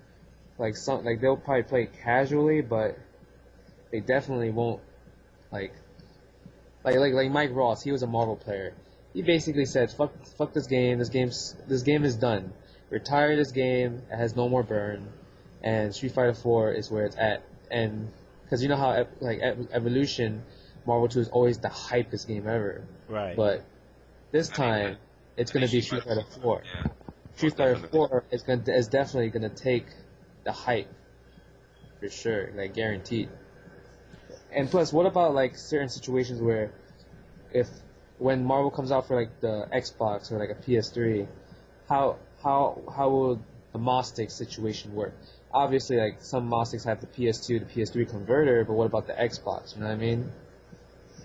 like, they'll probably play it casually, but they definitely won't, like Mike Ross, he was a Marvel player. He basically said, fuck this game, this game is done. Retire this game, it has no more burn, and Street Fighter 4 is where it's at. And, because you know how, Evolution, Marvel 2 is always the hypest game ever. Right. But this time, it's going to be Street Fighter 4. Yeah. Street Fighter 4 is definitely going to take the hype, for sure, like guaranteed. And plus, what about like certain situations where, when Marvel comes out for like the Xbox or like a PS3, how will the MOSTIC situation work? Obviously, like some MOSTICs have the PS2 to PS3 converter, but what about the Xbox? You know what I mean?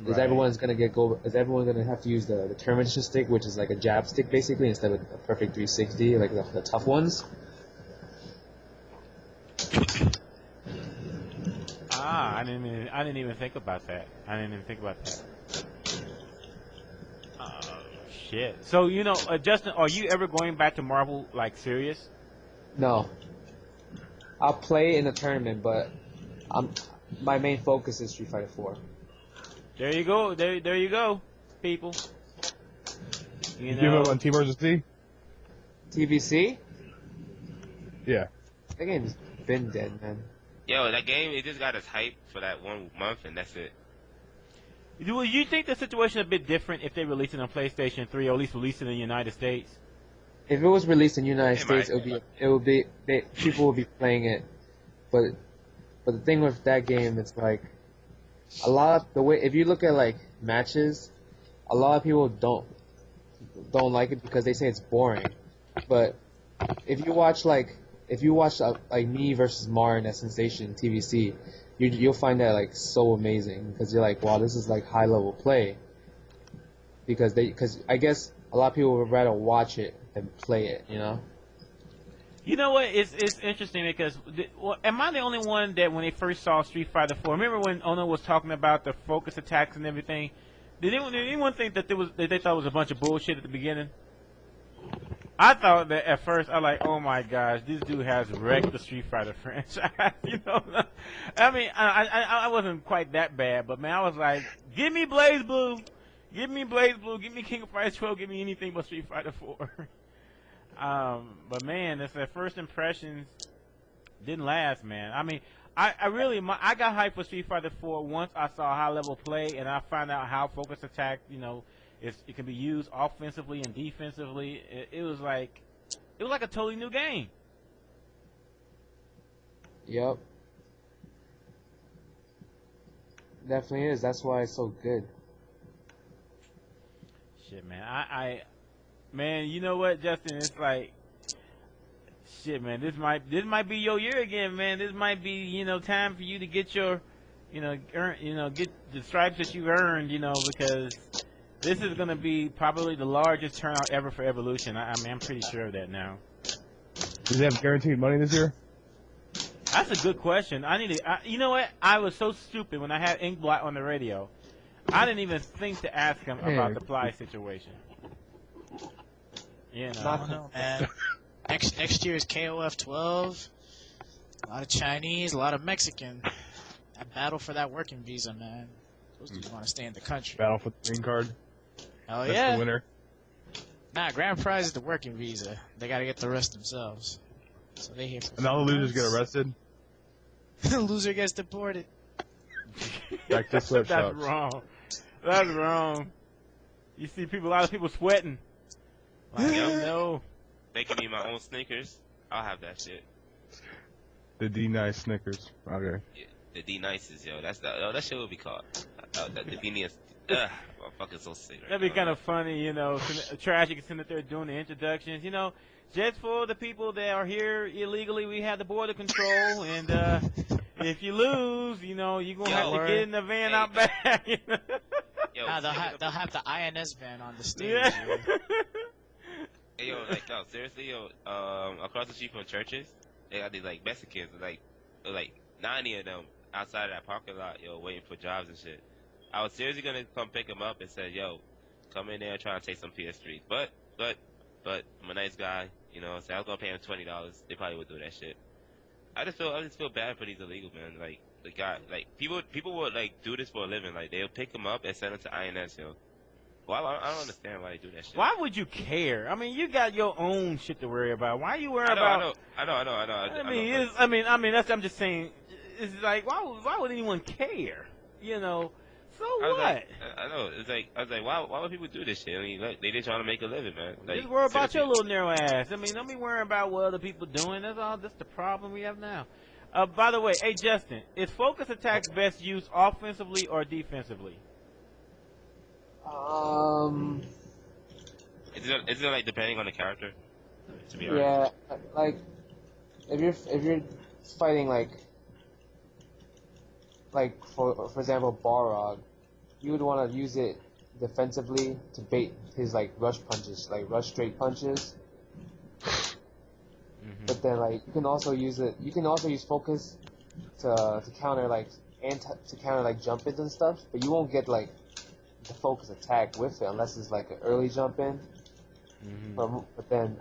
Is everyone gonna have to use the termination stick, which is like a jab stick basically, instead of a perfect 360, like the tough ones? I didn't even think about that. Oh shit. So Justin, are you ever going back to Marvel like serious? No. I'll play in a tournament, but my main focus is Street Fighter 4. There you go. There you go, people. You give up on T versus T? TVC? Yeah. That game's been dead, man. Yo, that game, it just got us hyped for that 1 month, and that's it. Do you think the situation is a bit different if they release it on PlayStation 3, or at least release it in the United States? If it was released in the United States, people would be playing it. But the thing with that game, it's like if you look at like matches, a lot of people don't like it because they say it's boring. But if you watch like me versus Mar in that Sensation TVC, you'll find that like so amazing because you're like, wow, this is like high level play. Because I guess a lot of people would rather watch it than play it, You know what? It's interesting because am I the only one that when they first saw Street Fighter 4, remember when Ono was talking about the focus attacks and everything? Did anyone think that they thought it was a bunch of bullshit at the beginning? I thought that at first. I like, oh my gosh, this dude has wrecked the Street Fighter franchise. You know, I mean, I wasn't quite that bad, but man, I was like, give me Blaze Blue, give me Blaze Blue, give me King of Fighters 12, give me anything but Street Fighter 4. But man, it's that first impressions didn't last, man. I mean, I got hyped for Street Fighter 4 once I saw high level play and I found out how focus attack, you know, it can be used offensively and defensively. It was like a totally new game. Yep. Definitely is. That's why it's so good. Shit, man. Man, you know what, Justin? It's like, shit, man. This might be your year again, man. This might be, you know, time for you to get your, get the stripes that you earned, you know, because this is gonna be probably the largest turnout ever for Evolution. I mean, I'm pretty sure of that now. Does he have guaranteed money this year? That's a good question. You know what? I was so stupid when I had Inkblot on the radio. I didn't even think to ask him about the fly situation. You know. I don't know, man. Next year is KOF 12. A lot of Chinese, a lot of Mexican. That battle for that working visa, man. Those dudes want to stay in the country. Battle for the green card. Oh That's yeah. the winner. Nah, grand prize is the working visa. They got to get the rest themselves. So they here for. And all the losers get arrested. The loser gets deported. Back to That's sweatshops. wrong. That's wrong. You see a lot of people sweating. Like, no. Making me my own Snickers. I'll have that shit. The D-Nice Snickers. Okay. Yeah, the D-Nices, yo. That shit will be called. The D-Nice. I'm fucking so sick right That'd be now. kind of funny, you know. Tragic sitting there doing the introductions. You know, just for the people that are here illegally, we have the border control, and if you lose, you know, you're gonna have to get in the van out back. You know? Yo, Nah, they'll have the INS van on the stage. Yeah. Hey, yo, like, no, seriously, yo, across the street from churches, they got these, like, Mexicans, like 90 of them outside of that parking lot, yo, waiting for jobs and shit. I was seriously gonna come pick them up and say, yo, come in there and try to take some PS3s. But, I'm a nice guy, you know, so I was gonna pay them $20. They probably would do that shit. I just feel bad for these illegal men. Like, the guy, like, people would, like, do this for a living. Like, they'll pick them up and send them to INS, yo. Well, I don't understand why they do that shit. Why would you care? I mean, you got your own shit to worry about. Why are you worrying about? I know. I'm just saying. It's like, why would anyone care? You know. So what? I know. It's like, I was like, why would people do this shit? I mean, like, they just trying to make a living, man. Like, just worry about seriously. your little narrow ass. I mean, don't be worrying about what other people doing. That's all. That's the problem we have now. By the way, hey Justin, is focus attacks best used offensively or defensively? Is it like depending on the character? To be Yeah, honest. like if you're fighting like for example Balrog, you would want to use it defensively to bait his like rush punches, like rush straight punches. Mm-hmm. But then like you can also use focus to counter like jump ins and stuff. But you won't get like the focus attack with it unless it's like an early jump in. Mm-hmm. But then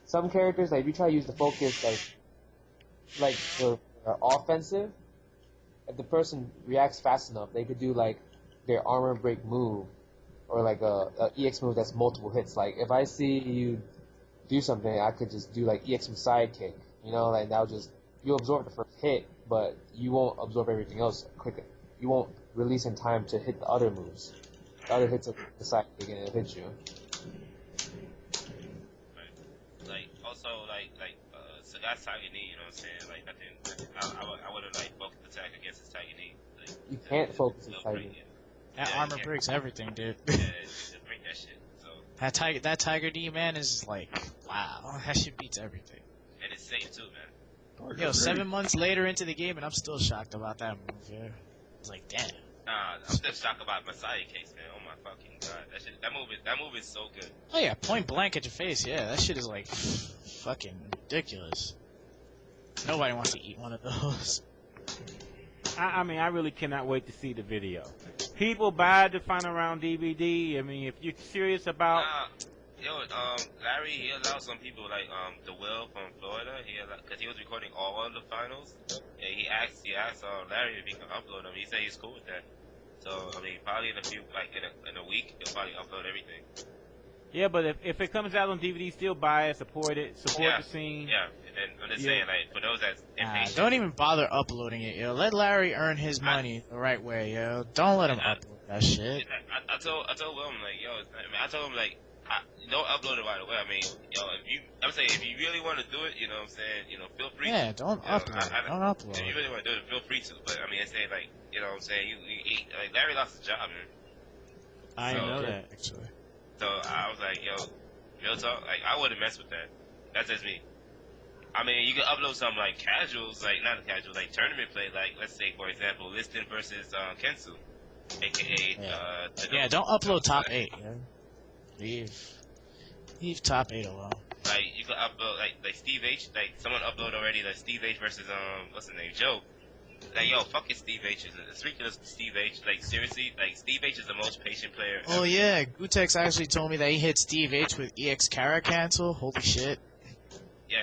some characters, like if you try to use the focus like they're offensive, if the person reacts fast enough, they could do like their armor break move or like a EX move that's multiple hits. Like if I see you do something, I could just do like EX sidekick, you know, like you'll absorb the first hit, but you won't absorb everything else quicker. You won't release in time to hit the other moves. The other hits of the sidekick and it'll hit you. Like, also, so that's Tiger Knee, you know what I'm saying? Like, I wouldn't, like, focus attack against his Tiger Knee. Like, You can't focus his Tiger Knee. That armor breaks everything, dude. Yeah, just break that shit. So, That Tiger D, man, is like, wow. That shit beats everything. and it's safe, too, man. Yo, 7 months later into the game, and I'm still shocked about that move, yeah. It's like, damn. Nah, I'm still shocked about Messiah case, man. Oh my fucking god, that movie is so good. Oh yeah, point blank at your face. Yeah, that shit is like fucking ridiculous. Nobody wants to eat one of those. I mean, I really cannot wait to see the video. People buy the final round DVD. I mean, if you're serious about... Larry, he allowed some people, like, the Will from Florida, because he was recording all of the finals, and he asked Larry if he can upload them. He said he's cool with that. So, I mean, probably in a few, like, in a week, he'll probably upload everything. Yeah, but if it comes out on DVD, still buy it, support the scene. Yeah, and I'm just saying, like, for those that's impatient. Don't even bother uploading it, yo. Let Larry earn his money the right way, yo. Don't let him upload that shit. I told Will, I'm like, yo, I told him, like, don't upload it right away. I mean, yo, if you really want to do it, you know what I'm saying, you know, feel free. Yeah, don't upload it. Don't upload If you really want to do it, feel free to. But, I mean, I say, like, you know what I'm saying, like, Larry lost his job, man. I know that, actually. So I was like, yo, real talk, like, I wouldn't mess with that. That's just me. I mean, you can upload something like casuals, like, not casual, like tournament play, like, let's say, for example, Liston versus Kensu, a.k.a. Don't upload top 8, yo. Leave top 8 alone. Like, you can upload, like Steve H, like, someone uploaded already, like, Steve H versus, what's his name, Joe. Like, yo, fucking Steve H. It's ridiculous. Steve H. Like, seriously, like, Steve H is the most patient player ever. Oh, yeah. Gutex actually told me that he hit Steve H with EX Kara cancel. Holy shit. Yeah.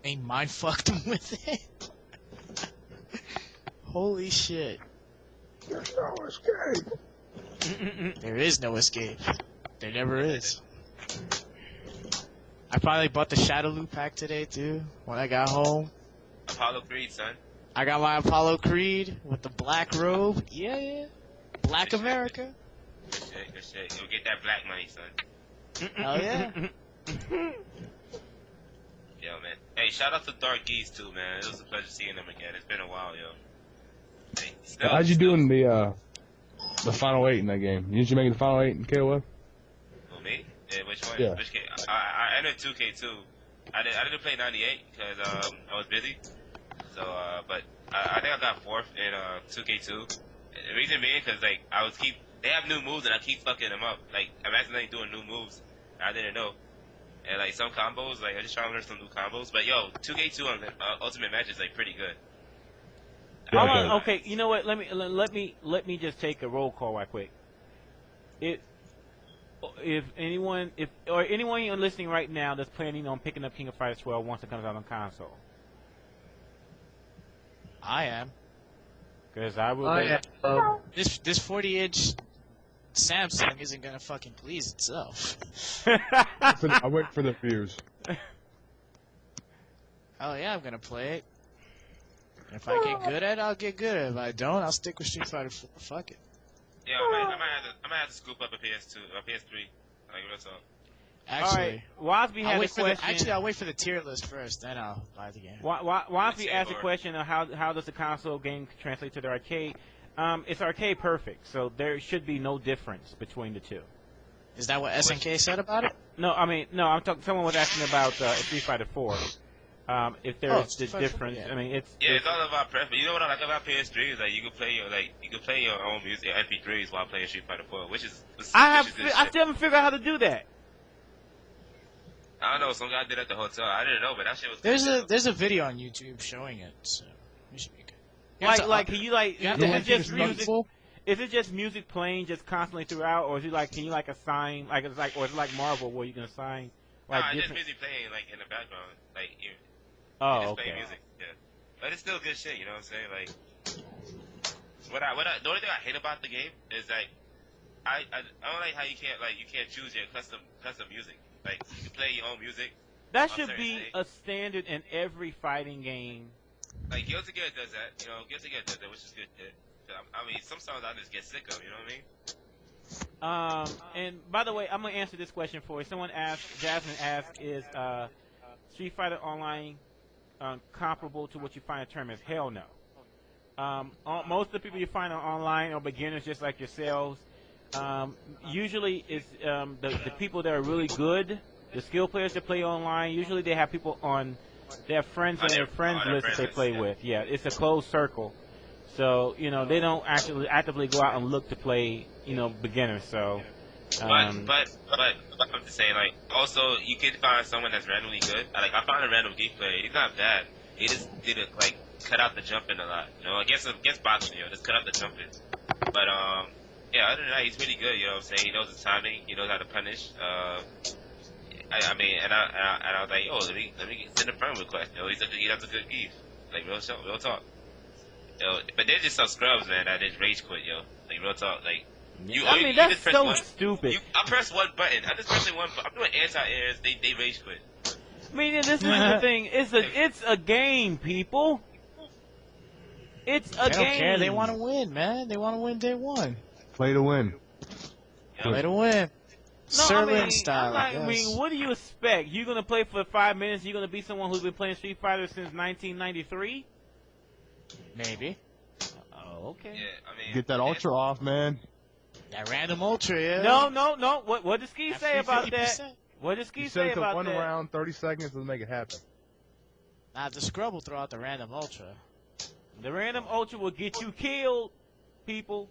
He mind fucked him with it. Holy shit. There's no escape. There is no escape. There never is. I finally bought the Shadowloo pack today, too, when I got home. Apollo Creed, son. I got my Apollo Creed with the black robe. Yeah. Black America. Good shit. You'll get that black money, son. Hell yeah. Yo, man. Hey, shout out to Dark Geese, too, man. It was a pleasure seeing them again. It's been a while, yo. Hey, how'd you do in the final 8 in that game? Did you make the final 8 in KOF? Who, me? Yeah, which one? Yeah. Which game? I entered 2K2. I didn't play 98 because I was busy. So, but I think I got 4th in 2K2. The reason being because, like, they have new moves and I keep fucking them up. Like, I'm accidentally doing new moves I didn't know. And, like, some combos, like, I'm just trying to learn some new combos. But, yo, 2K2 on the Ultimate Match is, like, pretty good. Okay, you know what? Let me just take a roll call right quick. If anyone listening right now that's planning on picking up King of Fighters 12 once it comes out on console. I am. Because I will. This 40-inch Samsung isn't gonna fucking please itself. I wait for the views. Oh yeah, I'm gonna play it. If I get good at it, I'll get good at it. If I don't, I'll stick with Street Fighter 4. Fuck it. Yeah, I might have to scoop up a PS2, a PS3. Like, real talk. Actually, Wasby had a question. Actually, I'll wait for the tier list first, then I'll buy the game. Wasby asked a question of how does the console game translate to the arcade? It's arcade perfect, so there should be no difference between the two. Is that what SNK said about it? No, I mean, no. I'm talking. Someone was asking about Street Fighter 4. If there is the difference, yeah. I mean, it's all about preference. You know what I like about PS3 is that you can play your own music, your MP3s while playing Street Fighter 4, which is I still haven't figured out how to do that. I don't know. Some guy did it at the hotel. I didn't know, but that shit was. There's a video on YouTube showing it, so we should be good. Can you is it just music? Full? Is it just music playing just constantly throughout, or is it can you assign or is it like Marvel where you can assign it's just music playing in the background, you just okay. play music, yeah. But it's still good shit, you know what I'm saying? Like, the only thing I hate about the game is I don't like how you can't choose your custom music. Like, you can play your own music. That should be a standard in every fighting game. Like, Guilty Gear does that, Guilty Gear does that, which is good shit. I mean, some songs I just get sick of, you know what I mean? And by the way, I'm gonna answer this question for you. Jasmine asked, is Street Fighter Online comparable to what you find in tournaments? Hell no. Most of the people you find online are beginners just like yourselves. Usually it's the people that are really good, the skill players that play online. Usually they have people on, they have friends on their friends list that they play with. Yeah, it's a closed circle. So, you know, they don't actually actively go out and look to play, you know, beginners. So, But I'm just saying, like, also you can find someone that's randomly good. Like, I found a random geek player. He's not bad. He just did it like cut out the jumping a lot. You know, against boxing, just cut out the jumping. But yeah, other than that, he's really good. You know what I'm saying? He knows his timing. He knows how to punish. I mean, and I was like, yo, let me send a friend request. Yo, he has a good geek. Like real talk. Yo, but they're just some scrubs, man. That just rage quit, yo. Like real talk, like. That's so stupid. I press one button. I'm just pressing one button. I'm doing anti-airs. They rage quit. I mean, this is the thing. It's a game, people. It's a game. They don't care. They want to win, man. They want to win day one. Play to win. Play to win. Servant style. I mean, what do you expect? You're gonna play for 5 minutes? You're gonna be someone who's been playing Street Fighter since 1993? Maybe. Oh, okay. Yeah, I mean, Get that ultra off, man. That random ultra, yeah. No. What does Ski say about 50%. that? What does Ski You say said about one that? round, 30 seconds to make it happen. Nah, the scrub will throw out the random ultra. The random ultra will get you killed, people.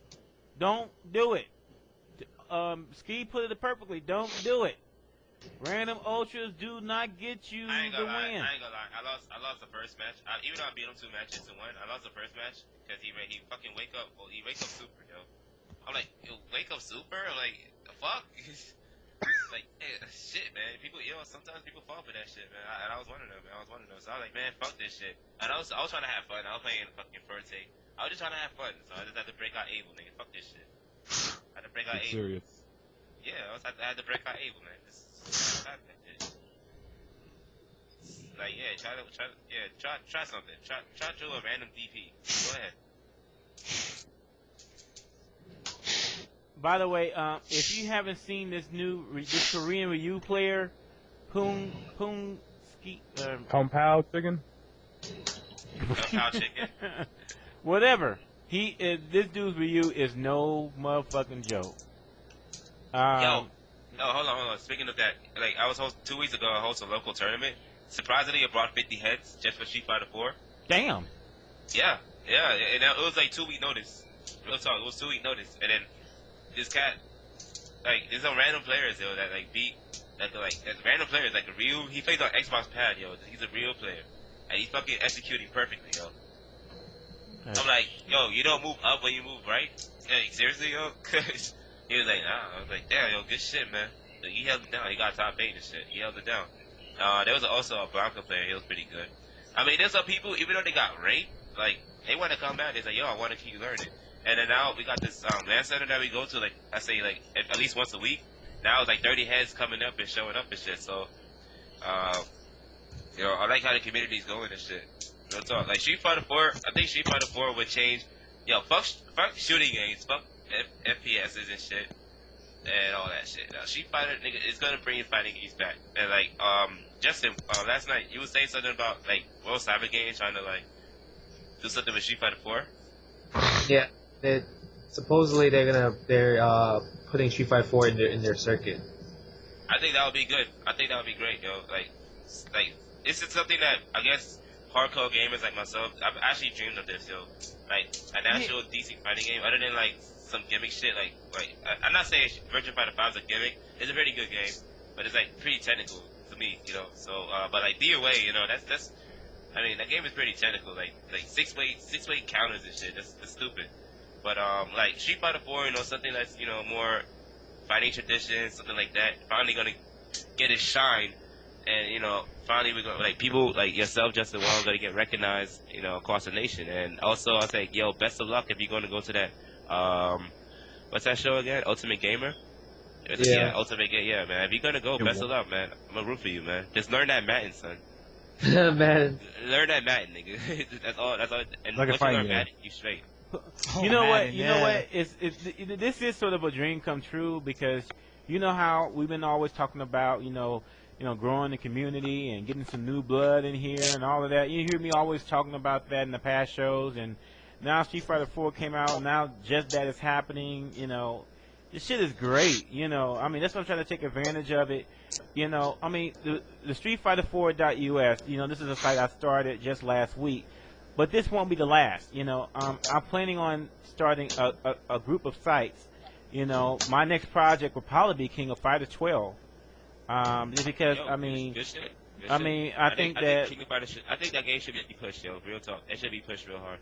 Don't do it. Ski put it perfectly. Don't do it. Random ultras do not get you I ain't the gonna lie. win. I ain't gonna lie. I lost the first match. Even though I beat him 2 matches to 1, I lost the first match because he fucking wake up. Well, he wake up super, yo. I'm like, yo, wake up super? I'm like, the fuck? Like, hey, shit, man. People, sometimes people fall for that shit, man. And I was one of them, man. So I was like, man, fuck this shit. And I was trying to have fun. I was playing fucking FRXII. I was just trying to have fun. So I just had to break out Abel, nigga. Fuck this shit. I had to break out Get Abel. serious. Yeah, I had to break out Abel, man. Like, yeah, try something. Try to do a random DP. Go ahead. By the way, if you haven't seen this Korean Ryu player, Pung Ski, Kung Pao chicken? Cow chicken. whatever. This dude's Ryu is no motherfucking joke. Yo, no, hold on. Speaking of that, like I was 2 weeks ago, I hosted a local tournament. Surprisingly, I brought 50 heads just for Street Fighter 4. Damn. Yeah, and it was like 2 week notice. Real talk, it was 2 week notice, and then this cat, like, there's some random players, yo, that like beat, like random players, like Ryu. He plays on Xbox Pad, yo. He's a real player, and he's fucking executing perfectly, yo. I'm like, yo, you don't move up when you move right? Like, seriously, yo? He was like, nah. I was like, damn, yo, good shit, man. So he held it down. He got top 8 and shit. He held it down. There was also a Blanca player. He was pretty good. I mean, there's some people, even though they got raped, like, they want to come back. They're like, yo, I want to keep learning. And then now we got this land center that we go to, like, I say, like, at least once a week. Now it's like 30 heads coming up and showing up and shit. So, I like how the community's going and shit. Real talk. Like, Street Fighter 4, I think Street Fighter 4 would change. Yo, fuck shooting games. Fuck FPSs and shit. And all that shit. Now, Street Fighter, nigga, it's gonna bring fighting games back. And, like, Justin, last night, you were saying something about, like, World Cyber Games trying to, like, do something with Street Fighter 4? Yeah, supposedly they're putting Street Fighter 4 in their circuit. I think that would be good. I think that would be great, yo. Like, this is something that I guess hardcore gamers like myself, I've actually dreamed of this, yo. Like, an actual decent fighting game, other than like some gimmick shit. I'm not saying Virtua Fighter 5 is a gimmick. It's a pretty good game, but it's like pretty technical to me, you know. So, but like be away, you know. That's. I mean, that game is pretty technical. Like six way counters and shit. That's stupid. But like Street Fighter 4, you know, something that's more fighting tradition, something like that. Finally gonna get its shine, and finally we're gonna people like yourself, Justin Wong, gonna get recognized, across the nation. And also I say, yo, best of luck if you're gonna go to that what's that show again? Ultimate Gamer. Yeah, Ultimate Gamer. Yeah, man. If you're gonna go, best of luck, man. I'm gonna root for you, man. Just learn that Madden, son. Man. Learn that Madden, nigga. That's all. And like once you learn Madden, you straight. You know what? This is sort of a dream come true, because you know how we've been always talking about, growing the community and getting some new blood in here and all of that. You hear me always talking about that in the past shows, and now Street Fighter 4 came out, and now just that is happening. This shit is great. I mean, that's why I'm trying to take advantage of it. I mean, the StreetFighter4.us, this is a site I started just last week. but this won't be the last. You know, I'm planning on starting a group of sites. You know, my next project will probably be King of Fighters 12. Just because I think that King of Fighters I think that game should be pushed, yo. Real talk, it should be pushed real hard.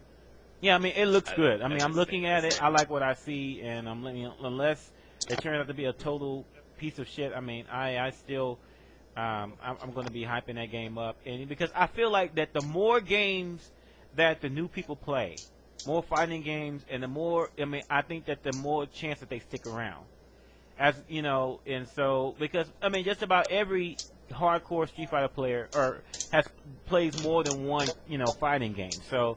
Yeah, I mean, it looks good. I mean, I'm looking at it. I like what I see, and unless it turns out to be a total piece of shit, I mean, I still, I'm going to be hyping that game up, and because I feel like that the more games that the new people play, more fighting games, and the more, I mean, I think that the more chance that they stick around. As you know, and so because I mean, just about every hardcore Street Fighter player plays more than one, you know, fighting game. So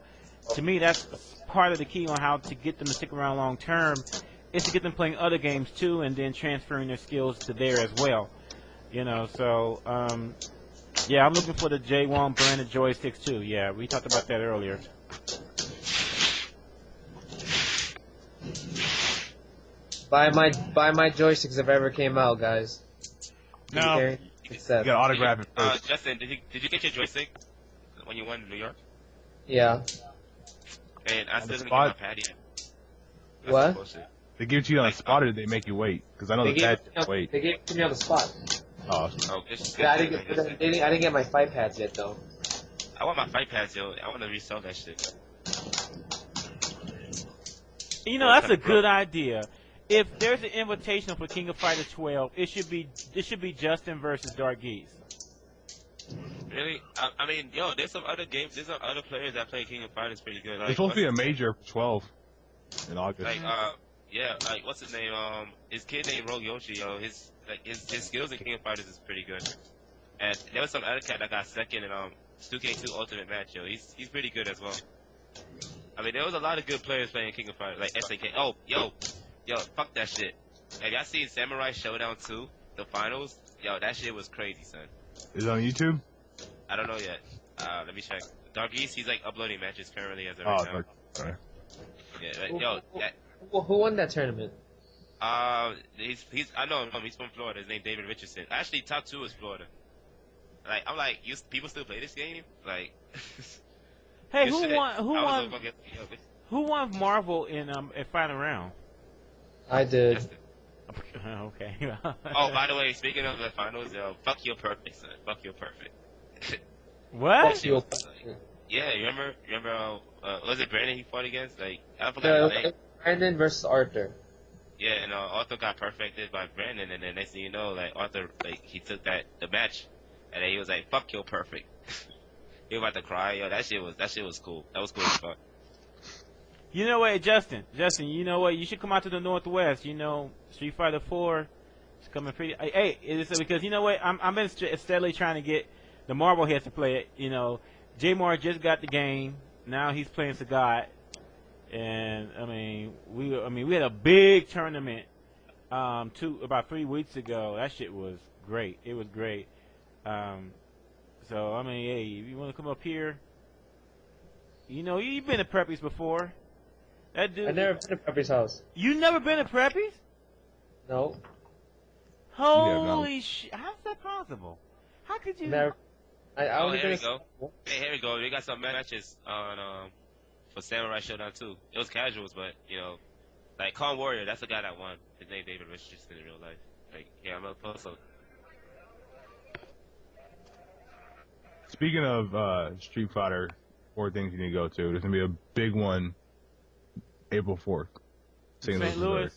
to me, that's part of the key on how to get them to stick around long term is to get them playing other games too, and then transferring their skills to there as well. You know, so yeah, I'm looking for the J. Wong branded joysticks too. Yeah, we talked about that earlier. Buy my joysticks if ever came out, guys. No, You got autograph it first. Justin, did you get your joystick when you went to New York? Yeah. And I still didn't get spot? my pad yet. That's What? bullshit. They give it to you on the spot, or did they make you wait? Because I know the pad wait. They gave it to me on the spot. Oh, Oh, it's Yeah, I didn't get my fight pads yet though. I want my fight pads, yo. I want to resell that shit. you know, that's a good idea. If there's an invitation for King of Fighters 12, it should be Justin versus Dargeese. Really? I mean, yo, there's some other games. There's some other players that play King of Fighters pretty good. Like, there's supposed to be a major for 12 in August. Like, yeah, like what's his name? His kid named Rogue Yoshi, yo. His skills in King of Fighters is pretty good. And there was some other cat that got second in 2K2 Ultimate Match, yo. He's pretty good as well. I mean, there was a lot of good players playing King of Fighters, like SAK. Oh, yo, fuck that shit. Have y'all seen Samurai Showdown 2, the finals? Yo, that shit was crazy, son. Is it on YouTube? I don't know yet. Let me check. Dargeese, he's like uploading matches currently as of Oh, right now. sorry. Yeah, like, yo, that. Who won that tournament? He's I know him. He's from Florida. His name David Richardson. Actually, top 2 is Florida. Like, I'm like, people still play this game? Like, Hey, good who shit. won? Who won Marvel in final round? I did. Justin. Okay. Oh, by the way, speaking of the finals, fuck your perfect, son. Fuck your perfect. What? Yo, Yeah, remember, was it Brandon he fought against? Like, I forgot his name. Brandon versus Arthur. Yeah, and Arthur got perfected by Brandon, and then next thing you know, like, Arthur, like, he took the match, and then he was like, fuck your perfect. He was about to cry, yo, that shit was cool. That was cool as fuck. You know what, Justin, you know what? You should come out to the Northwest. You know, Street Fighter 4 is coming pretty. Hey, it's because you know what? I'm been steadily trying to get the Marvel heads to play it. You know, J Mar just got the game. Now he's playing Sagat, and I mean, we had a big tournament about 3 weeks ago. That shit was great. It was great. So I mean, hey, if you want to come up here, you know, you've been to Preppies before. That dude. I've never been to Preppy's house. You never been to Preppies? No. Holy shit! How's that possible? How could you? Never. I Oh, only here we been go. Hey, here we go. We got some matches on for Samurai Showdown 2. It was casuals, but you know, like Kong Warrior, that's the guy that won. His name David Richardson in real life. Like, yeah, I'm gonna post. Speaking of Street Fighter, 4 things you need to go to. There's gonna be a big one, April 4th. St. Louis.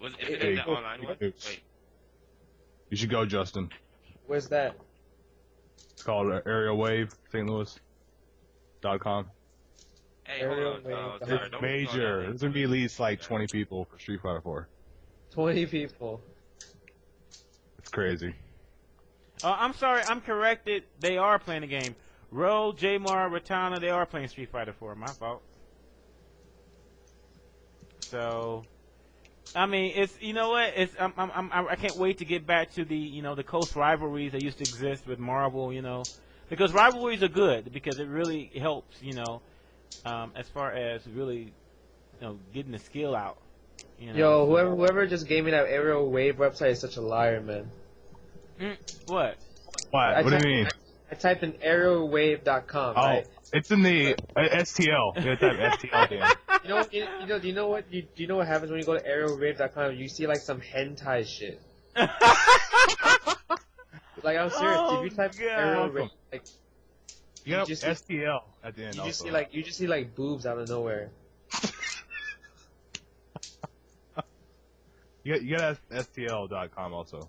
Was it that online one? Hey. Wait. You should go, Justin. Where's that? It's called Aerial Wave, St. Louis.com. Hey, hold on. Sorry, don't Major. There's gonna be at least like 20 people for Street Fighter 4. 20 people. It's crazy. I'm sorry, I'm corrected. They are playing the game. Ro, J-Mar, Ratana, they are playing Street Fighter 4. My fault. So, I mean, it's, you know what? It's I can't wait to get back to the, you know, the close rivalries that used to exist with Marvel, you know, because rivalries are good because it really helps, you know, as far as really, you know, getting the skill out. You know? Yo, whoever just gave me that Aerial Wave website is such a liar, man. What? What? What do you mean? I typed in aerialwave.com, right? It's in the STL. You gotta type STL, Dan. Do you know what happens when you go to aerialrave.com? You see like some hentai shit. Like I'm serious. Oh, if you type God. aerial rave, like You got just STL at the end. you just also. see like boobs out of nowhere. You got STL.com also.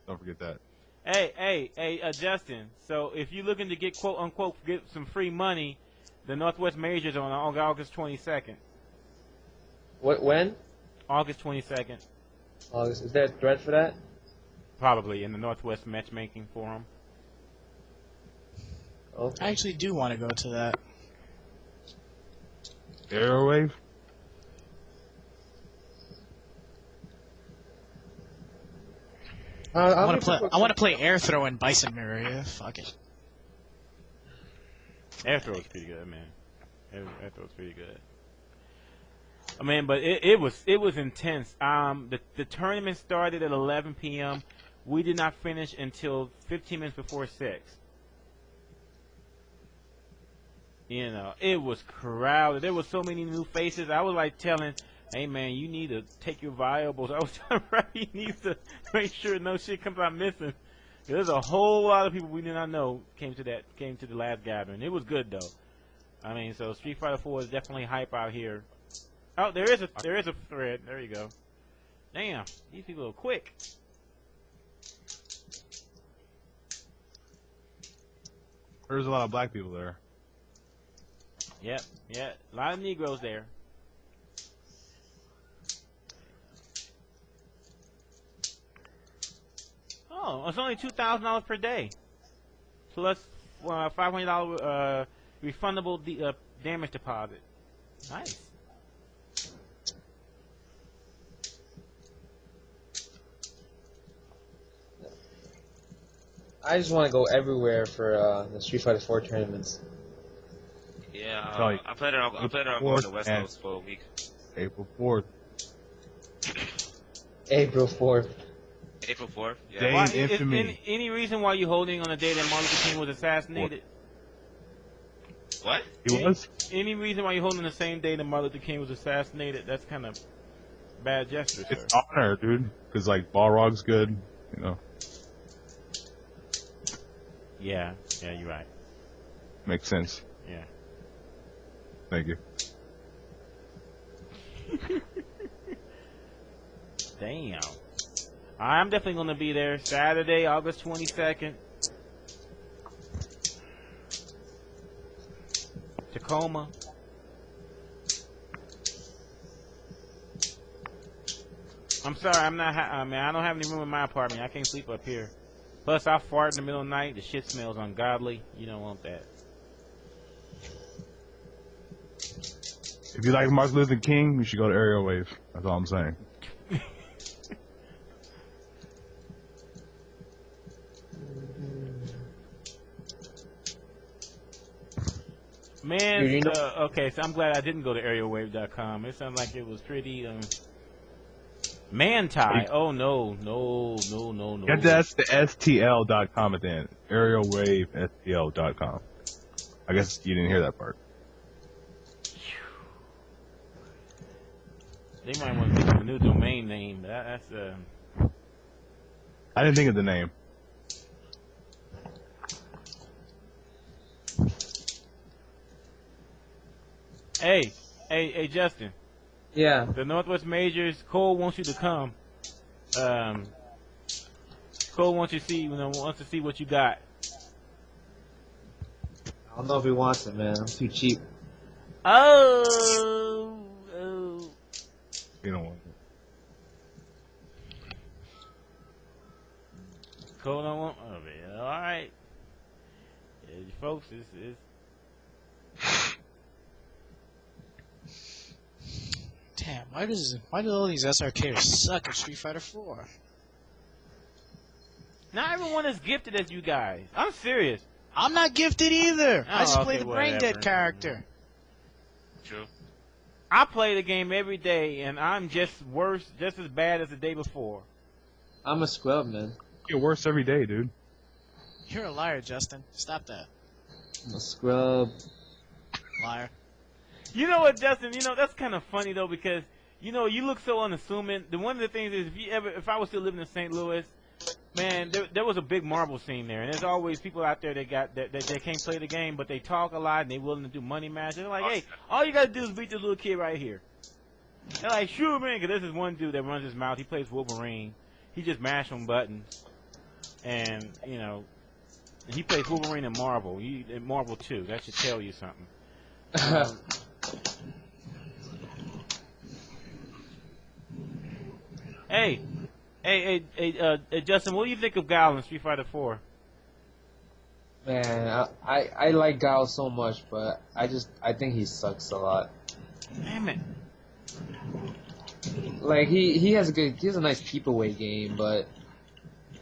Don't forget that. Hey, Justin. So if you're looking to get quote unquote get some free money, the Northwest Majors on August 22nd. What? When? August 22nd. August. Is there a thread for that? Probably in the Northwest Matchmaking Forum. Okay. I actually do want to go to that. Airwave? I want to play air throw in Bison Mirror. Yeah, fuck it. Air throw's pretty good, man. Air throw's pretty good. I mean, but it was intense. The tournament started at 11 p.m. We did not finish until 15 minutes before 6. You know, it was crowded. There were so many new faces. I was like telling, hey man, you need to take your viables. I was telling Ray he needs to make sure no shit comes out missing. There's a whole lot of people we did not know came to the last gathering. It was good though. I mean, so Street Fighter 4 is definitely hype out here. Oh, there is a thread. There you go. Damn, these people are quick. There's a lot of black people there. Yep, a lot of Negroes there. Oh, it's only $2,000 per day, plus $500 refundable damage deposit. Nice. I just want to go everywhere for the Street Fighter 4 tournaments. Yeah, I played it on going to West Coast for a week. April 4th. April 4th. April 4th? Yeah. Day Why, in infamy. any reason why you're holding on the day that Martin Luther King was assassinated? What? He was? Any reason why you're holding the same day that Martin Luther King was assassinated? That's kind of bad gesture, sir. It's honor, dude. Because, like, Balrog's good, you know. Yeah, you're right. Makes sense. Yeah. Thank you. Damn. I'm definitely going to be there Saturday, August 22nd. Tacoma. I'm sorry, I mean, I don't have any room in my apartment. I can't sleep up here. Plus, I fart in the middle of the night. The shit smells ungodly. You don't want that. If you like Martin Luther King, you should go to Aerial Wave. That's all I'm saying. Man, okay, so I'm glad I didn't go to aerialwave.com. It sounded like it was pretty, man-tie. Oh, no. Yeah, that's the STL.com at the end. AerialWaveSTL.com. I guess you didn't hear that part. They might want to think of a new domain name. That's I didn't think of the name. Hey, Justin. Yeah. The Northwest Majors. Cole wants you to come. Cole wants to see what you got. I don't know if he wants it, man. I'm too cheap. Oh. You don't want it. Cole don't want. Oh man. All right. Yeah, folks, it's Damn, why do all these SRKers suck at Street Fighter 4? not everyone is gifted as you guys. I'm serious. I'm not gifted either. I just play okay, the brain dead whatever. character. True. I play the game every day, and I'm just as bad as the day before. I'm a scrub, man. You get worse every day, dude. You're a liar, Justin. Stop that. I'm a scrub. Liar. You know what, Justin? You know that's kind of funny though because you know you look so unassuming. One of the things is if I was still living in St. Louis, man, there was a big marble scene there, and there's always people out there that can't play the game, but they talk a lot and they willing to do money matches. They're like, hey, all you gotta do is beat this little kid right here. They're like, sure, man, because there's this one dude that runs his mouth. He plays Wolverine. He just mashes on buttons, and you know, he plays Wolverine in Marvel. In Marvel 2. That should tell you something. Hey, Justin, what do you think of Guile in Street Fighter 4? Man, I like Guile so much, but I think he sucks a lot. Damn it. Like he has a nice keep away game, but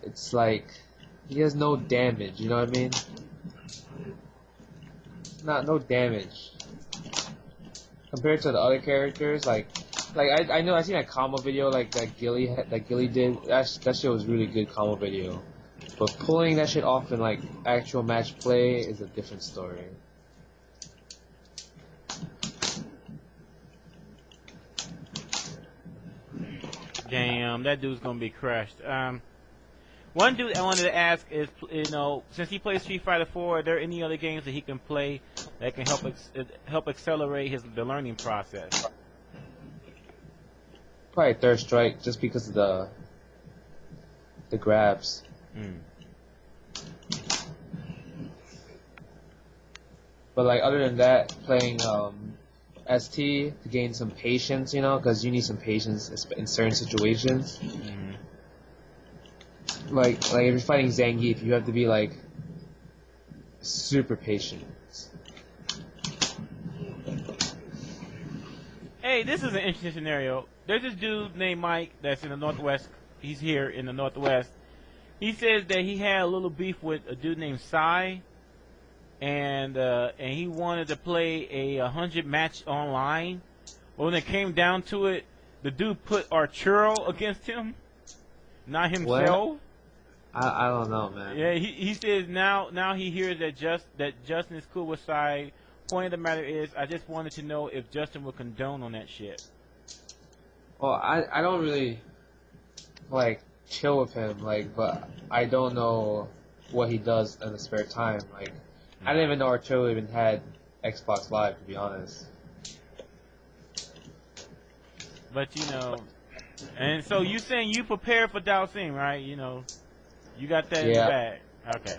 it's like he has no damage. You know what I mean? No damage compared to the other characters. Like I know I seen a combo video like that Gilly did. That shit was really good combo video. But pulling that shit off in like actual match play is a different story. Damn, that dude's gonna be crushed. One dude I wanted to ask is, you know, since he plays Street Fighter 4, are there any other games that he can play that can help accelerate the learning process? Probably Third Strike, just because of the grabs. But like other than that, playing ST to gain some patience, you know, because you need some patience in certain situations. Like if you're fighting Zangief, you have to be like super patient. Hey, this is an interesting scenario. There's this dude named Mike that's in the Northwest. He's here in the Northwest. He says that he had a little beef with a dude named Sai, and he wanted to play a 100 match online. But when it came down to it, the dude put Arturo against him, not himself. What? I don't know, man. Yeah, he says now he hears that Justin is cool with Sai. Point of the matter is, I just wanted to know if Justin would condone on that shit. Well, I don't really like chill with him, like, but I don't know what he does in his spare time. Like, I didn't even know Arturo even had Xbox Live, to be honest. But you know, and so you saying you prepared for Dalsim, right? You know, you got that in the bag. Okay.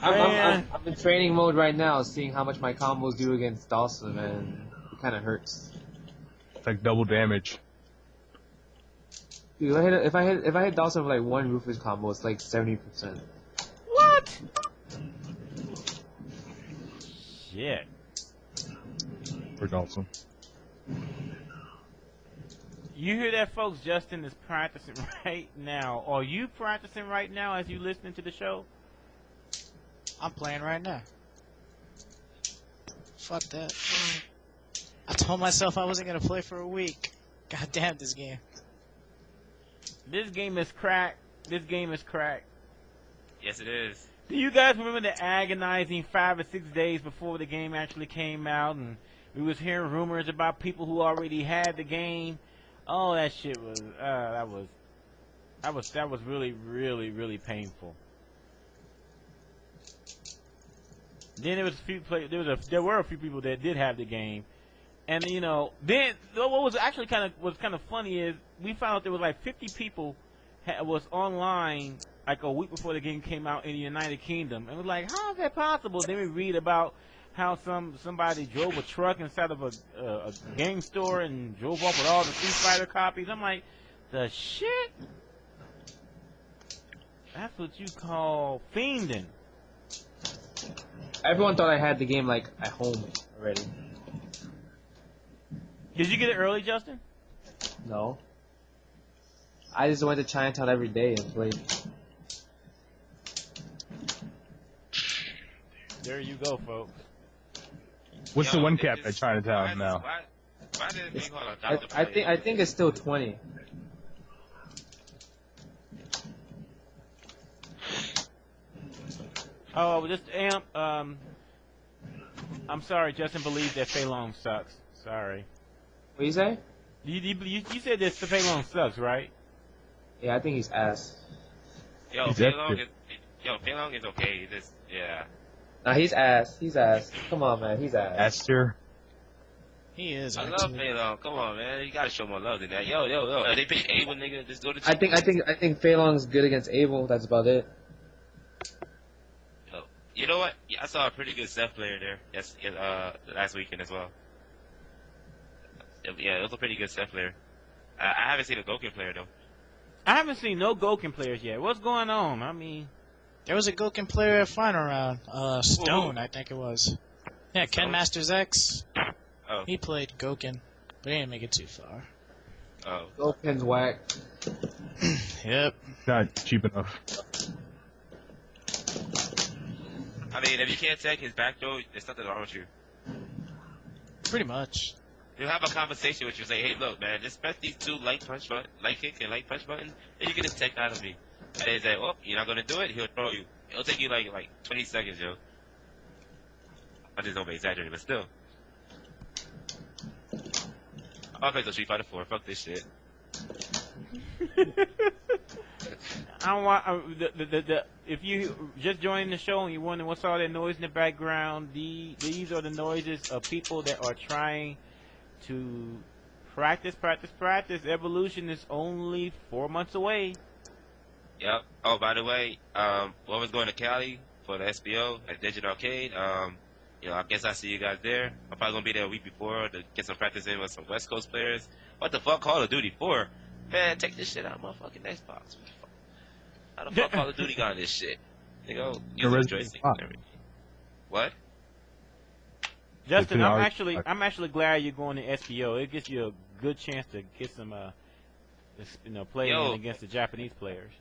I'm in training mode right now, seeing how much my combos do against Dalsim, and it kind of hurts. It's like double damage. Dude, if I hit Dalsim with like one Rufus combo, it's like 70%. What? Shit. For Dalsim. You hear that, folks? Justin is practicing right now. Are you practicing right now as you listening to the show? I'm playing right now. Fuck that. I told myself I wasn't gonna play for a week. God damn this game. This game is crack. This game is crack. Yes, it is. Do you guys remember the agonizing 5 or 6 days before the game actually came out, and we was hearing rumors about people who already had the game? Oh, that shit was that was really, really, really painful. Then there were a few people that did have the game, and you know, then what was actually kind of funny is we found out there was like 50 people was online like a week before the game came out in the United Kingdom, and we're like, how is that possible? Then we read about how somebody drove a truck inside of a game store and drove off with all the Street Fighter copies. I'm like, the shit? That's what you call fiending. Everyone thought I had the game like at home already. Did you get it early, Justin? No. I just went to Chinatown every day and played. There you go, folks. What's the one cap at Chinatown now? Why did it call a Dr. I think it's still 20. Oh, just Amp. I'm sorry, Justin believes that Fei Long sucks. Sorry. What you say? You said that Fei Long sucks, right? Yeah, I think he's ass. Yo, He's Fei F Long tier. Fei Long is okay. He just, yeah. Nah, he's ass. He's ass. Come on, man. He's ass. S tier. He is. I love actually. Fei Long. Come on, man. You gotta show more love than that. Yo. If they pick Abel, nigga, just go to. I think Fei Long's good against Abel. That's about it. Yo, you know what? Yeah, I saw a pretty good Seth player there. Yes, last weekend as well. Yeah, it was a pretty good Seth player. I haven't seen a Goken player though. I haven't seen no Goken players yet. What's going on? I mean, There was a Goken player at final round. Stone, I think it was. Yeah, Ken Stone? Masters X. Oh. He played Goken, but he didn't make it too far. Oh. Goken's whack. Yep. Not cheap enough. I mean, if you can't take his back throw, there's nothing wrong with you. Pretty much. He'll have a conversation with you, say, hey, look, man, just press these two light kick and light punch buttons, and you get his tech out of me. And they say, oh, you're not gonna do it? He'll throw you. It'll take you like 20 seconds, yo. I just don't be exaggerating, but still. I'll play the Street Fighter 4. Fuck this shit. I don't want if you just joined the show and you're wondering what's all that noise in the background, these are the noises of people that are trying to practice. Evolution is only 4 months away. Yep. Oh, by the way, when I was going to Cali for the SBO at Digital Arcade, I guess I'll see you guys there. I'm probably gonna be there a week before to get some practice in with some West Coast players. What the fuck Call of Duty for? Man, take this shit out of my fucking Xbox. How the fuck Call of Duty got this shit? You know, use the joystick and everything. What? Justin, It's I'm actually glad you're going to SBO. It gives you a good chance to get some playing against the Japanese players.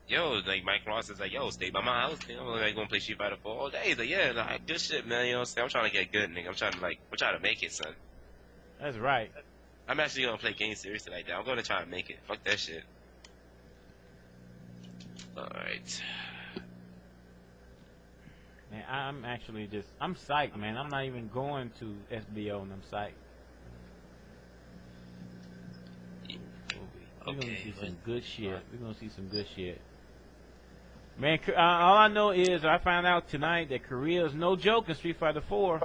Yo, like Mike Ross is like, yo, stay by my house, nigga. I'm like gonna play Street Fighter 4 all day. He's like, yeah, like, good shit, man. You know what I'm saying? I'm trying to get good, nigga. I'm trying to make it, son. That's right. I'm actually gonna play games seriously like that. I'm gonna try to make it. Fuck that shit. Alright. Man, I'm psyched, man. I'm not even going to SBO and I'm psyched. We're gonna see some good shit. We're gonna see some good shit. Man, all I know is I found out tonight that Korea is no joke in Street Fighter 4.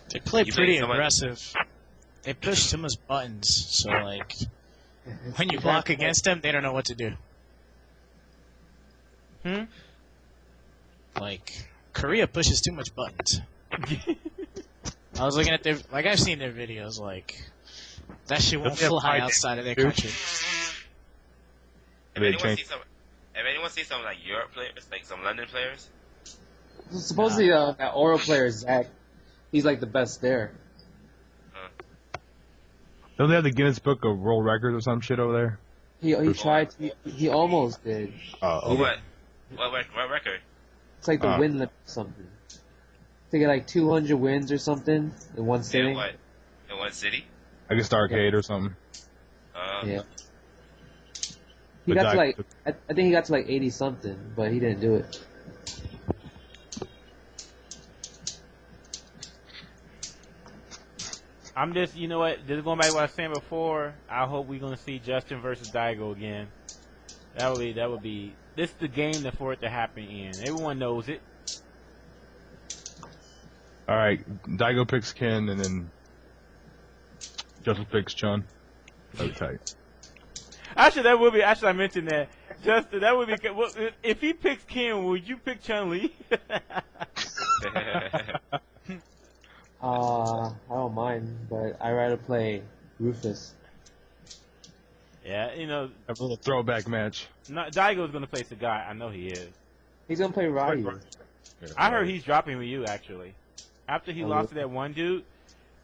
They play You pretty played somebody- aggressive. They push too much buttons, so like when you block against them, they don't know what to do. Like Korea pushes too much buttons. I was looking at I've seen their videos, like that shit won't fly outside of their country. If anyone sees some like Europe players, like some London players, Supposedly, that Oro player, Zach, he's like the best there. Don't they have the Guinness Book of World Records or some shit over there? He tried to, he almost did. Oh, what record? It's like the win limit or something. To get like 200 wins or something in one sitting. In what city? I guess the arcade or something. Yeah. He got to like, I think he got to like 80 something, but he didn't do it. I'm just, you know what, just going back to what I was saying before, I hope we're going to see Justin versus Daigo again. That would be, this is the game for it to happen in. Everyone knows it. Alright, Daigo picks Ken, and then Justin picks Chun. That'd be tight. Actually, I mentioned that. Justin, that would be, if he picks Ken, would you pick Chun-Li? I don't mind, but I'd rather play Rufus. Yeah, you know. Have a little throwback match. Daigo's going to play Sagat. I know he is. He's going to play Ryu. I heard he's dropping Ryu, actually. After he lost to that one dude,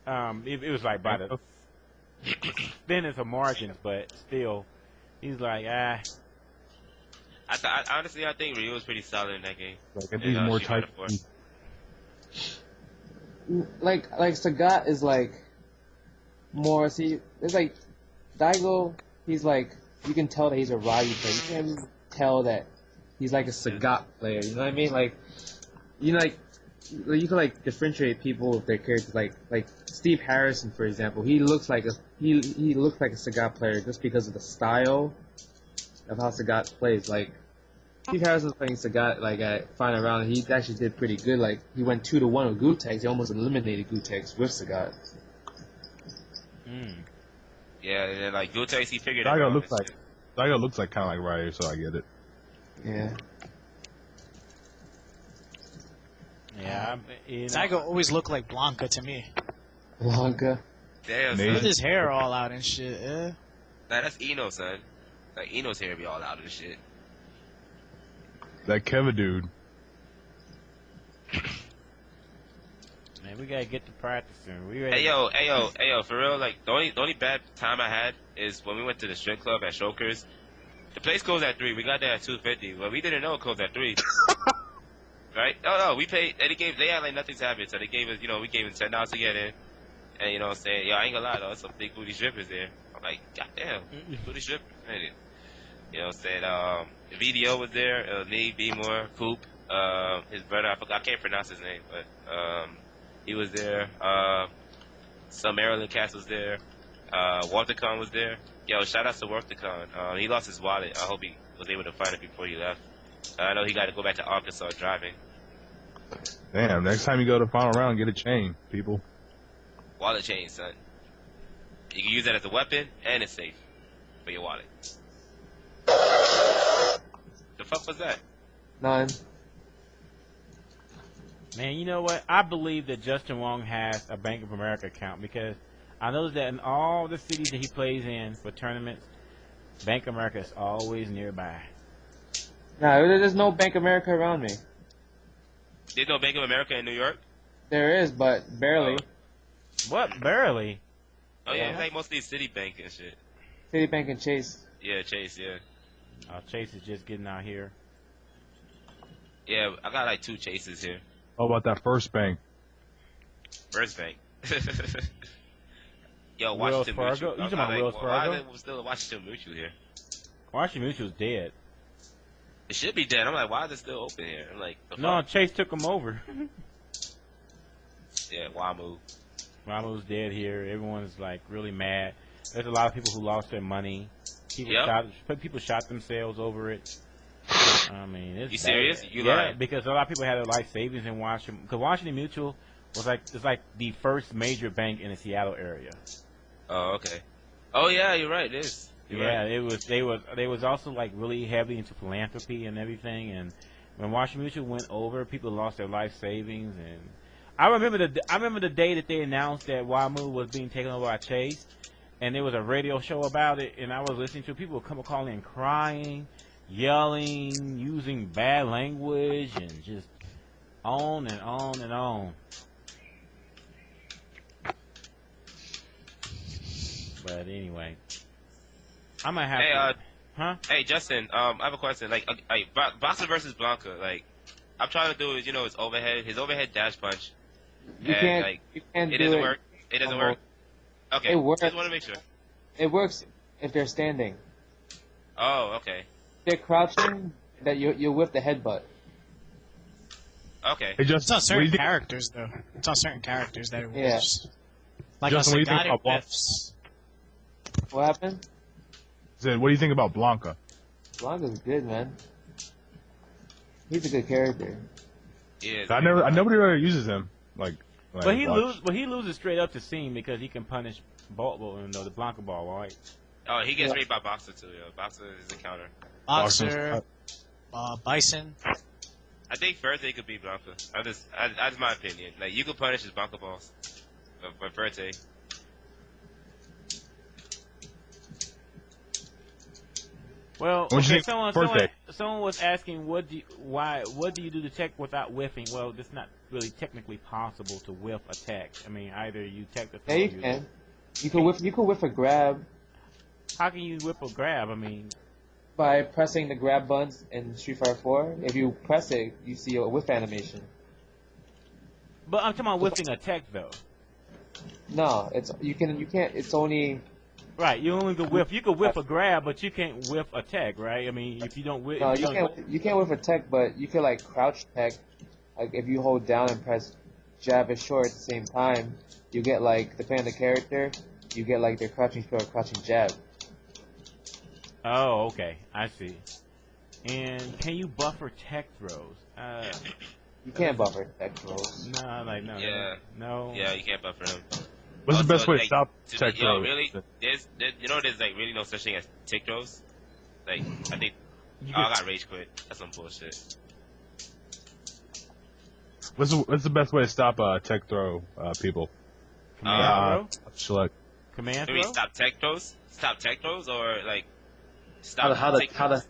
it was like by the thinnest of margins, but still, he's like, Honestly, I think Ryu was pretty solid in that game. Like, I think he's more tight. Like Sagat is like more. See, it's like Daigo. He's like, you can tell that he's a Ryu player. You can tell that he's like a Sagat player. You know what I mean? Like, you know, like you can like differentiate people with their characters. Like Steve Harrison, for example, he looks like a Sagat player just because of the style of how Sagat plays. Like Steve Harrison's playing Sagat like at final round, and he actually did pretty good. Like he went 2-1 with Gutex. He almost eliminated Gutex with Sagat. Yeah, and then like Gutex, he figured it Daigo out. looks like kind of like Ryu, so I get it. Yeah. Yeah, Daigo always looked like Blanca to me. Blanca. Damn, Amazing. With son. his hair all out and shit. Nah, that's Eno, son. Like Eno's hair be all out and shit. That Keva dude. man, we gotta get to practicing. We ready? Hey yo, for real, like the only bad time I had is when we went to the strip club at Shokers. The place closed at 3. We got there at 2:50. Well, we didn't know it closed at 3. Right? No, we paid. They had like nothing's happened, so they gave us, we gave them $10 to get in. And you know what I'm saying? Yo, I ain't gonna lie though, some big booty strippers there. I'm like, goddamn, booty strippers. You know what I'm saying? The VDO was there. It was me, B-More, Coop, his brother. I can't pronounce his name, but he was there. Some Maryland cast was there. WalterCon was there. Yo, shout out to WalterCon. He lost his wallet. I hope he was able to find it before he left. I know he got to go back to Arkansas driving. Damn, next time you go to final round, get a chain, people. Wallet chain, son. You can use that as a weapon and it's safe for your wallet. The fuck was that? None. Man, you know what? I believe that Justin Wong has a Bank of America account because I noticed that in all the cities that he plays in for tournaments, Bank of America is always nearby. Nah, there's no Bank of America around me. There's no Bank of America in New York? There is, but barely. What? Barely? Oh yeah, Yeah. it's like mostly Citibank and shit. Citibank and Chase. Yeah, Chase, yeah. Chase is just getting out here. Yeah, I got like 2 Chases here. How about that first bank? First Bank. Yo, Wells Washington Fargo? Mutual. You talking about Wells Why Fargo? is there still a Washington Mutual here? Washington Mutual's dead. It should be dead. I'm like, why is it still open here? I'm like, the No, fuck? Chase took him over. Yeah, Wamu. Ramo's dead here. Everyone's like really mad. There's a lot of people who lost their money. People shot themselves over it. I mean, it's You bad. serious? You yeah, lying? because a lot of people had their life savings in Washington. Because Washington Mutual was like the first major bank in the Seattle area. Oh, okay. Oh yeah, you're right. It is. You're Yeah, right. it was. They was also like really heavy into philanthropy and everything. And when Washington Mutual went over, people lost their life savings. And I remember the day that they announced that WAMU was being taken over by Chase, and there was a radio show about it. And I was listening to people come calling in crying, yelling, using bad language, and just on and on and on. But anyway, I might have Hey, to. Huh? Hey, Justin. I have a question. Like, Boxer versus Blanca. Like, I'm trying to do his, his overhead dash punch. You And, can't. like, You can't It do doesn't it. work. It doesn't Oh. work. Okay. It works. Just want to make sure. It works if they're standing. Oh, okay. If they're crouching, that you whip the headbutt. Okay. Hey, It's on Justin, what do certain you think? characters, though. It's on certain characters that it Yeah. works. Like Justin, what do you think Sagati about Blanca? whiffs. What happened? Said, what do you think about Blanca? Blanca's good, man. He's a good character. Yeah. Nobody really uses him. Like But he watch. loses straight up to Seam because he can punish the Blanca ball, right? Oh, he gets Yeah. raped by Boxer too, yo. Boxer is a counter. Boxer, Bison. I think Ferte could beat Blanca. That's my opinion. Like, you could punish his Blanca balls. But Ferte. Well, What you okay, think, someone was asking what do you do to tech without whiffing? Well, it's not really technically possible to whiff a tech. I mean, either you tech the Yeah, throw. you can. You can whip. You can whip a grab How can you whip a grab? I mean, by pressing the grab buttons in Street Fighter 4. If you press it, you see a whiff animation. but I'm talking about whiffing a tech though. No, you can't. It's only Right, you only can whiff. You can whiff a grab, but you can't whiff a tech, right? I mean, if you don't whiff, No, if you you don't, can't. You can't whiff a tech, but you can like crouch tech. Like if you hold down and press jab and short at the same time, you get like depending on the character, you get like their crouching short, crouching jab. Oh, okay, I see. And can you buffer tech throws? You can't buffer tech throws. No, like no, Yeah. no. Yeah, you can't buffer him. What's the Also, best way to like, stop tech yo, throws? really? There's like really no such thing as tick throws. Like, I think, You I could- got rage quit. That's some bullshit. What's the best way to stop tech throw people? command throw. Select. Command Maybe throw. stop tech throws? Stop tech throws, or like, stop How to tick throws?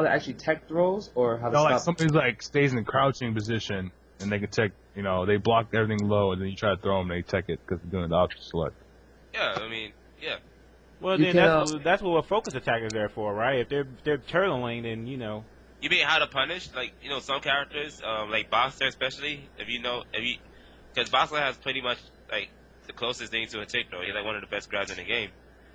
actually tech throws or how to No, stop. like somebody's like stays in crouching position and they can tech. You know, they block everything low and then you try to throw them, they tech it because they're doing the option select. Yeah, I mean, yeah. Well, You then can, that's what a focus attacker is there for, right? If they're turtling, then you know. You mean how to punish? Like, you know, some characters, like Boxer especially, because Boxer has pretty much, like, the closest thing to a tick throw. He's like one of the best grabs in the game.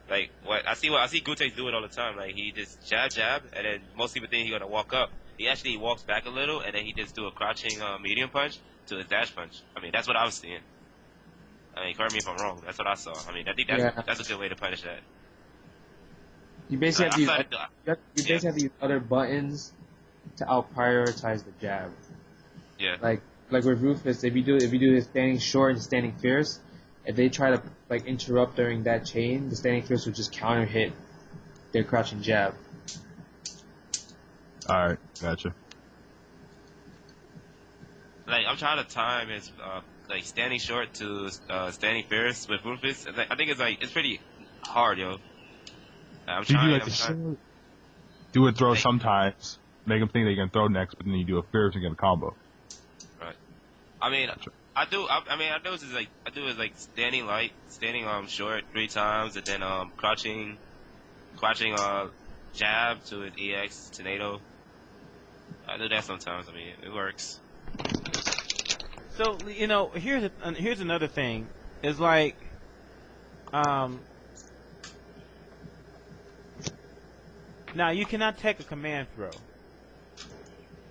Like, I see Gute do it all the time. Like, he just jab, and then most people think he's gonna walk up. He actually walks back a little, and then he just do a crouching medium punch to his dash punch. I mean, that's what I was seeing. I mean, correct me if I'm wrong. That's what I saw. I mean, I think that's a good way to punish that. You basically have to use, you basically Yeah. have to use other buttons to out prioritize the jab. Yeah. Like with Rufus, if you do his standing short and standing fierce, if they try to like interrupt during that chain, the standing fierce will just counter hit their crouching jab. Alright, gotcha. Like, I'm trying to time his, like, standing short to standing fierce with Rufus. I think it's pretty hard, yo. I'm So you do trying. like I'm the trying. do a throw Like- sometimes, make them think they can throw next, but then you do a fierce and get a combo. Right. I mean, I do is like standing light, standing short 3 times, and then crouching jab to his EX tornado. I do that sometimes. I mean, it works. So you know, here's another thing. Is like, now you cannot take a command throw,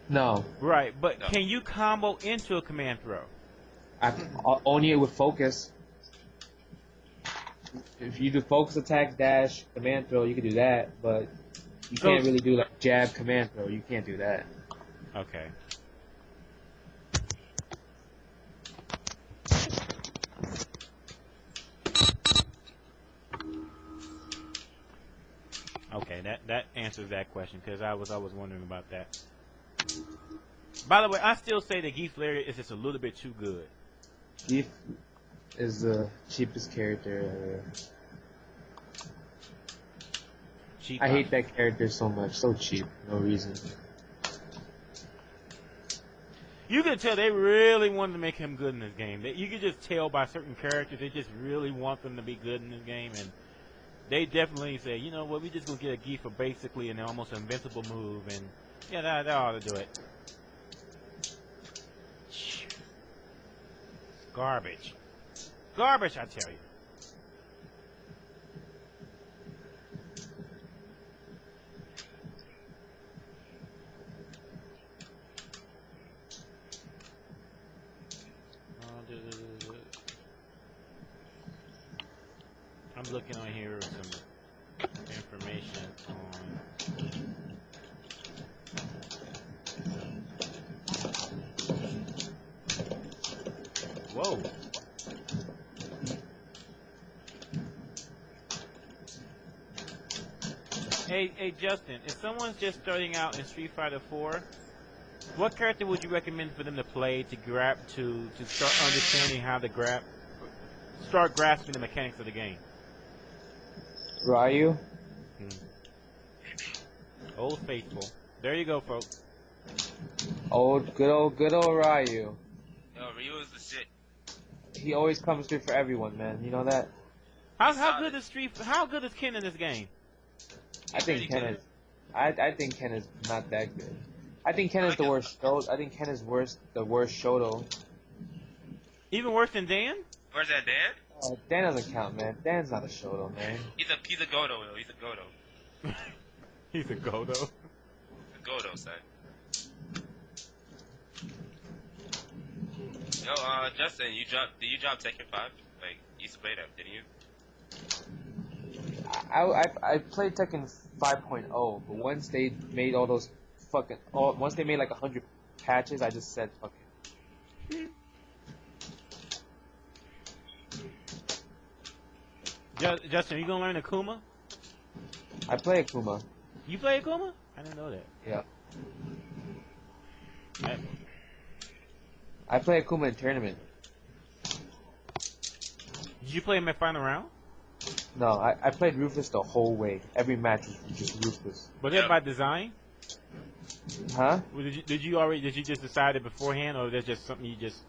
No, right? But No. can you combo into a command throw? only with focus. If you do focus attack dash command throw, you can do that, but you So- can't really do like jab command throw. You can't do that. Okay. Okay, that answers that question because I was wondering about that. By the way, I still say that Geef Lariat is just a little bit too good. Geef is the cheapest character ever. Cheap I hate that character so much. So cheap. No reason. You can tell they really wanted to make him good in this game. You could just tell by certain characters they just really want them to be good in this game, and they definitely say, you know what, we just gonna get a Geef for basically an almost invincible move, and yeah, that ought to do it. Garbage, garbage, I tell you. I'm looking on here some information on. Whoa. Hey Justin, if someone's just starting out in Street Fighter 4, what character would you recommend for them to play to start understanding how to start grasping the mechanics of the game? Ryu? Old Faithful. There you go, folks. Good old Ryu. Yo, Ryu is the shit. He always comes through for everyone, man. You know that? How good is Ken in this game? I think Ken is. I think Ken is not that good. I think Ken is the worst Shoto. Even worse than Dan? Where's that, Dan? Dan doesn't count, man. Dan's not a Shoto, man. He's a Godo, though. He's a Godo. He's a Godo. A Godo, son. Yo, Justin, did you drop Tekken 5? Like, you used to play that, didn't you? I played Tekken 5.0, but once they made all those once they made like 100 patches, I just said fuck it. Justin, you gonna learn Akuma? I play Akuma. You play Akuma? I didn't know that. Yeah. I- I play Akuma in tournament. Did you play him at final round? No, I played Rufus the whole way. Every match was just Rufus. Was that by design? Huh? Or did you just decide it beforehand, or that's just something you just?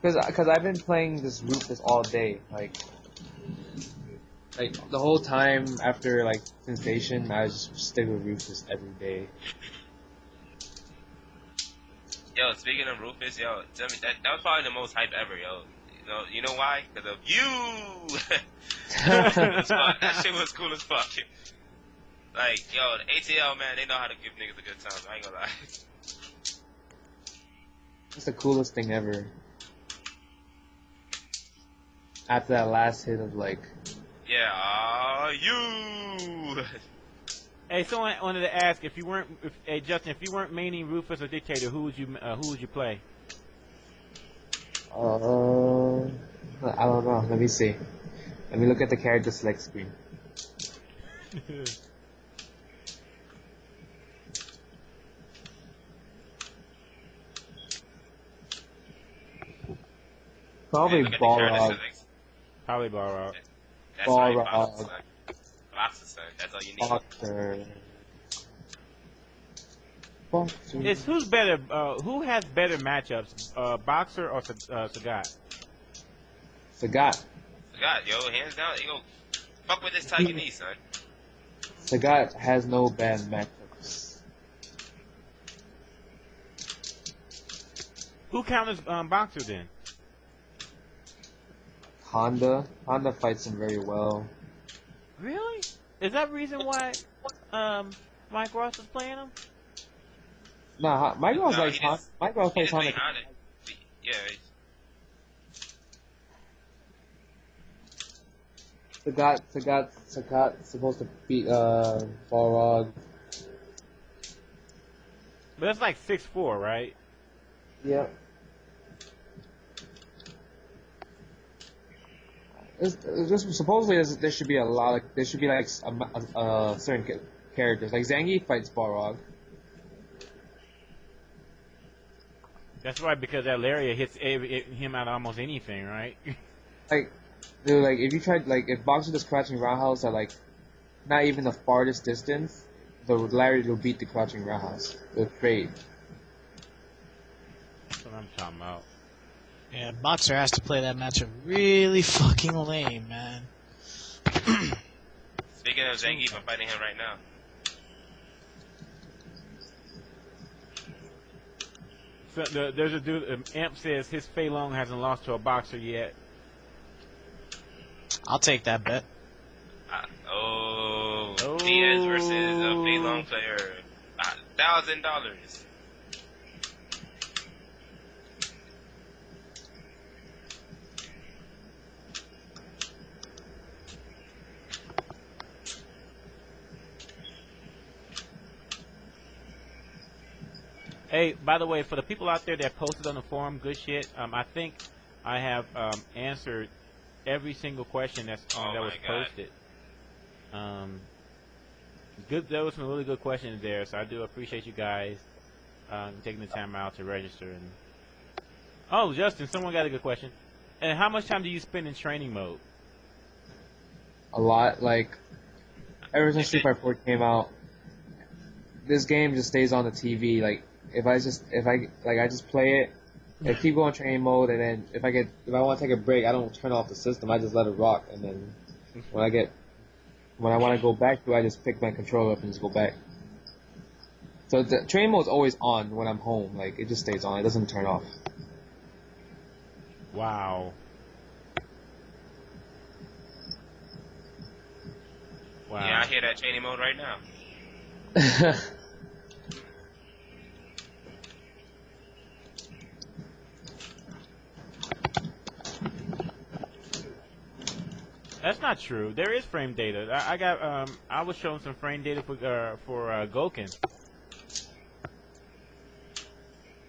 Because I've been playing this Rufus all day, like the whole time after like Sensation, I just stick with Rufus every day. Yo, speaking of Rufus, yo, tell me that was probably the most hype ever, yo. You know why? Because of you. That shit was cool as fuck. Like, yo, the ATL, man, they know how to give niggas a good time. I ain't gonna lie. It's the coolest thing ever. After that last hit of like. Yeah, you. Hey, someone wanted to ask if you weren't, Justin, if you weren't maining Rufus or Dictator, who would you play? I don't know. Let me see. Let me look at the character select screen. Probably Balrog. Probably Balrog. That's right, Boxer. Boxer, son. That's all you need. Boxer. It's who's better? Who has better matchups, Boxer or Sagat? Sagat. Sagat, yo, hands down. Yo, fuck with this Taiwanese, son. Sagat has no bad matchups. Who counters Boxer then? Honda fights him very well. Really? Is that the reason why Mike Ross is playing him? Nah, Mike Ross plays Honda. Yeah. Sagat supposed to beat Balrog. But that's like 6'4", right? Yep. It's just supposedly there should be a lot. Like, there should be like certain characters. Like Zangief fights Balrog. That's right, because that Lariat hits him out of almost anything, right? Like, dude, like if you tried, like if Boxer does crouching roundhouse at like not even the farthest distance, the Lariat will beat the crouching roundhouse. They're trade. That's what I'm talking about. Yeah, Boxer has to play that matchup really fucking lame, man. Speaking of Zangief, I'm fighting him right now. So there's a dude. Amp says his Fei Long hasn't lost to a Boxer yet. I'll take that bet. Diaz versus a Fei Long player. $1,000. Hey, by the way, for the people out there that posted on the forum, good shit. I think I have answered every single question that was posted. Good. There was some really good questions there, so I do appreciate you guys taking the time out to register. And oh, Justin, someone got a good question. And how much time do you spend in training mode? A lot. Like ever since Street Fighter 4 came out, this game just stays on the TV. Like I just play it. I keep going training mode, and then if I want to take a break, I don't turn off the system. I just let it rock, and then when I want to go back to it, I just pick my controller up and just go back. So the training mode is always on when I'm home. Like it just stays on. It doesn't turn off. Wow. Wow. Yeah, I hear that training mode right now. That's not true. There is frame data. I was showing some frame data for Goken.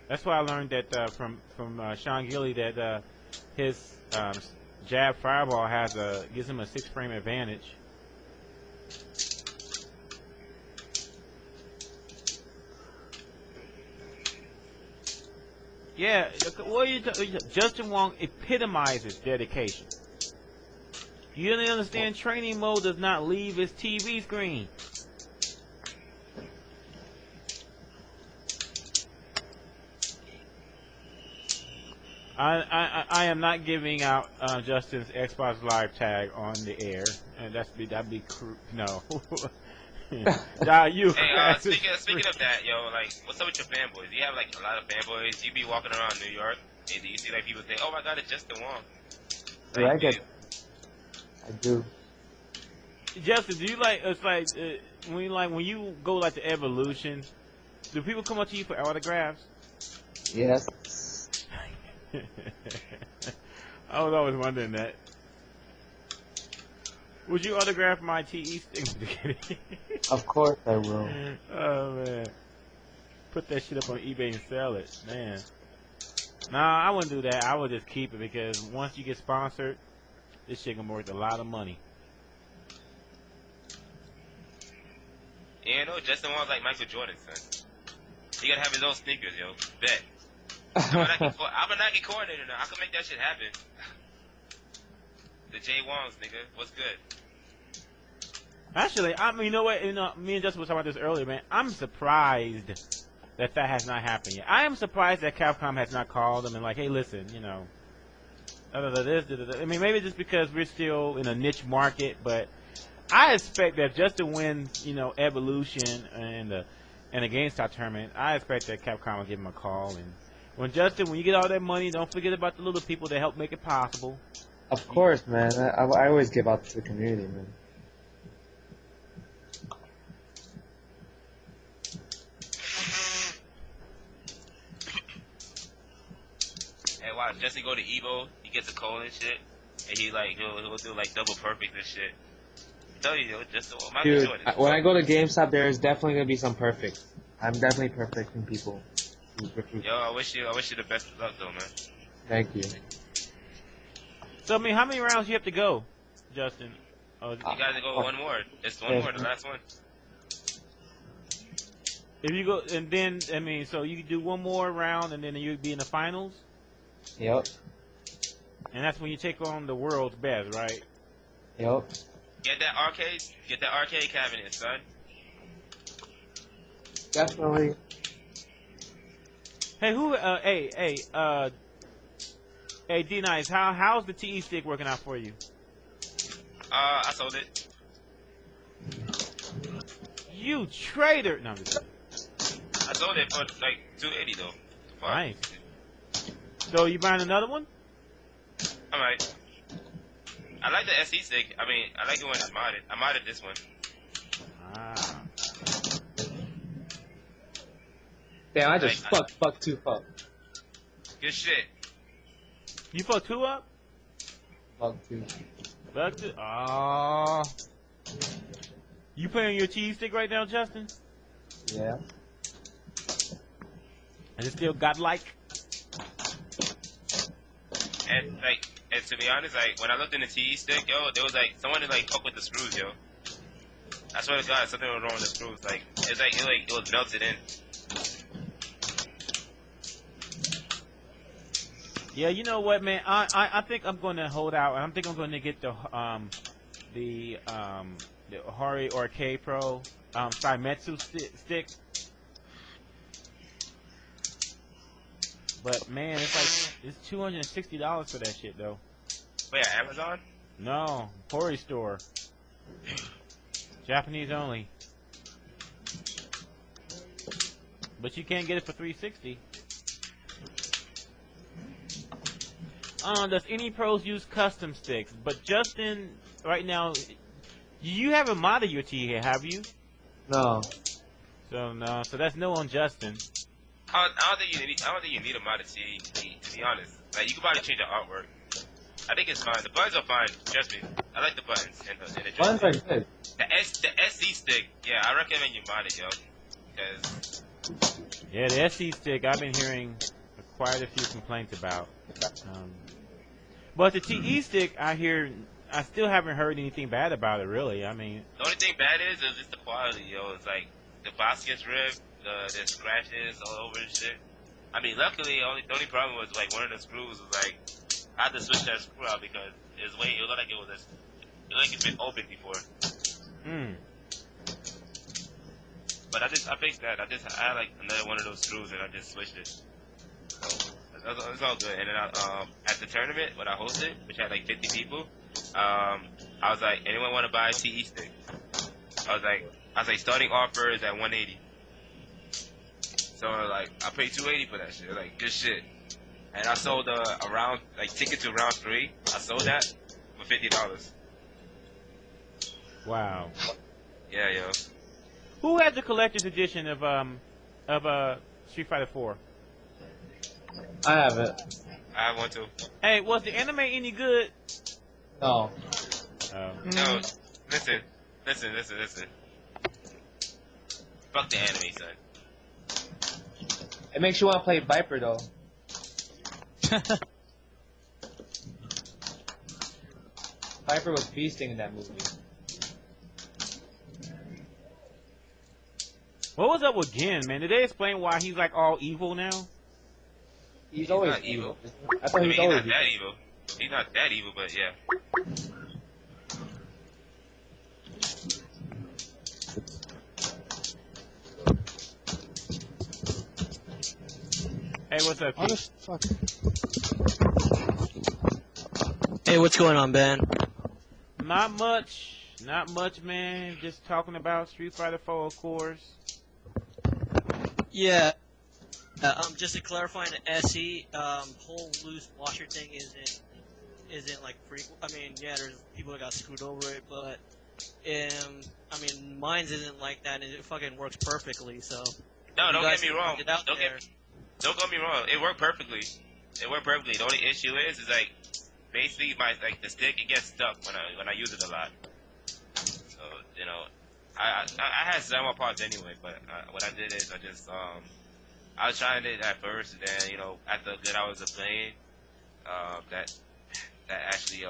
That's why I learned that from Sean Gilly that his jab fireball gives him a 6 frame advantage. Yeah, Justin Wong epitomizes dedication. You don't understand, training mode does not leave his TV screen. I am not giving out Justin's Xbox Live tag on the air, and that'd be no. You. Hey, speaking of that, yo, like, what's up with your fanboys? You have like a lot of fanboys. You be walking around New York, and you see like people say, "Oh my God, it's Justin Wong." Like, yeah, I do. Justin, do you it's like when you go like to Evolution, do people come up to you for autographs? Yes. I was always wondering that. Would you autograph my TE stick? Of course I will. Oh man, put that shit up on eBay and sell it, man. Nah, I wouldn't do that. I would just keep it because once you get sponsored, this shit gonna be worth a lot of money. Yeah, you know, Justin Wong's like Michael Jordan, son. He gotta have his own sneakers, yo. Bet. I'm a Nike coordinator now. I can make that shit happen. The J Wongs, nigga. What's good? Actually, you know what? Me and Justin were talking about this earlier, man. I'm surprised that has not happened yet. I am surprised that Capcom has not called them and like, hey, listen, I mean, maybe just because we're still in a niche market, but I expect that Justin wins, Evolution and the GameStop tournament. I expect that Capcom will give him a call. And when you get all that money, don't forget about the little people that help make it possible. Of course, man. I always give out to the community, man. Hey, watch, Justin go to Evo, he gets a cold and shit, and he'll do like double perfect and shit. Tell you, Justin, Dude, when I go to GameStop, there is definitely gonna be some perfect. I'm definitely perfecting people. Yo, I wish you the best of luck, though, man. Thank you. So, I mean, how many rounds you have to go, Justin? You gotta go one more. It's one more, the last one. If you go, and then, I mean, so you do one more round, and then you'd be in the finals? Yep. And that's when you take on the world's best, right? Yep. Get that arcade cabinet, son. Definitely. Hey, hey, D-Nice, how's the TE stick working out for you? I sold it. You traitor! No, I'm just kidding. I sold it for like $280 though. Fuck. Nice. So you buying another one? I might. I like the SE stick. I mean, I like it when it's modded. I modded this one. Ah. Damn, I just fuck 2 fuck. Good shit. You fucked 2 up? Fuck 2. Fuck 2? Aww. You playing your TE stick right now, Justin? Yeah. And it still godlike? And to be honest, like when I looked in the TE stick, yo, there was like someone that fuck with the screws, yo. I swear to God, something was wrong with the screws. Like it was melted in. Yeah, you know what, man? I think I'm going to hold out. I think I'm going to get the Hori Arcade Pro Saimetsu stick. But man, it's $260 for that shit though. Wait, Amazon? No, Hori store. Japanese only. But you can't get it for $360. Does any pros use custom sticks? But Justin, right now, You haven't modded your T here, have you? No. So no. So that's no on Justin. I don't think you need a modded T, to be honest. Like, you can probably change the artwork. I think it's fine. The buttons are fine. Trust me. I like the buttons and the Buttons are joystick. good. The SC stick, yeah, I recommend you mod it, yo. Because Yeah, the SC stick I've been hearing quite a few complaints about. But the TE stick, I still haven't heard anything bad about it, really. I mean, the only thing bad is just the quality, yo. It's like the box gets ripped, there's scratches all over and shit. I mean, luckily, the only problem was like one of the screws was like I had to switch that screw out because it looked like it's been open before. But I fixed that. I had like another one of those screws and I just switched it. So it's all good. And then at the tournament when I hosted, which had like 50 people, I was like, anyone want to buy a TE stick? I was like, starting offer is at 180. So like, I paid 280 for that shit. Like, good shit. And I sold ticket to round 3. I sold that for $50. wow. Yeah, yo. Who has the collector's edition of Street Fighter 4? I have it. I have one too. Hey, was the anime any good? No. No, listen. Fuck the anime, son. It makes you want to play Viper though. Viper was feasting in that movie. What was up with Gen, man? Did they explain why he's like all evil now? He's always not evil. I thought he was he's always not that evil. He's not that evil, but yeah. Hey, what's up, Keith? Fuck. Hey, what's going on, Ben? Not much, man. Just talking about Street Fighter 4, of course. Yeah. Just to clarify, the SE whole loose washer thing isn't like frequent. I mean, yeah, there's people that got screwed over it, but I mean, mine's isn't like that, and it fucking works perfectly. So No, don't get me wrong. Don't get me wrong. It worked perfectly. The only issue is like basically the stick it gets stuck when I use it a lot. So you know, I had several parts anyway, but what I did is I was trying it at first, and then you know after that I was playing, that actually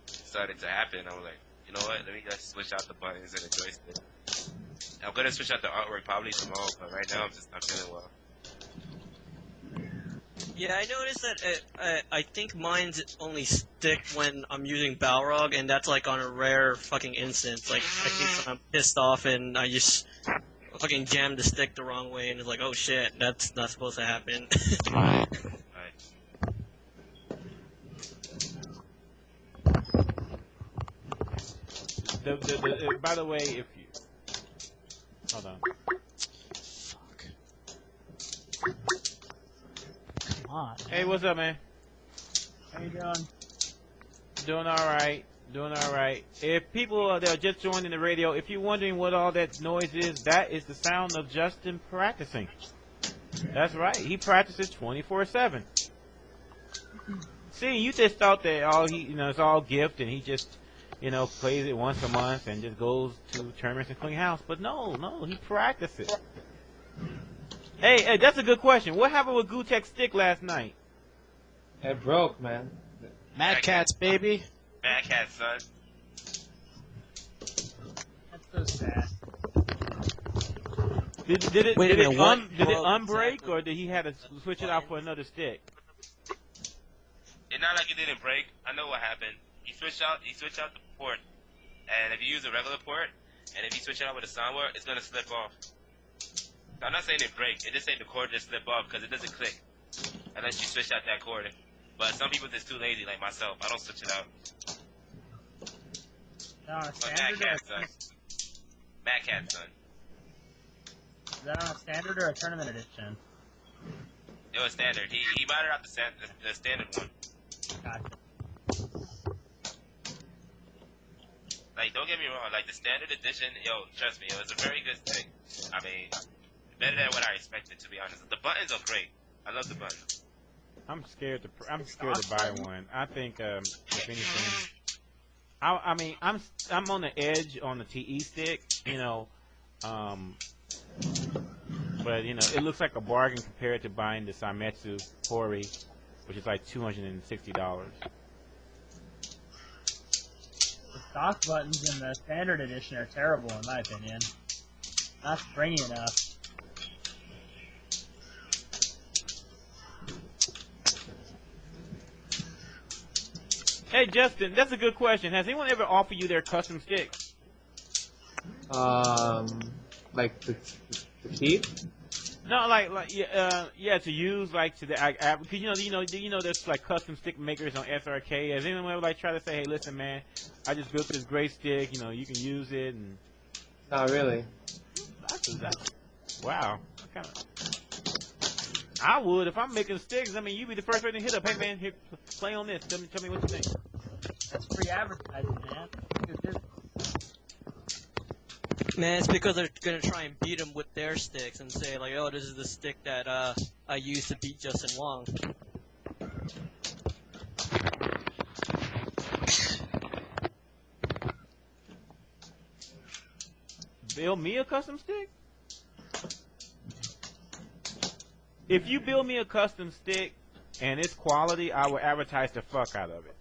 started to happen. I was like, you know what? Let me just switch out the buttons and the joystick. I'm gonna switch out the artwork probably tomorrow, but right now I'm not feeling well. Yeah, I noticed that I think mine's only stick when I'm using Balrog, and that's like on a rare fucking instance. Like, I think when I'm pissed off and I just fucking jam the stick the wrong way, and it's like, oh shit, that's not supposed to happen. Right. By the way, if you hold on. Fuck. Come on. Hey, what's up, man? How you doing? Doing all right. If people that are just joining the radio, if you're wondering what all that noise is, that is the sound of Justin practicing. That's right. He practices 24/7. See, you just thought that it's all gift, and he just, plays it once a month and just goes to tournaments and clean house. But no, he practices. Hey, that's a good question. What happened with Gutek's stick last night? It broke, man. Mad Cats, baby. Mad Cat, son. That's so sad. Did it Wait a minute, what unbreak, exactly? or did he have to switch it out for another stick? It's not like it didn't break. I know what happened. He switched out the port, and if you use a regular port, and if you switch it out with a soundboard, it's gonna slip off. So I'm not saying it break. It just saying the cord just slip off because it doesn't click unless you switch out that cord. But some people just too lazy, like myself. I don't switch it out. But Mad Cat, son. Mad Cat, son. Is that on a standard or a tournament edition? It was standard. He modded out the standard one. Gotcha. Like Like, don't get me wrong. Like, the standard edition, yo, trust me, it was a very good stick. I mean, better than what I expected, to be honest. The buttons are great. I love the buttons. I'm scared to buy one. I think if anything, I mean I'm on the edge on the TE stick, you know, but you know it looks like a bargain compared to buying the Saimetsu Hori, which is like $260. The stock buttons in the standard edition are terrible in my opinion. Not springy enough. Hey Justin, that's a good question. Has anyone ever offered you their custom stick? Like the key? No, like yeah, to use like to the because you know there's like custom stick makers on SRK. Has anyone ever like try to say, hey, listen, man, I just built this great stick. You know, you can use it and. Not really. Wow. I would if I'm making sticks. I mean, you'd be the first person to hit up. Hey man, here, play on this. Tell me what you think. That's free advertising, man. Man, it's because they're gonna try and beat him with their sticks and say like, oh, this is the stick that I used to beat Justin Wong. Build me a custom stick? If you build me a custom stick and it's quality, I will advertise the fuck out of it.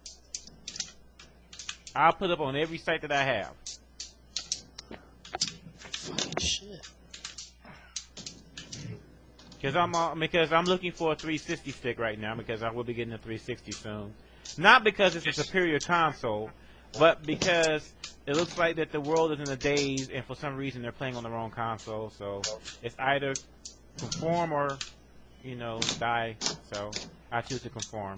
I'll put up on every site that I have. Fucking shit. Because I'm looking for a 360 stick right now because I will be getting a 360 soon. Not because it's a superior console, but because it looks like that the world is in a daze and for some reason they're playing on the wrong console. So it's either conform or, you know, die. So I choose to conform.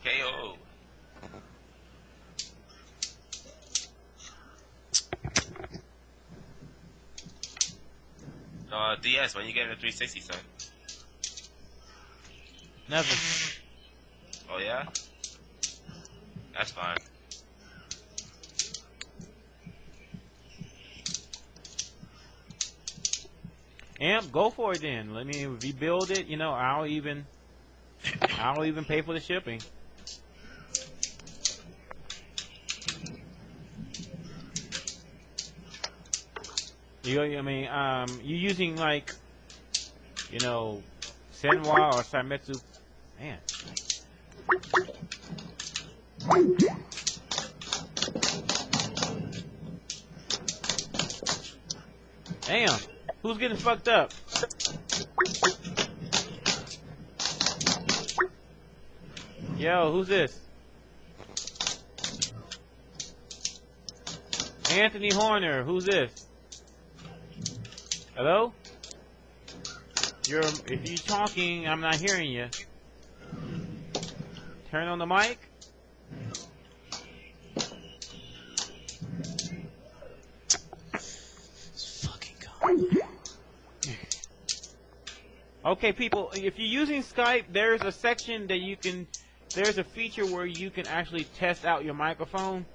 KO. DS, when you get a 360, son? Never. Oh, yeah? That's fine. Amp, go for it then. Let me rebuild it. You know, I'll even pay for the shipping. I mean, you using like, you know, Senwa or Saimetsu? Man. Damn, who's getting fucked up? Yo, who's this? Anthony Horner, who's this? Hello? If you're talking, I'm not hearing you. Turn on the mic. Fucking God. Okay, people, if you're using Skype, there's a section that you can, there's a feature where you can actually test out your microphone.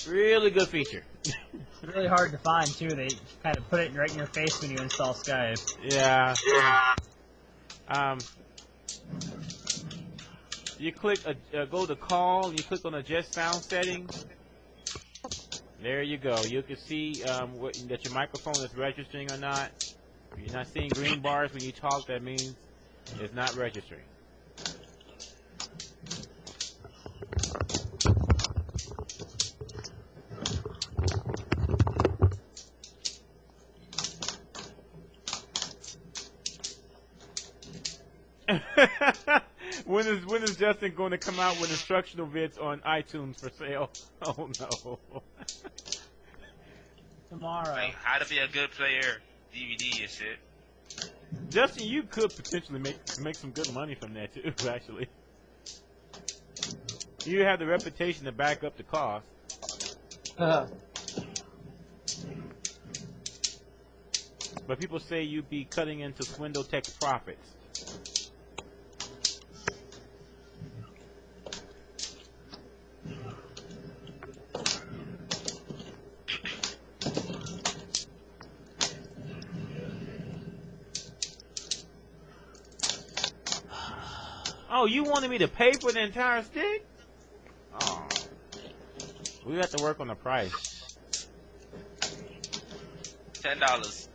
Really good feature. It's really hard to find, too. They kind of put it right in your face when you install Skype. Yeah. You click, go to call, you click on adjust sound settings. There you go. You can see that your microphone is registering or not. If you're not seeing green bars when you talk, that means it's not registering. When is Justin going to come out with instructional vids on iTunes for sale? Oh no. Tomorrow. Like, how to be a good player, DVD and shit. Justin, you could potentially make some good money from that too, actually. You have the reputation to back up the cost. but people say you'd be cutting into Swindle Tech's profits. Oh, you wanted me to pay for the entire stick? Oh. We have to work on the price. $10.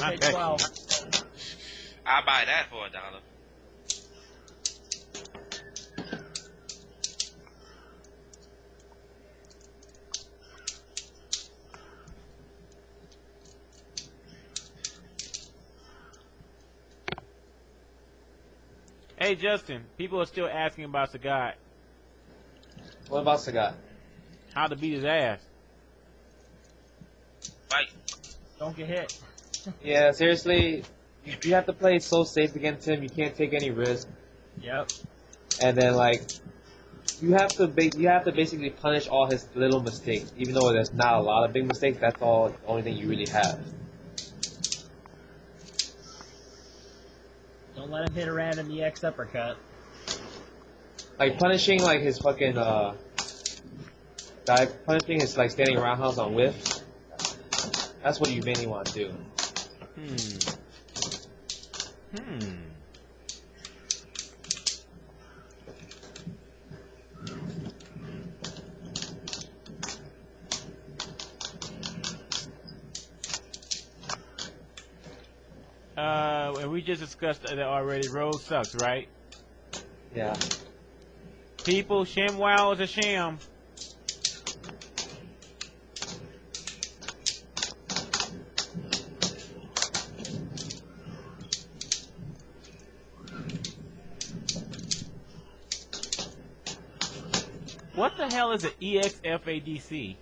Okay, 12. I'll buy that for $1. Hey, Justin, people are still asking about Sagat. What about Sagat? How to beat his ass. Fight. Don't get hit. Yeah, seriously, you have to play so safe against him. You can't take any risk. Yep. And then like, you have to basically punish all his little mistakes, even though there's not a lot of big mistakes. That's all the only thing you really have. Don't let him hit a random EX uppercut. Like punishing like his fucking guy, punishing his like standing roundhouse on whiff. That's what you mainly want to do. And we just discussed that already. Road sucks, right? Yeah. People, ShamWow is a sham. What the hell is an EXFADC?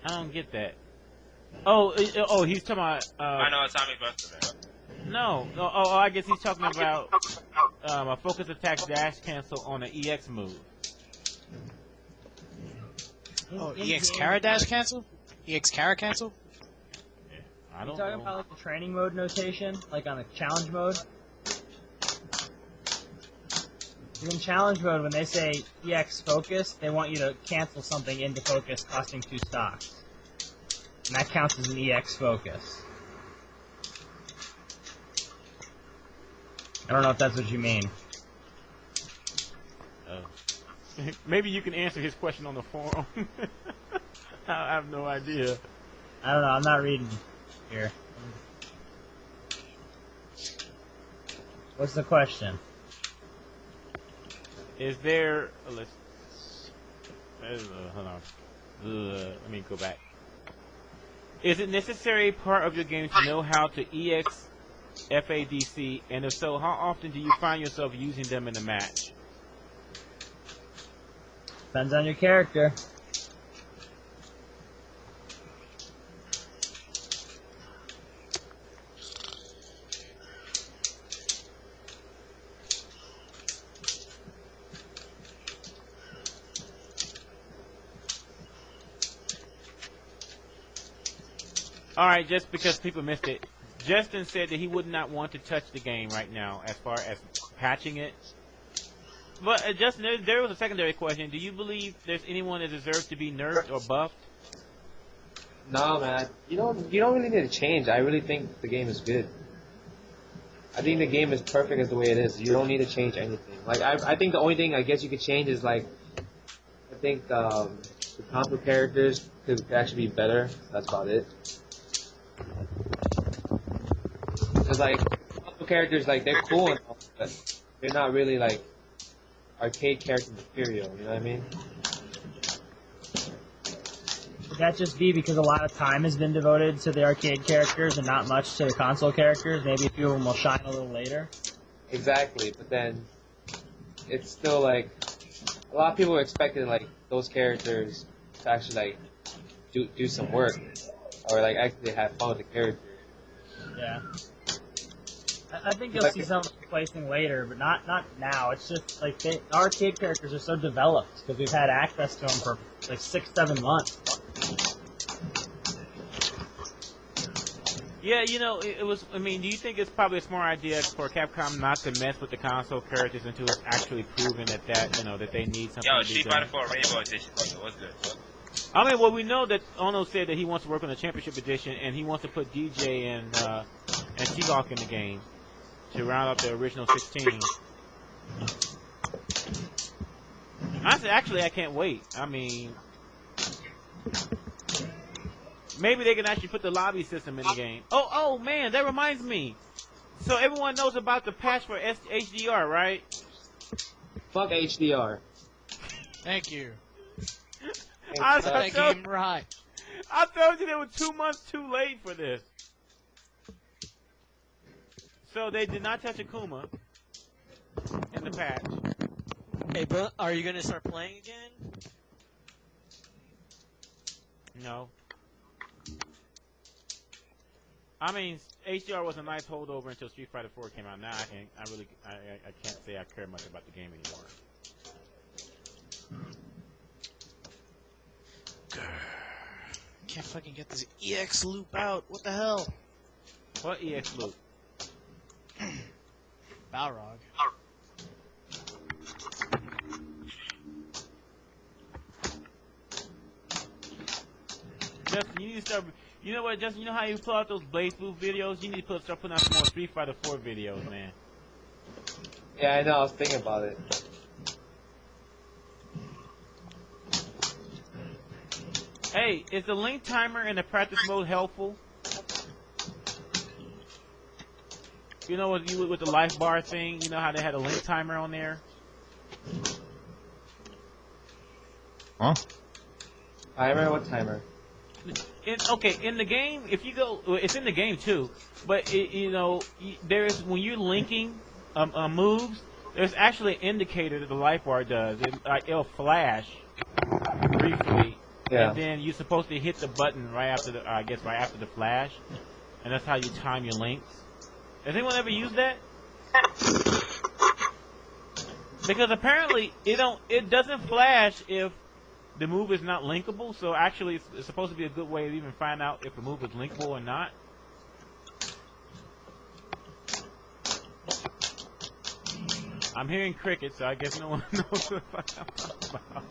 I don't get that. Oh, he's talking about. I know Tommy Buster, man. No. Oh, I guess he's talking about a focus attack dash cancel on an EX move. Oh, EX Kara dash cancel? EX Kara cancel? I don't You talking know. about like the training mode notation, like on the challenge mode? In challenge mode, when they say EX focus, they want you to cancel something into focus costing 2 stocks. And that counts as an EX focus. I don't know if that's what you mean. Maybe you can answer his question on the forum. I have no idea. I don't know, I'm not reading here. What's the question? Is there? Hold on. Let me go back. Is it necessary part of your game to know how to EX FADC, and if so, how often do you find yourself using them in a match? Depends on your character. Alright, just because people missed it. Justin said that he would not want to touch the game right now as far as patching it. But Justin, there was a secondary question. Do you believe there's anyone that deserves to be nerfed or buffed? No, man. You don't really need to change. I really think the game is good. I think the game is perfect as the way it is. You don't need to change anything. Like I think the only thing I guess you could change is like I think the counter characters could actually be better. That's about it. Cause like counter characters, like they're cool and all, but they're not really like arcade character material. You know what I mean? Would that just be because a lot of time has been devoted to the arcade characters and not much to the console characters? Maybe a few of them will shine a little later. Exactly, but then it's still like a lot of people are expecting like those characters to actually like do some work or like actually have fun with the character. Yeah. I think you'll Like- see some replacing later, but not now. It's just like the arcade characters are so developed because we've had access to them for like 6-7 months. Yeah, you know, it was. I mean, do you think it's probably a smart idea for Capcom not to mess with the console characters until it's actually proven that you know that they need something? Yo, to be Street done? Fighter 4 Rainbow Edition. What's good? I mean, well, we know that Ono said that he wants to work on the Championship Edition, and he wants to put DJ and T-Hawk in the game to round up the original 16. Actually, I can't wait. I mean, maybe they can actually put the lobby system in the game. Oh man, that reminds me. So everyone knows about the patch for HDR, right? Fuck HDR. Thank you. I That game right. I told you they were 2 months too late for this. So they did not touch Akuma in the patch. Hey, but are you gonna start playing again? No. I mean, HDR was a nice holdover until Street Fighter 4 came out. Now I can't say I care much about the game anymore. Can't fucking get this EX loop out. What the hell? What EX loop? Balrog. Justin, you need to start. You know what, Justin? You know how you pull out those Blaze Blue videos? You need to start putting out some more Street Fighter 4 videos, man. Yeah, I know. I was thinking about it. Hey, is the link timer in the practice mode helpful? You know, with the life bar thing, you know how they had a link timer on there? Huh? Timer? What timer? In the game, if you go, it's in the game too. But there's when you're linking moves, there's actually an indicator that the life bar does. It'll flash briefly, Yeah. and then you're supposed to hit the button right after right after the flash, and that's how you time your links. Has anyone ever used that? Because apparently it doesn't flash if the move is not linkable, so actually it's supposed to be a good way to even find out if the move is linkable or not. I'm hearing crickets, so I guess no one knows what I'm talking about.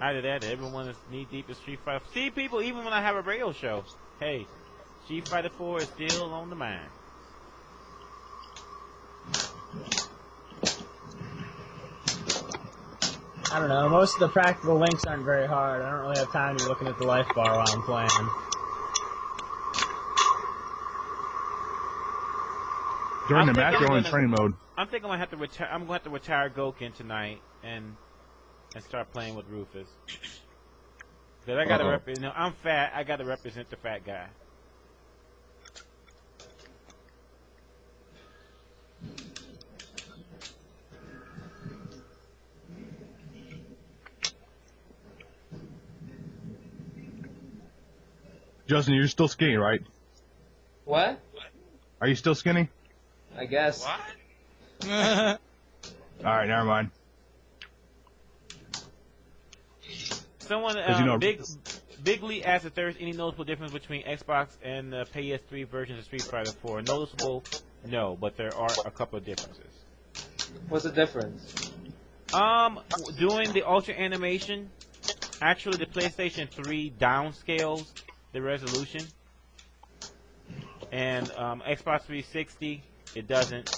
Either that, everyone is knee-deep in Street Fighter. See, people, even when I have a radio show, hey, Street Fighter 4 is still on the mind. I don't know. Most of the practical links aren't very hard. I don't really have time to be looking at the life bar while I'm playing. During the match, you're on training mode. I'm thinking I'm gonna have to retire Goken tonight and start playing with Rufus. Cause I gotta represent. I'm fat. I gotta represent the fat guy. Justin, you're still skinny, right? What? Are you still skinny? I guess. What? Alright, never mind. Someone, Bigly asked if there's any noticeable difference between Xbox and the PS3 versions of Street Fighter 4. Noticeable? No, but there are a couple of differences. What's the difference? Doing the Ultra Animation, actually the PlayStation 3 downscales the resolution, and Xbox 360 it doesn't.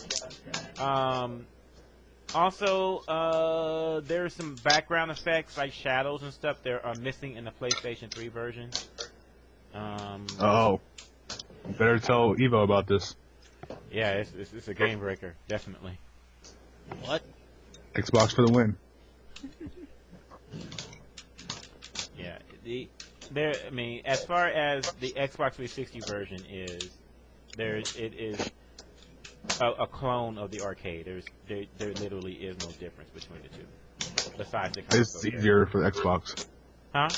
Also, there's some background effects like shadows and stuff that are missing in the PlayStation 3 version. Better tell Evo about this. Yeah, it's a game breaker, definitely. What? Xbox for the win. Yeah, I mean, as far as the Xbox 360 version is, it is a clone of the arcade. There literally is no difference between the two, besides the console. It's easier for the Xbox. Huh?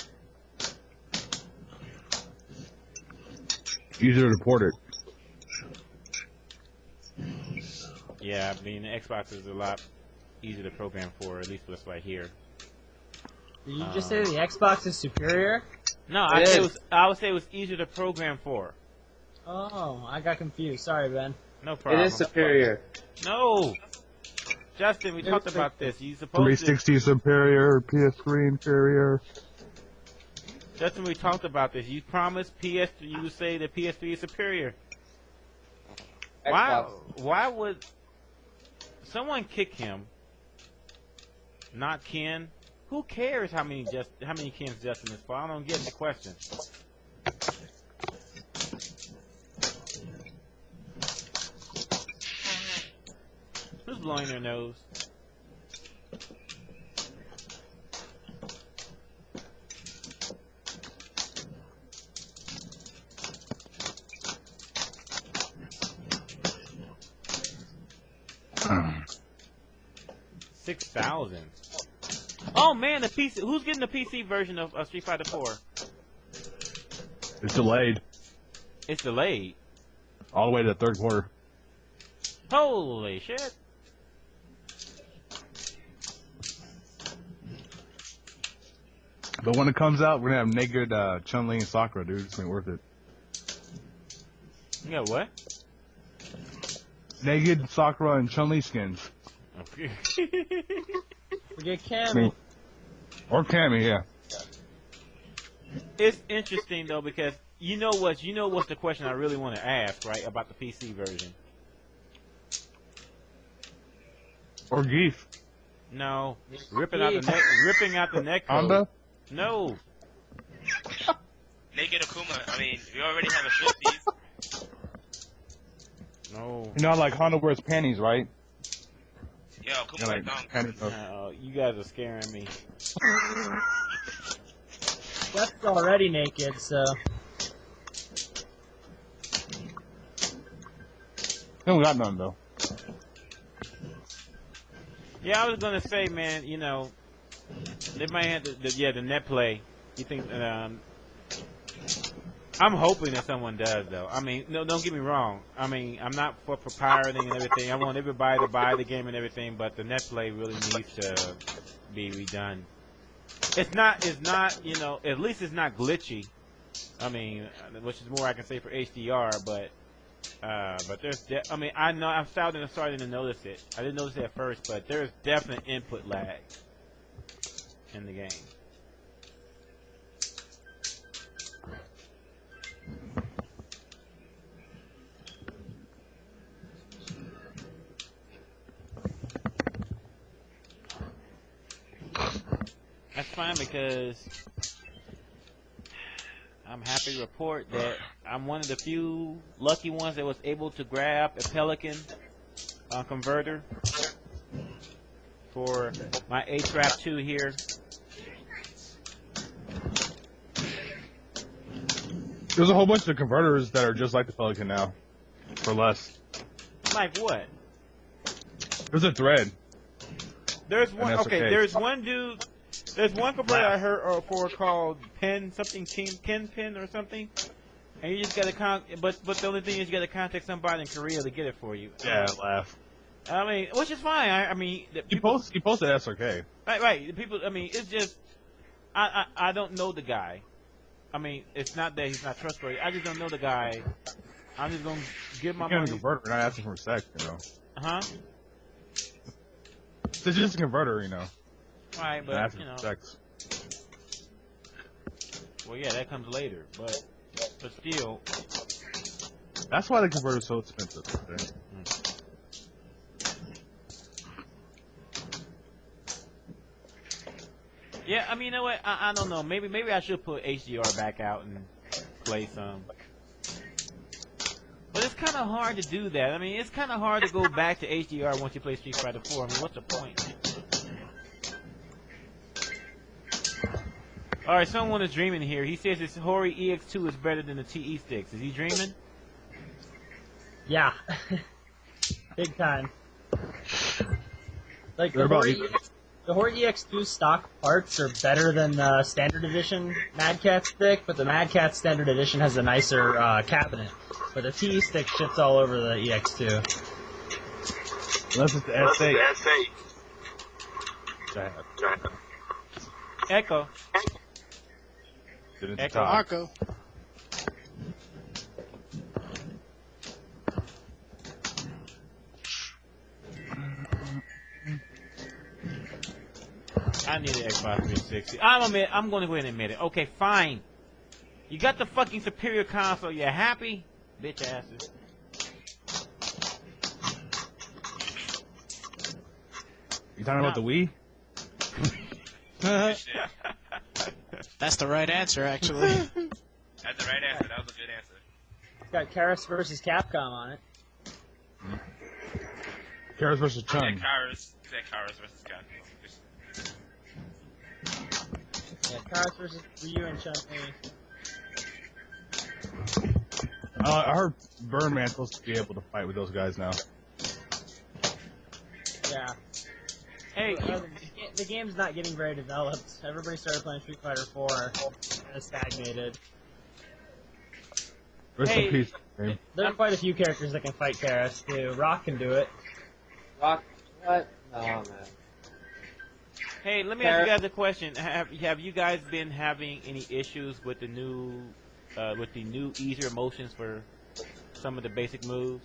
Easier to port it. Yeah, I mean, the Xbox is a lot easier to program for, at least what's right here. Did you just say the Xbox is superior? No, I would say it was easier to program for. Oh, I got confused. Sorry, Ben. No problem. It is superior. No! Justin, we talked about this. You supposed 360 superior, PS3 inferior. Justin, we talked about this. You promised you would say that PS3 is superior. Xbox. Why would someone kick him? Not Ken. Who cares how many Kens Justin is for? I don't get the question. Who's blowing their nose? $6,000. Oh man, the PC. Who's getting the PC version of Street Fighter 4? It's delayed. It's delayed. All the way to the third quarter. Holy shit! But when it comes out, we're gonna have naked Chun-Li and Sakura, dude. It's gonna be worth it. You got what? Naked Sakura and Chun-Li skins. Forget Cammy. Or Cammy, yeah. It's interesting though because you know what's the question I really want to ask, right, about the PC version. Or Geef. No, ripping out the neck code. Honda? No. Naked Akuma. I mean, we already have a 50s. No. You know, like Honda wears panties, right? Yo, Akuma Yeah, like like panties. No, you guys are scaring me. That's already naked, so. They don't got none though. Yeah, I was gonna say, man, you know, they might have the net play. You think? I'm hoping that someone does, though. I mean, no, don't get me wrong. I mean, I'm not for pirating and everything. I want everybody to buy the game and everything, but the net play really needs to be redone. It's not, you know, at least it's not glitchy. I mean, which is more I can say for HDR, but there's, I mean, I know I'm starting to notice it. I didn't notice it at first, but there's definite input lag in the game. That's fine because I'm happy to report that I'm one of the few lucky ones that was able to grab a Pelican converter for my FRXII here. There's a whole bunch of converters that are just like the Pelican now, for less. Like what? There's a thread. There's one. Okay, okay. there's one dude. There's one converter I heard for called Ken Pin or something, and you just gotta but the only thing is you gotta contact somebody in Korea to get it for you. Yeah, laugh. I mean, which is fine. I mean, He posted SRK. Right. The people. I mean, it's just I don't know the guy. I mean, it's not that he's not trustworthy. I just don't know the guy. I'm just gonna give my money. Converter, we're not asking for sex, you know. Huh? It's just a converter, you know. Right, but Asking you know. for sex. Well, yeah, that comes later, but still. That's why the converter's so expensive. Okay? Yeah, I mean, you know what? I don't know. Maybe I should put HDR back out and play some. But it's kind of hard to do that. I mean, it's kind of hard to go back to HDR once you play Street Fighter 4. I mean, what's the point? All right, someone is dreaming here. He says this Hori EX2 is better than the TE sticks. Is he dreaming? Yeah. Big time. Like, They're the Horde EX2 stock parts are better than the Standard Edition Mad Cat stick, but the Mad Cat Standard Edition has a nicer cabinet. But the TE stick shits all over the EX2. Unless it's the S8. Echo. Echo Marco. I need an Xbox 360. I'm going to go ahead and admit it. Okay, fine. You got the fucking superior console. You happy? Bitch asses. You talking about the Wii? That's the right answer, actually. That's the right answer. That was a good answer. It's got Karas versus Capcom on it. Karas versus Chun. Said Karas versus Capcom. Yeah, Karas versus Ryu and Chun-Li. I heard Birdman's supposed to be able to fight with those guys now. Yeah. Hey, the game's not getting very developed. Everybody started playing Street Fighter 4, and it stagnated. Rest in peace, man. There are quite a few characters that can fight Karas, too. Rock can do it. Rock, what? No, man. hey, let me ask you guys a question. Have you guys been having any issues with the new easier motions for some of the basic moves?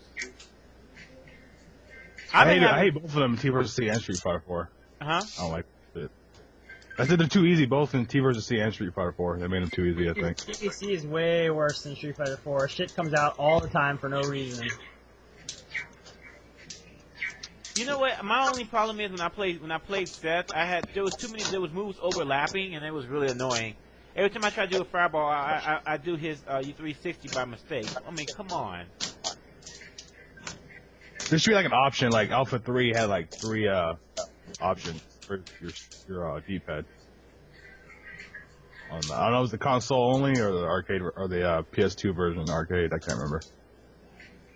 I hate both of them in T vs. C and Street Fighter 4. Huh? I don't like it. I said they're too easy both in T vs. C and Street Fighter 4. They made them too easy, I think. TVC is way worse than Street Fighter 4. Shit comes out all the time for no reason. You know what? My only problem is when I played Seth, there was moves overlapping and it was really annoying. Every time I try to do a fireball, I do his U360 by mistake. I mean, come on. There should be like an option, like AlphaISM had like 3 options for your D-pad. I don't know, was the console only or the arcade or the PS2 version arcade? I can't remember.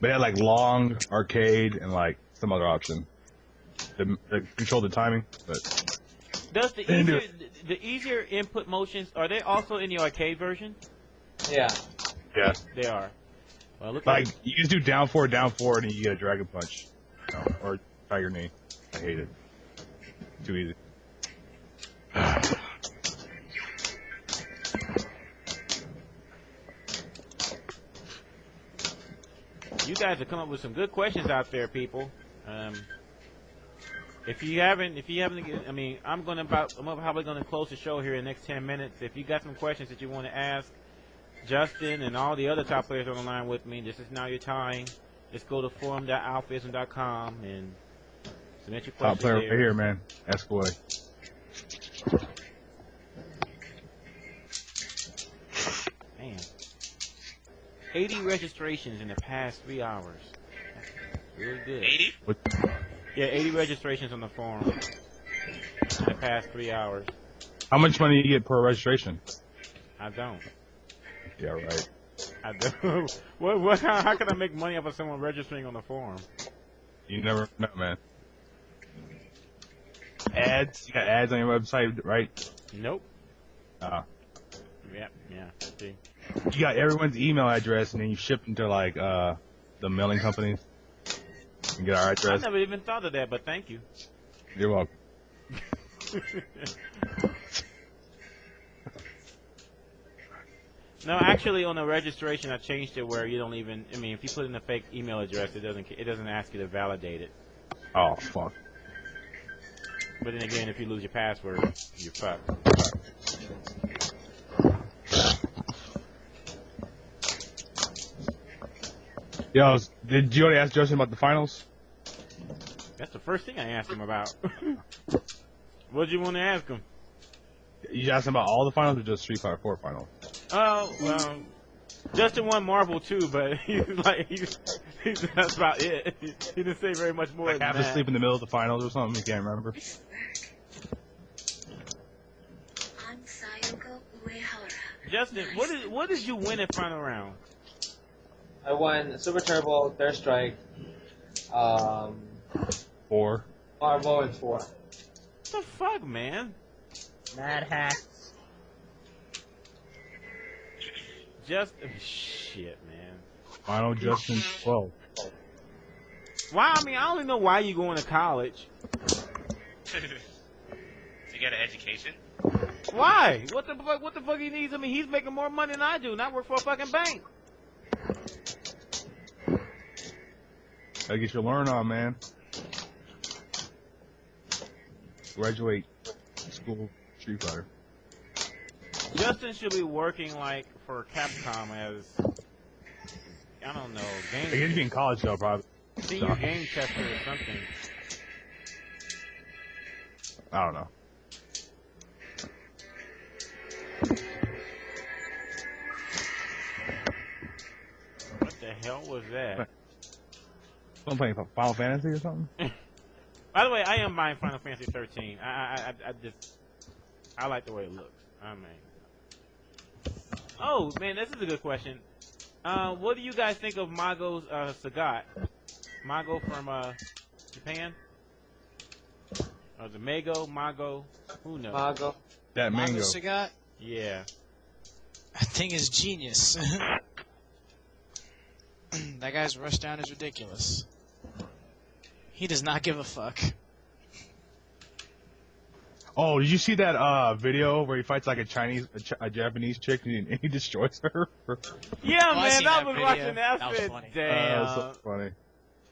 But it had like long arcade and like some other option to control the timing. But does the easier input motions, are they also in the arcade version? Yeah. Yeah. They are. Well, look like you just do down four, and then you get a dragon punch, or tiger knee. I hate it. Too easy. You guys have come up with some good questions out there, people. If you haven't, I mean, I'm probably gonna close the show here in the next 10 minutes. If you got some questions that you want to ask Justin and all the other top players on the line with me, this is now your time. Just go to forum.alphaism.com and submit your questions. Top player there. right here, man. Ask away. Man, 80 registrations in the past 3 hours. That's really good. 80? Yeah, 80 registrations on the forum in the past 3 hours. How much money do you get per registration? I don't. Yeah, right. I do. How can I make money off of someone registering on the forum? You never know, man. Ads? You got ads on your website, right? Nope. Yeah. See. You got everyone's email address, and then you ship them to like the mailing companies. And get our I address. never even thought of that, but thank you. You're welcome. No, actually, on the registration, I changed it where you don't even. I mean, if you put in a fake email address, it doesn't ask you to validate it. Oh fuck. But then again, if you lose your password, you're fucked. Yo, did you already ask Justin about the finals? That's the first thing I asked him about. What did you want to ask him? You asked him about all the finals or just Street Fighter 4 finals? Oh, well, Justin won Marvel too, but that's about it. He didn't say very much more Like than half that. asleep in the middle of the finals or something? You can't remember? Justin, what did you win at final round? I won Super Turbo, Third Strike, 4. Marvel, and 4. What the fuck, man? Mad hacks. Just shit, man. Final Justin 12. Why? I mean, I only know why you going to college. To get an education. Why? What the fuck? What the fuck he needs? I mean, he's making more money than I do, and I work for a fucking bank. Gotta get your learn on, man. Graduate school Street Fighter. Justin should be working like for Capcom as I don't know, He could be in college though, probably. senior game tester or something. I don't know. What the hell was that? I'm playing Final Fantasy or something. By the way, I am buying Final Fantasy 13. I like the way it looks. I mean, oh man, this is a good question. What do you guys think of Mago's Sagat? Mago from Japan? Or the Mago? Who knows? Mago. That mango. Sagat? Yeah. That thing is genius. That guy's rushdown is ridiculous. He does not give a fuck. Oh, did you see that video where he fights like a Japanese chick and he destroys her? Yeah, Oh, I man, seen I that was video. watching that. That was Shit. funny. Damn. That was so funny.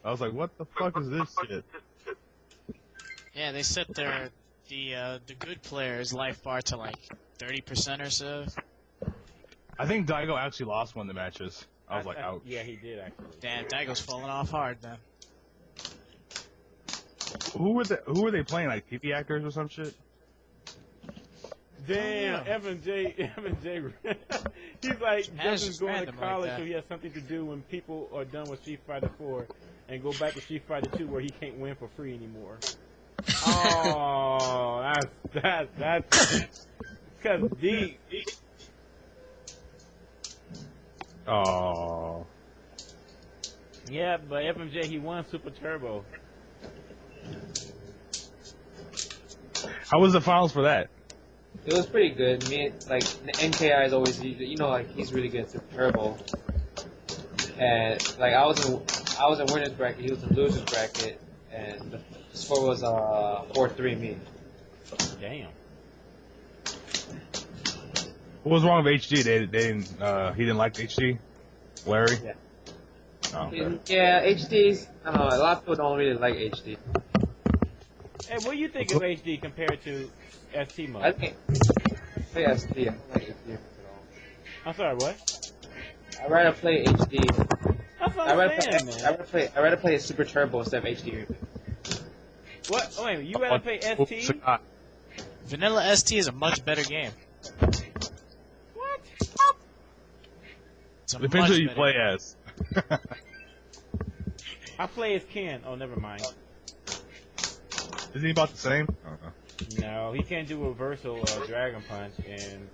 I was like, what the fuck is this shit? Yeah, they set the good player's life bar to like 30% or so. I think Daigo actually lost one of the matches. I was like, ouch. Yeah, he did actually. Damn, Daigo's falling off hard then. Who were they playing? Like TV actors or some shit? Damn, Oh. Evan J. He's like That's Justin's just going to random like college, that. so he has something to do when people are done with Street Fighter 4 and go back to Street Fighter 2 where he can't win for free anymore. Oh, that's cause deep. Oh. Yeah, but FMJ he won Super Turbo. How was the finals for that? It was pretty good. Me, like the NKI is always, you know, like he's really good at Super Turbo. And like I was in winners bracket, he was in losers bracket, and the score was 4-3 me. Damn. What was wrong with HD? They didn't. He didn't like HD. Larry. Yeah. Oh, okay. Yeah, HD's. I don't know. A lot of people don't really like HD. Hey, what do you think of HD compared to ST mode? I think. Play SD. I don't like HD at all. I'm sorry, what? I'd rather play HD. That's what I'm saying, man. I'd rather play a Super Turbo instead of HD. What? Oh, wait, you rather play ST? Vanilla ST is a much better game. What? It's a Depends much who you better play game. as. I play as Ken. Oh, never mind. Isn't he about the same? Okay. No, he can't do reversal Dragon Punch, and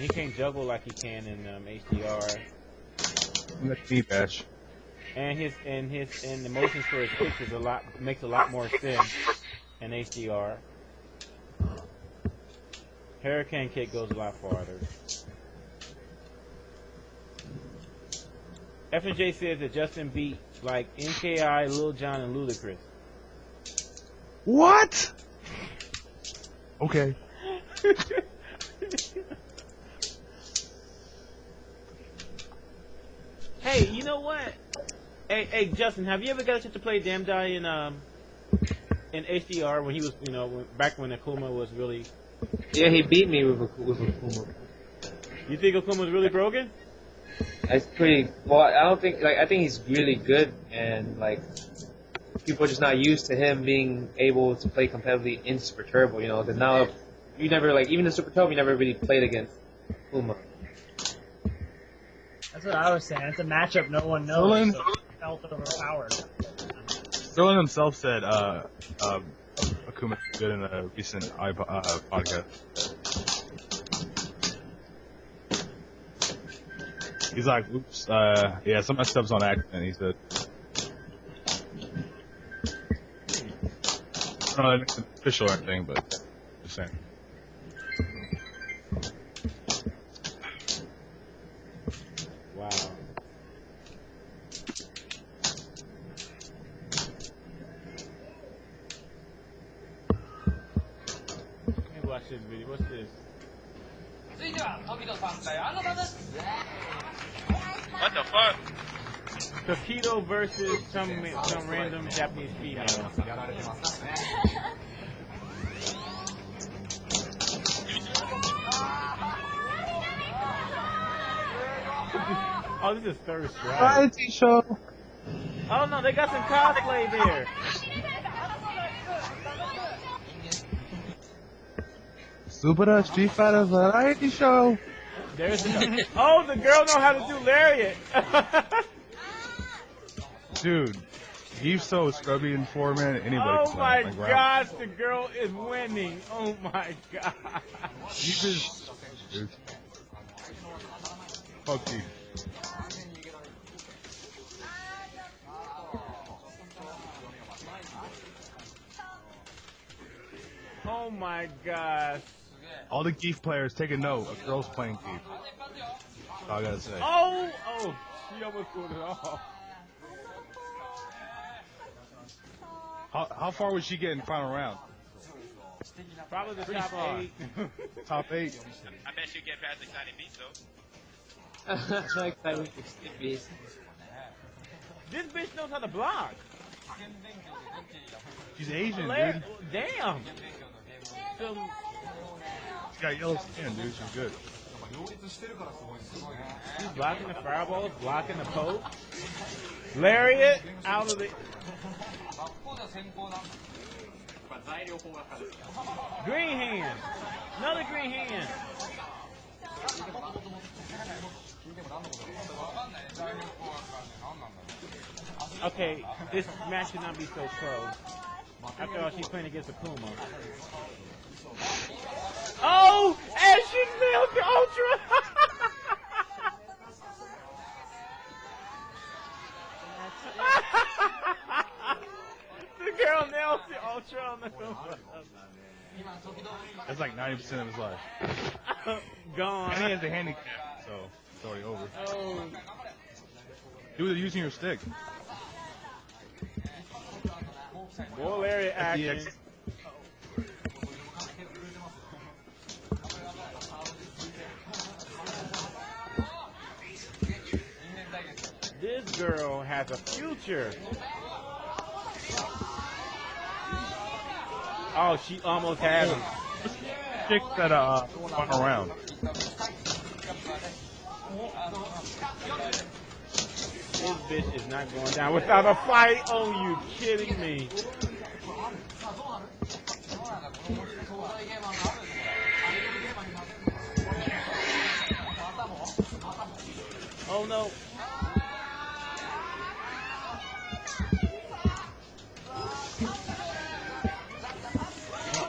he can't juggle like he can in HDR. And the D-Bash. And the motions for his kicks is makes a lot more sense in HDR. Hurricane kick goes a lot farther. F&J says that Justin beat like NKI, Lil Jon, and Ludacris. What? Okay. Hey, you know what? Hey, Justin, have you ever got a chance to play Damn Die in HDR when he was, back when Akuma was really? Yeah, he beat me with Akuma. You think Akuma's really broken? That's pretty. Well, I think he's really good, and like people are just not used to him being able to play competitively in Super Turbo. Because now you never even in Super Turbo you never really played against Akuma. That's what I was saying. It's a matchup no one knows. Dylan? So it felt overpowered. Dylan himself said Akuma is good in a recent podcast. He's like, oops, yeah, some of my stuff's on accident, he said. I don't know if it's official or anything, but just saying. Wow. watch this video. What's this? What the fuck? Tokido versus some random Japanese female. Oh, this is third strike. Variety show. Oh no, they got some cosplay there. Super Street Fighter Variety Show. There's the oh, the girl know how to do lariat. Dude, he's so scrubby and foreman. Anybody Oh can my play him. gosh, the girl is winning. Oh my god. He just, dude. Fuck you. Oh my gosh. All the Geef players, take a note. A girl's playing Geef. That's all I gotta say. Oh, she almost pulled it off. How far would she get in the final round? Probably the Pretty top far. 8. Top 8. I bet she'll get past Exciting Beast though. Like that with beast. This bitch knows how to block. She's Asian, Larry, dude. damn. So, She got yellow skin, dude. She's good. she's blocking the fireballs, blocking the post. Lariat out of the. Green hand. Another green hand. Okay, this match should not be so close. After all, she's playing against a Puma. Oh! And she nailed the Ultra! The girl nailed the Ultra on the Puma. That's like 90% of his life. Gone. And he has a handicap, so it's already over. Oh. Do it using your stick. More area action. DX. This girl has a future. Oh, she almost had him. Chick that won around. This bitch is not going down without a fight. Oh, you kidding me? Oh no.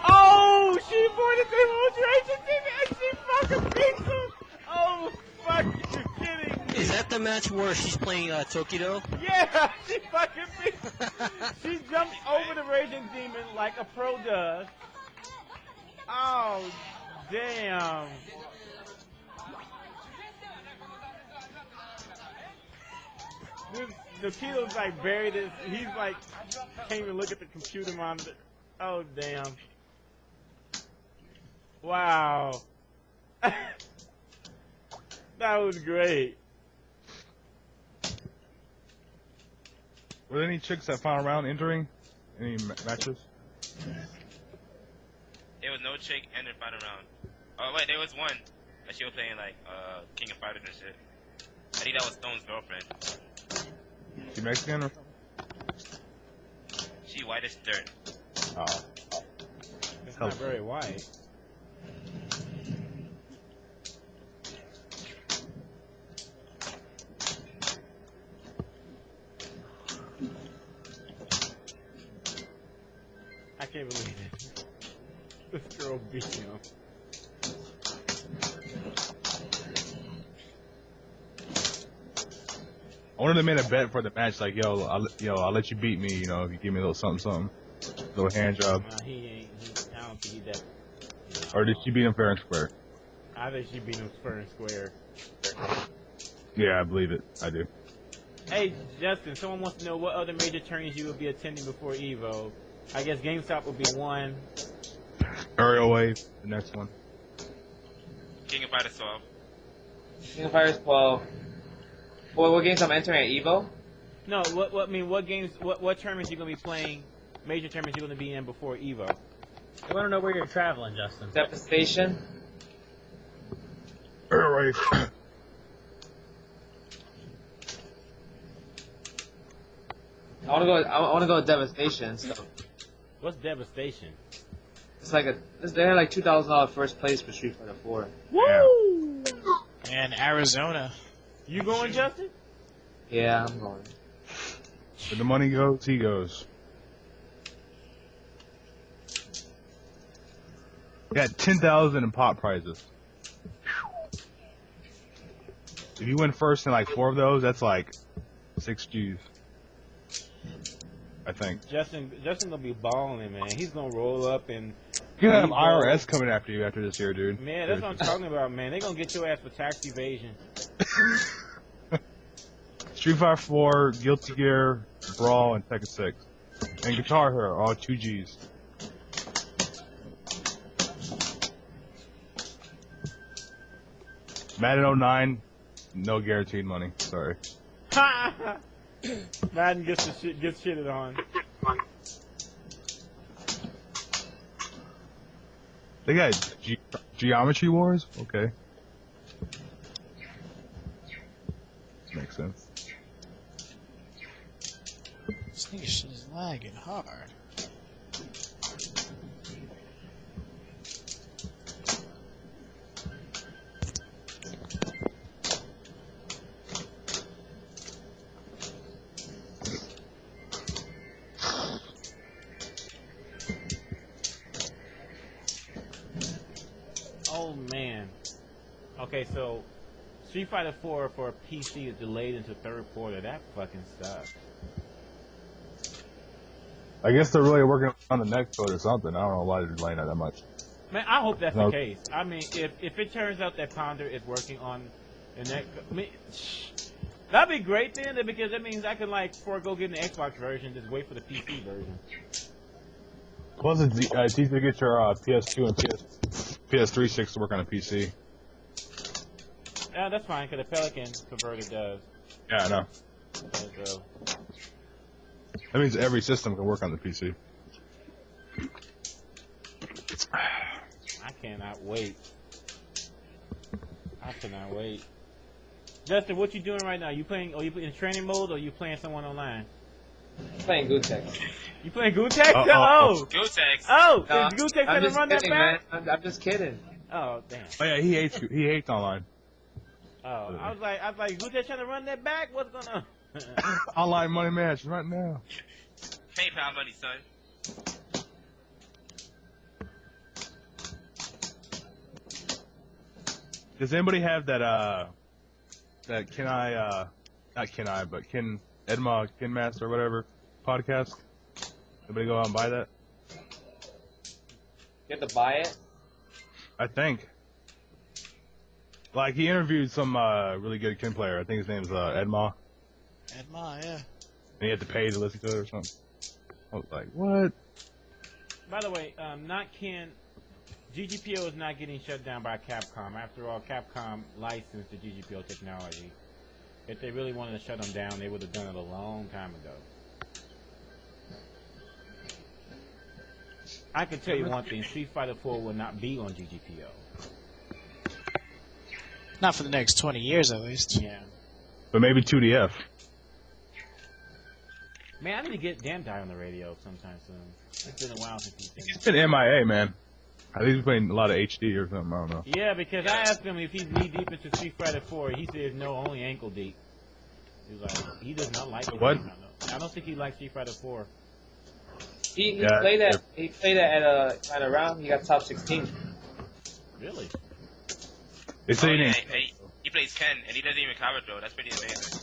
Oh, she avoided the ultra and she fucking beat him. Oh, fuck, you kidding me? Is that the match where she's playing Tokido? Yeah, she fucking beat She jumped over the Raging Demon like a pro does. Oh, damn. The Kilo's like buried. He's like, can't even look at the computer monitor. Oh, damn. Wow. That was great. Were there any chicks that final round entering? Any matches? There was no chick in the final round. Oh wait, there was one. But she was playing like King of Fighters and shit. I think that was Stone's girlfriend. She Mexican or? She white as dirt. Oh. It's not very white. I can't believe it. This girl beat him. I wanted to make a bet for the match, like, I'll let you beat me, you know, if you give me a little something, little hand job. I don't think he that. Or did she beat him fair and square? I think she beat him fair and square. Yeah, I believe it. I do. Hey, Justin, someone wants to know what other major tourneys you will be attending before EVO. I guess GameStop will be one. Aerial Wave, the next one. King of Fighters 12. King of Fighters 12. What games I'm entering at Evo? No, what games, what tournaments you gonna be playing? Major tournaments you're gonna be in before Evo? I want to know where you're traveling, Justin. Devastation. Aerial Wave. I wanna go with Devastation. So What's Devastation? it's like they had like $2,000 first place for Street Fighter 4. Woo! And Arizona. You going, Justin? Yeah, I'm going. Where the money goes, he goes. Got 10,000 in pot prizes. If you win first in like 4 of those, that's like 6 G's. I think. Justin gonna be balling, man. He's gonna roll up and. You're gonna have IRS coming after you after this year, dude. Man, that's what I'm talking about, man. They're gonna get your ass for tax evasion. Street Fighter 4, Guilty Gear, Brawl, and Tekken 6. And Guitar Hero, all 2 G's. Madden 09, no guaranteed money. Sorry. Madden gets shitted on. They got Geometry Wars? Okay. Makes sense. This nigga shit is lagging hard. Oh man. Okay, so Street Fighter 4 for PC is delayed into third quarter. That fucking sucks. I guess they're really working on the next code or something. I don't know why they're delaying it that much. Man, I hope that's the case. I mean, if it turns out that Ponder is working on the next, I mean, that'd be great then, because that means I can like forego getting the Xbox version, just wait for the PC version. Plus, it's easy to get your PS2 and PS3 sticks to work on a PC. Yeah, that's fine, because the Pelican converter does. Yeah, I know. So, That means every system can work on the PC. I cannot wait. I cannot wait. Justin, what you doing right now? You playing? Are you in training mode, or you playing someone online? I'm playing Gutex. You playing Gutex? Gotex. Oh, No, is Gutex I'm gonna just run that kidding, back? man. I'm just kidding. Oh damn. Oh yeah, he hates online. Oh, I was like, Gutex trying to run that back? What's going on? Online money match right now. PayPal money, son. Does anybody have that Ken Edma, Ken Master, or whatever podcast? Anybody go out and buy that? You have to buy it? I think. Like, he interviewed some really good Ken player. I think his name's Edma. Edma, yeah. And you have to pay to listen to it or something. I was like, what? By the way, not Ken. GGPO is not getting shut down by Capcom. After all, Capcom licensed the GGPO technology. If they really wanted to shut them down, they would have done it a long time ago. I can tell you one thing: Street Fighter 4 will not be on GGPO. Not for the next 20 years, at least. Yeah. But maybe 2DF. Man, I need to get Damn Die on the radio sometime soon. It's been a while since he's He's been MIA, man. I think he's playing a lot of HD or something. I don't know. Yeah, because I asked him if he's knee deep into Street Fighter 4. He says no, only ankle deep. He was like, he does not like it. What? I don't think he likes Street Fighter 4. He played that. He played that at a round. He got top 16. Really? They say Oh, yeah, he plays Ken, and he doesn't even cover throw. That's pretty amazing.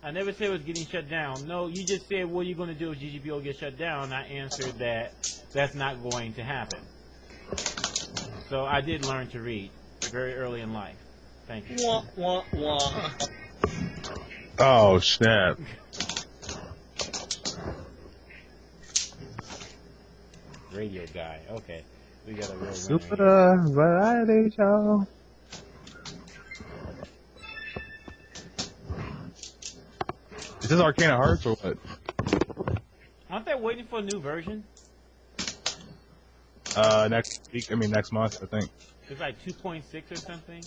I never said it was getting shut down. No, you just said what are you going to do if GGPO gets shut down. I answered that that's not going to happen. So I did learn to read very early in life. Thank you. Wah, wah, wah. Oh, snap. Radio guy. Okay. We got a real winner here. Super variety show. Is this Arcana Hearts or what? Aren't they waiting for a new version? Next week. I mean, next month, I think. It's like 2.6 or something.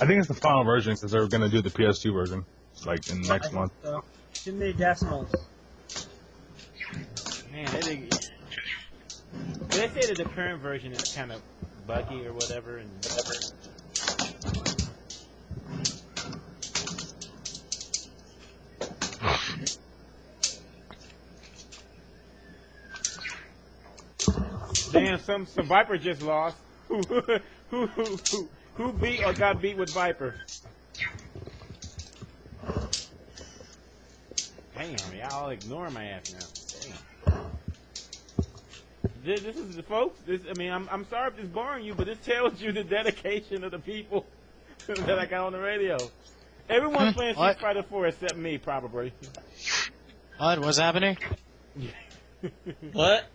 I think it's the final version because they're gonna do the PS2 version, like in next month. So, too many decimals. Man, they say that the current version is kind of buggy or whatever, and damn, some Viper just lost. Who beat or got beat with Viper? Damn, y'all ignoring my ass now. Damn. This is the folks. I mean, I'm sorry if this is boring you, but this tells you the dedication of the people that I got on the radio. Everyone's playing Street Fighter 4 except me, probably. What? What's happening? What?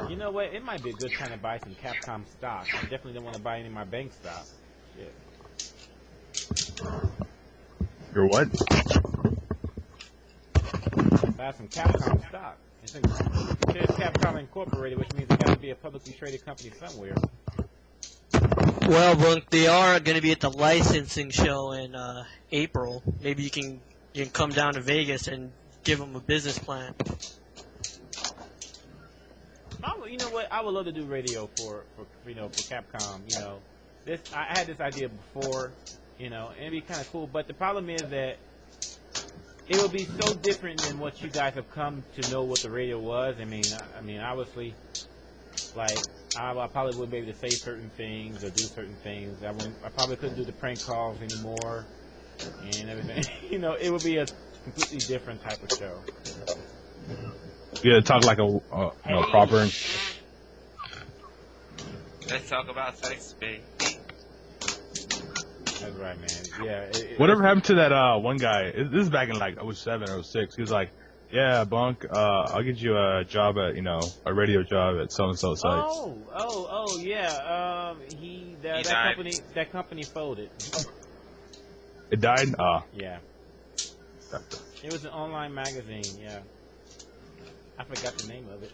You know what? It might be a good time to buy some Capcom stock. I definitely don't want to buy any of my bank stock. Shit. Your what? Buy some Capcom stock. It says Capcom Incorporated, which means it got to be a publicly traded company somewhere. Well, Bunk, they are going to be at the licensing show in April. Maybe you can come down to Vegas and give them a business plan. You know what? I would love to do radio for Capcom. You know, I had this idea before. You know, and it'd be kind of cool. But the problem is that it would be so different than what you guys have come to know what the radio was. I mean, obviously, like I probably wouldn't be able to say certain things or do certain things. I probably couldn't do the prank calls anymore and everything. You know, it would be a completely different type of show. Yeah, talk like a proper. Let's talk about sex, baby. That's right, man. Yeah. Whatever happened to that one guy? This is back in like 07, 06. He was like, "Yeah, Bunk, I'll get you a job at a radio job at so and so site." Oh, yeah. That company folded. It died. Yeah. It was an online magazine. Yeah. I forgot the name of it.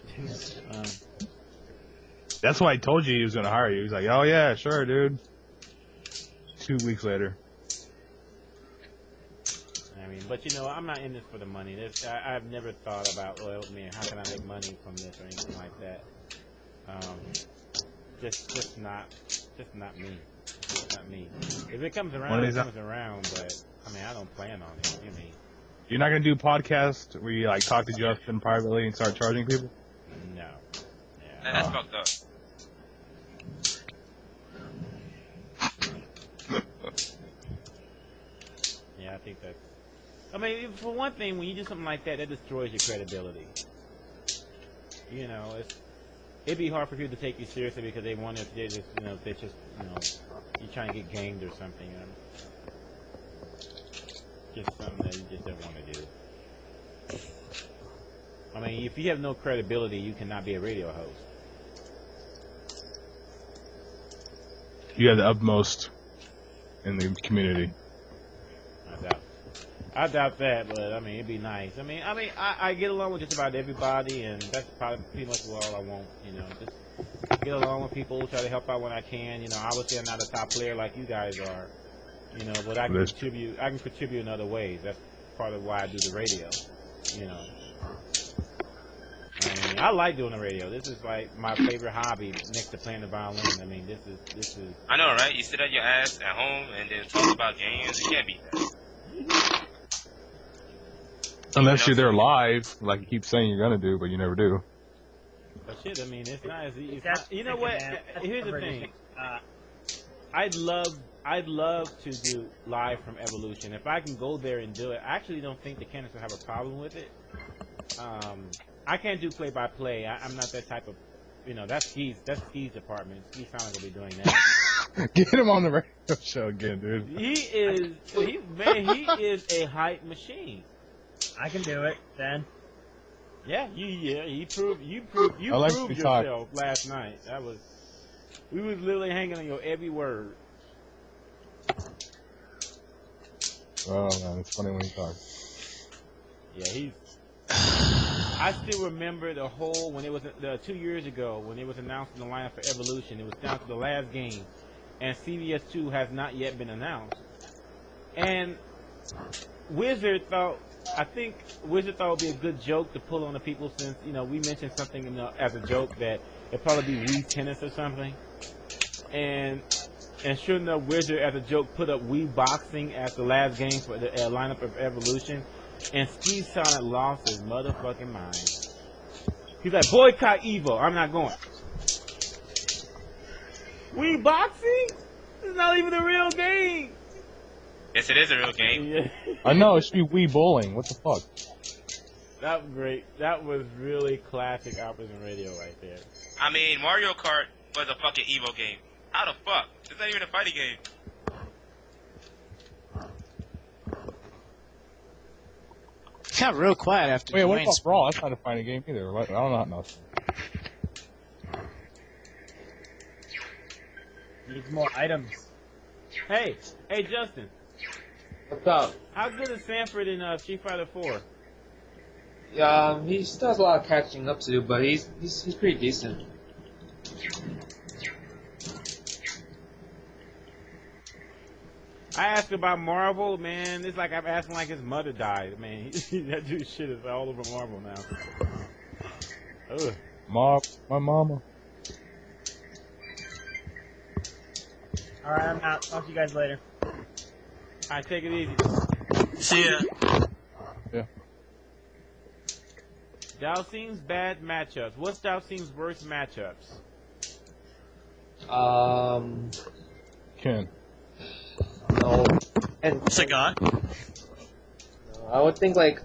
That's why I told you he was gonna hire you. He's like, "Oh yeah, sure, dude." 2 weeks later. I mean, but you know, I'm not in this for the money. I've never thought about, well, man, how can I make money from this or anything like that. Just not me. Just not me. If it comes around, it comes around. But I mean, I don't plan on it. You mean? You're not gonna do podcasts where you like talk to Justin privately and start charging people? No. Yeah. That's fucked up. Yeah, I think that's... I mean, for one thing, when you do something like that, that destroys your credibility. You know, it'd be hard for people to take you seriously because they want to, you're trying to get gamed or something. You know? Just something that you just don't want to do. I mean, if you have no credibility, you cannot be a radio host. You have the utmost in the community. I doubt that, but I mean, it'd be nice. I mean, I get along with just about everybody, and that's probably pretty much all I want. You know, just get along with people, try to help out when I can. You know, obviously I'm not a top player like you guys are. You know, but I can contribute. I can contribute in other ways. That's part of why I do the radio. You know, I mean, I like doing the radio. This is like my favorite hobby next to playing the violin. I mean, this is. I know, right? You sit on your ass at home and then talk about games. You can't beat that. Unless you're there live, like you keep saying you're gonna do, but you never do. But shit, I mean, it's not as easy. You know what? Here's the thing. I love I'd love to do live from Evolution. If I can go there and do it, I actually don't think the Candidates will have a problem with it. I can't do play-by-play. I'm not that type of, that's Ski's department. Ski's not gonna be doing that. Get him on the radio show again, dude. He is a hype machine. I can do it then. Yeah, you proved to talk. yourself last night. We was literally hanging on your every word. Oh man, it's funny when he talks. Yeah, I still remember when it was 2 years ago when it was announced in the lineup for Evolution. It was down to the last game, and CVS2 has not yet been announced. And Wizard thought it would be a good joke to pull on the people since we mentioned something as a joke that it'd probably be Wii Tennis or something. And sure enough, Wizard as a joke put up Wii Boxing as the last game for the lineup of Evolution. And Steve Sonic lost his motherfucking mind. He's like, boycott Evo. I'm not going. Wii Boxing? It's not even a real game. Yes, it is a real game. Yeah. I know, it should be Wii Bowling. What the fuck? That was great. That was really classic AlphaISM Radio right there. I mean, Mario Kart was a fucking Evo game. How the fuck? It's not even a fighting game. Got real quiet after. Wait, what Dwayne about Brawl? That's not a fighting game either. I don't know. Needs more items. Hey, Justin. What's up? How good is Sanford in Street Fighter 4? He still has a lot of catching up to do, but he's pretty decent. I asked about Marvel, man. It's like I'm asking like his mother died. Man, that dude's shit is all over Marvel now. Ugh. My mama. Alright, I'm out. Talk to you guys later. Alright, take it easy. See ya. Yeah. Dowsing's bad matchups. What's Dowsing's worst matchups? Ken. No. And Sagat. I would think like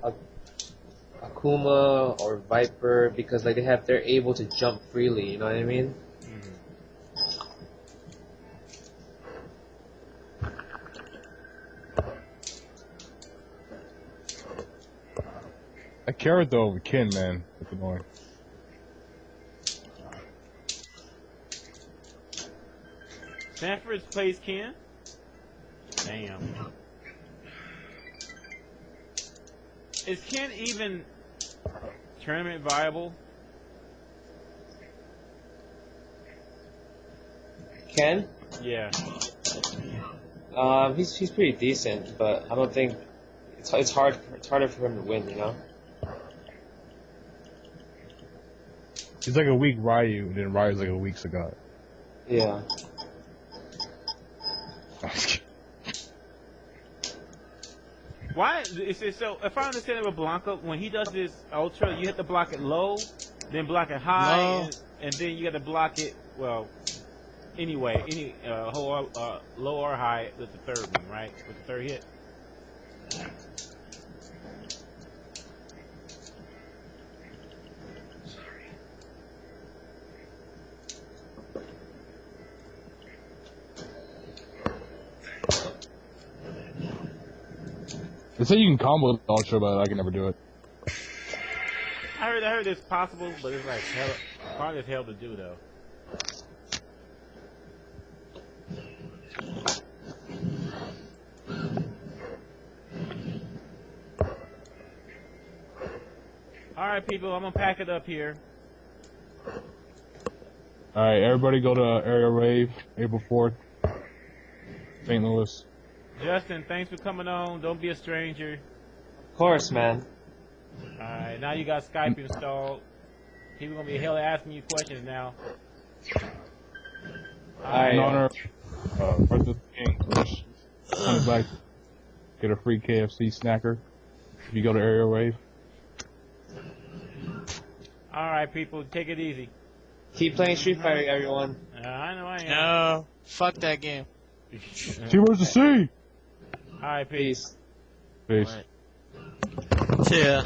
Akuma or Viper because like they're able to jump freely. You know what I mean? I carried though over Ken, man. It's annoying. Sanford plays Ken? Damn. Is Ken even tournament viable? Ken? Yeah. He's pretty decent, but I don't think it's harder for him to win. You know? He's like a weak Ryu, and then Ryu's like a weak Sagat. Yeah. Why? So if I understand it with Blanca, when he does this ultra, you have to block it low, then block it high, and then you got to block it. Well, anyway, any low or high with the third one, right? With the third hit. They say you can combo with Ultra, but I can never do it. I heard it's possible, but it's like hard as hell to do though. Alright people, I'm gonna pack it up here. Alright, everybody go to Area Rave, April 4th, St. Louis. Justin, thanks for coming on. Don't be a stranger. Of course, man. Alright, now you got Skype installed. People gonna be hell asking you questions now. Alright. In honor of President King, Chris, $20 get a free KFC snacker if you go to Area Rave. Alright people, take it easy. Keep playing Street Fighter, everyone. I know I am. No, fuck that game. See, where's the sea? Alright, peace. Peace. Peace. Alright. See ya.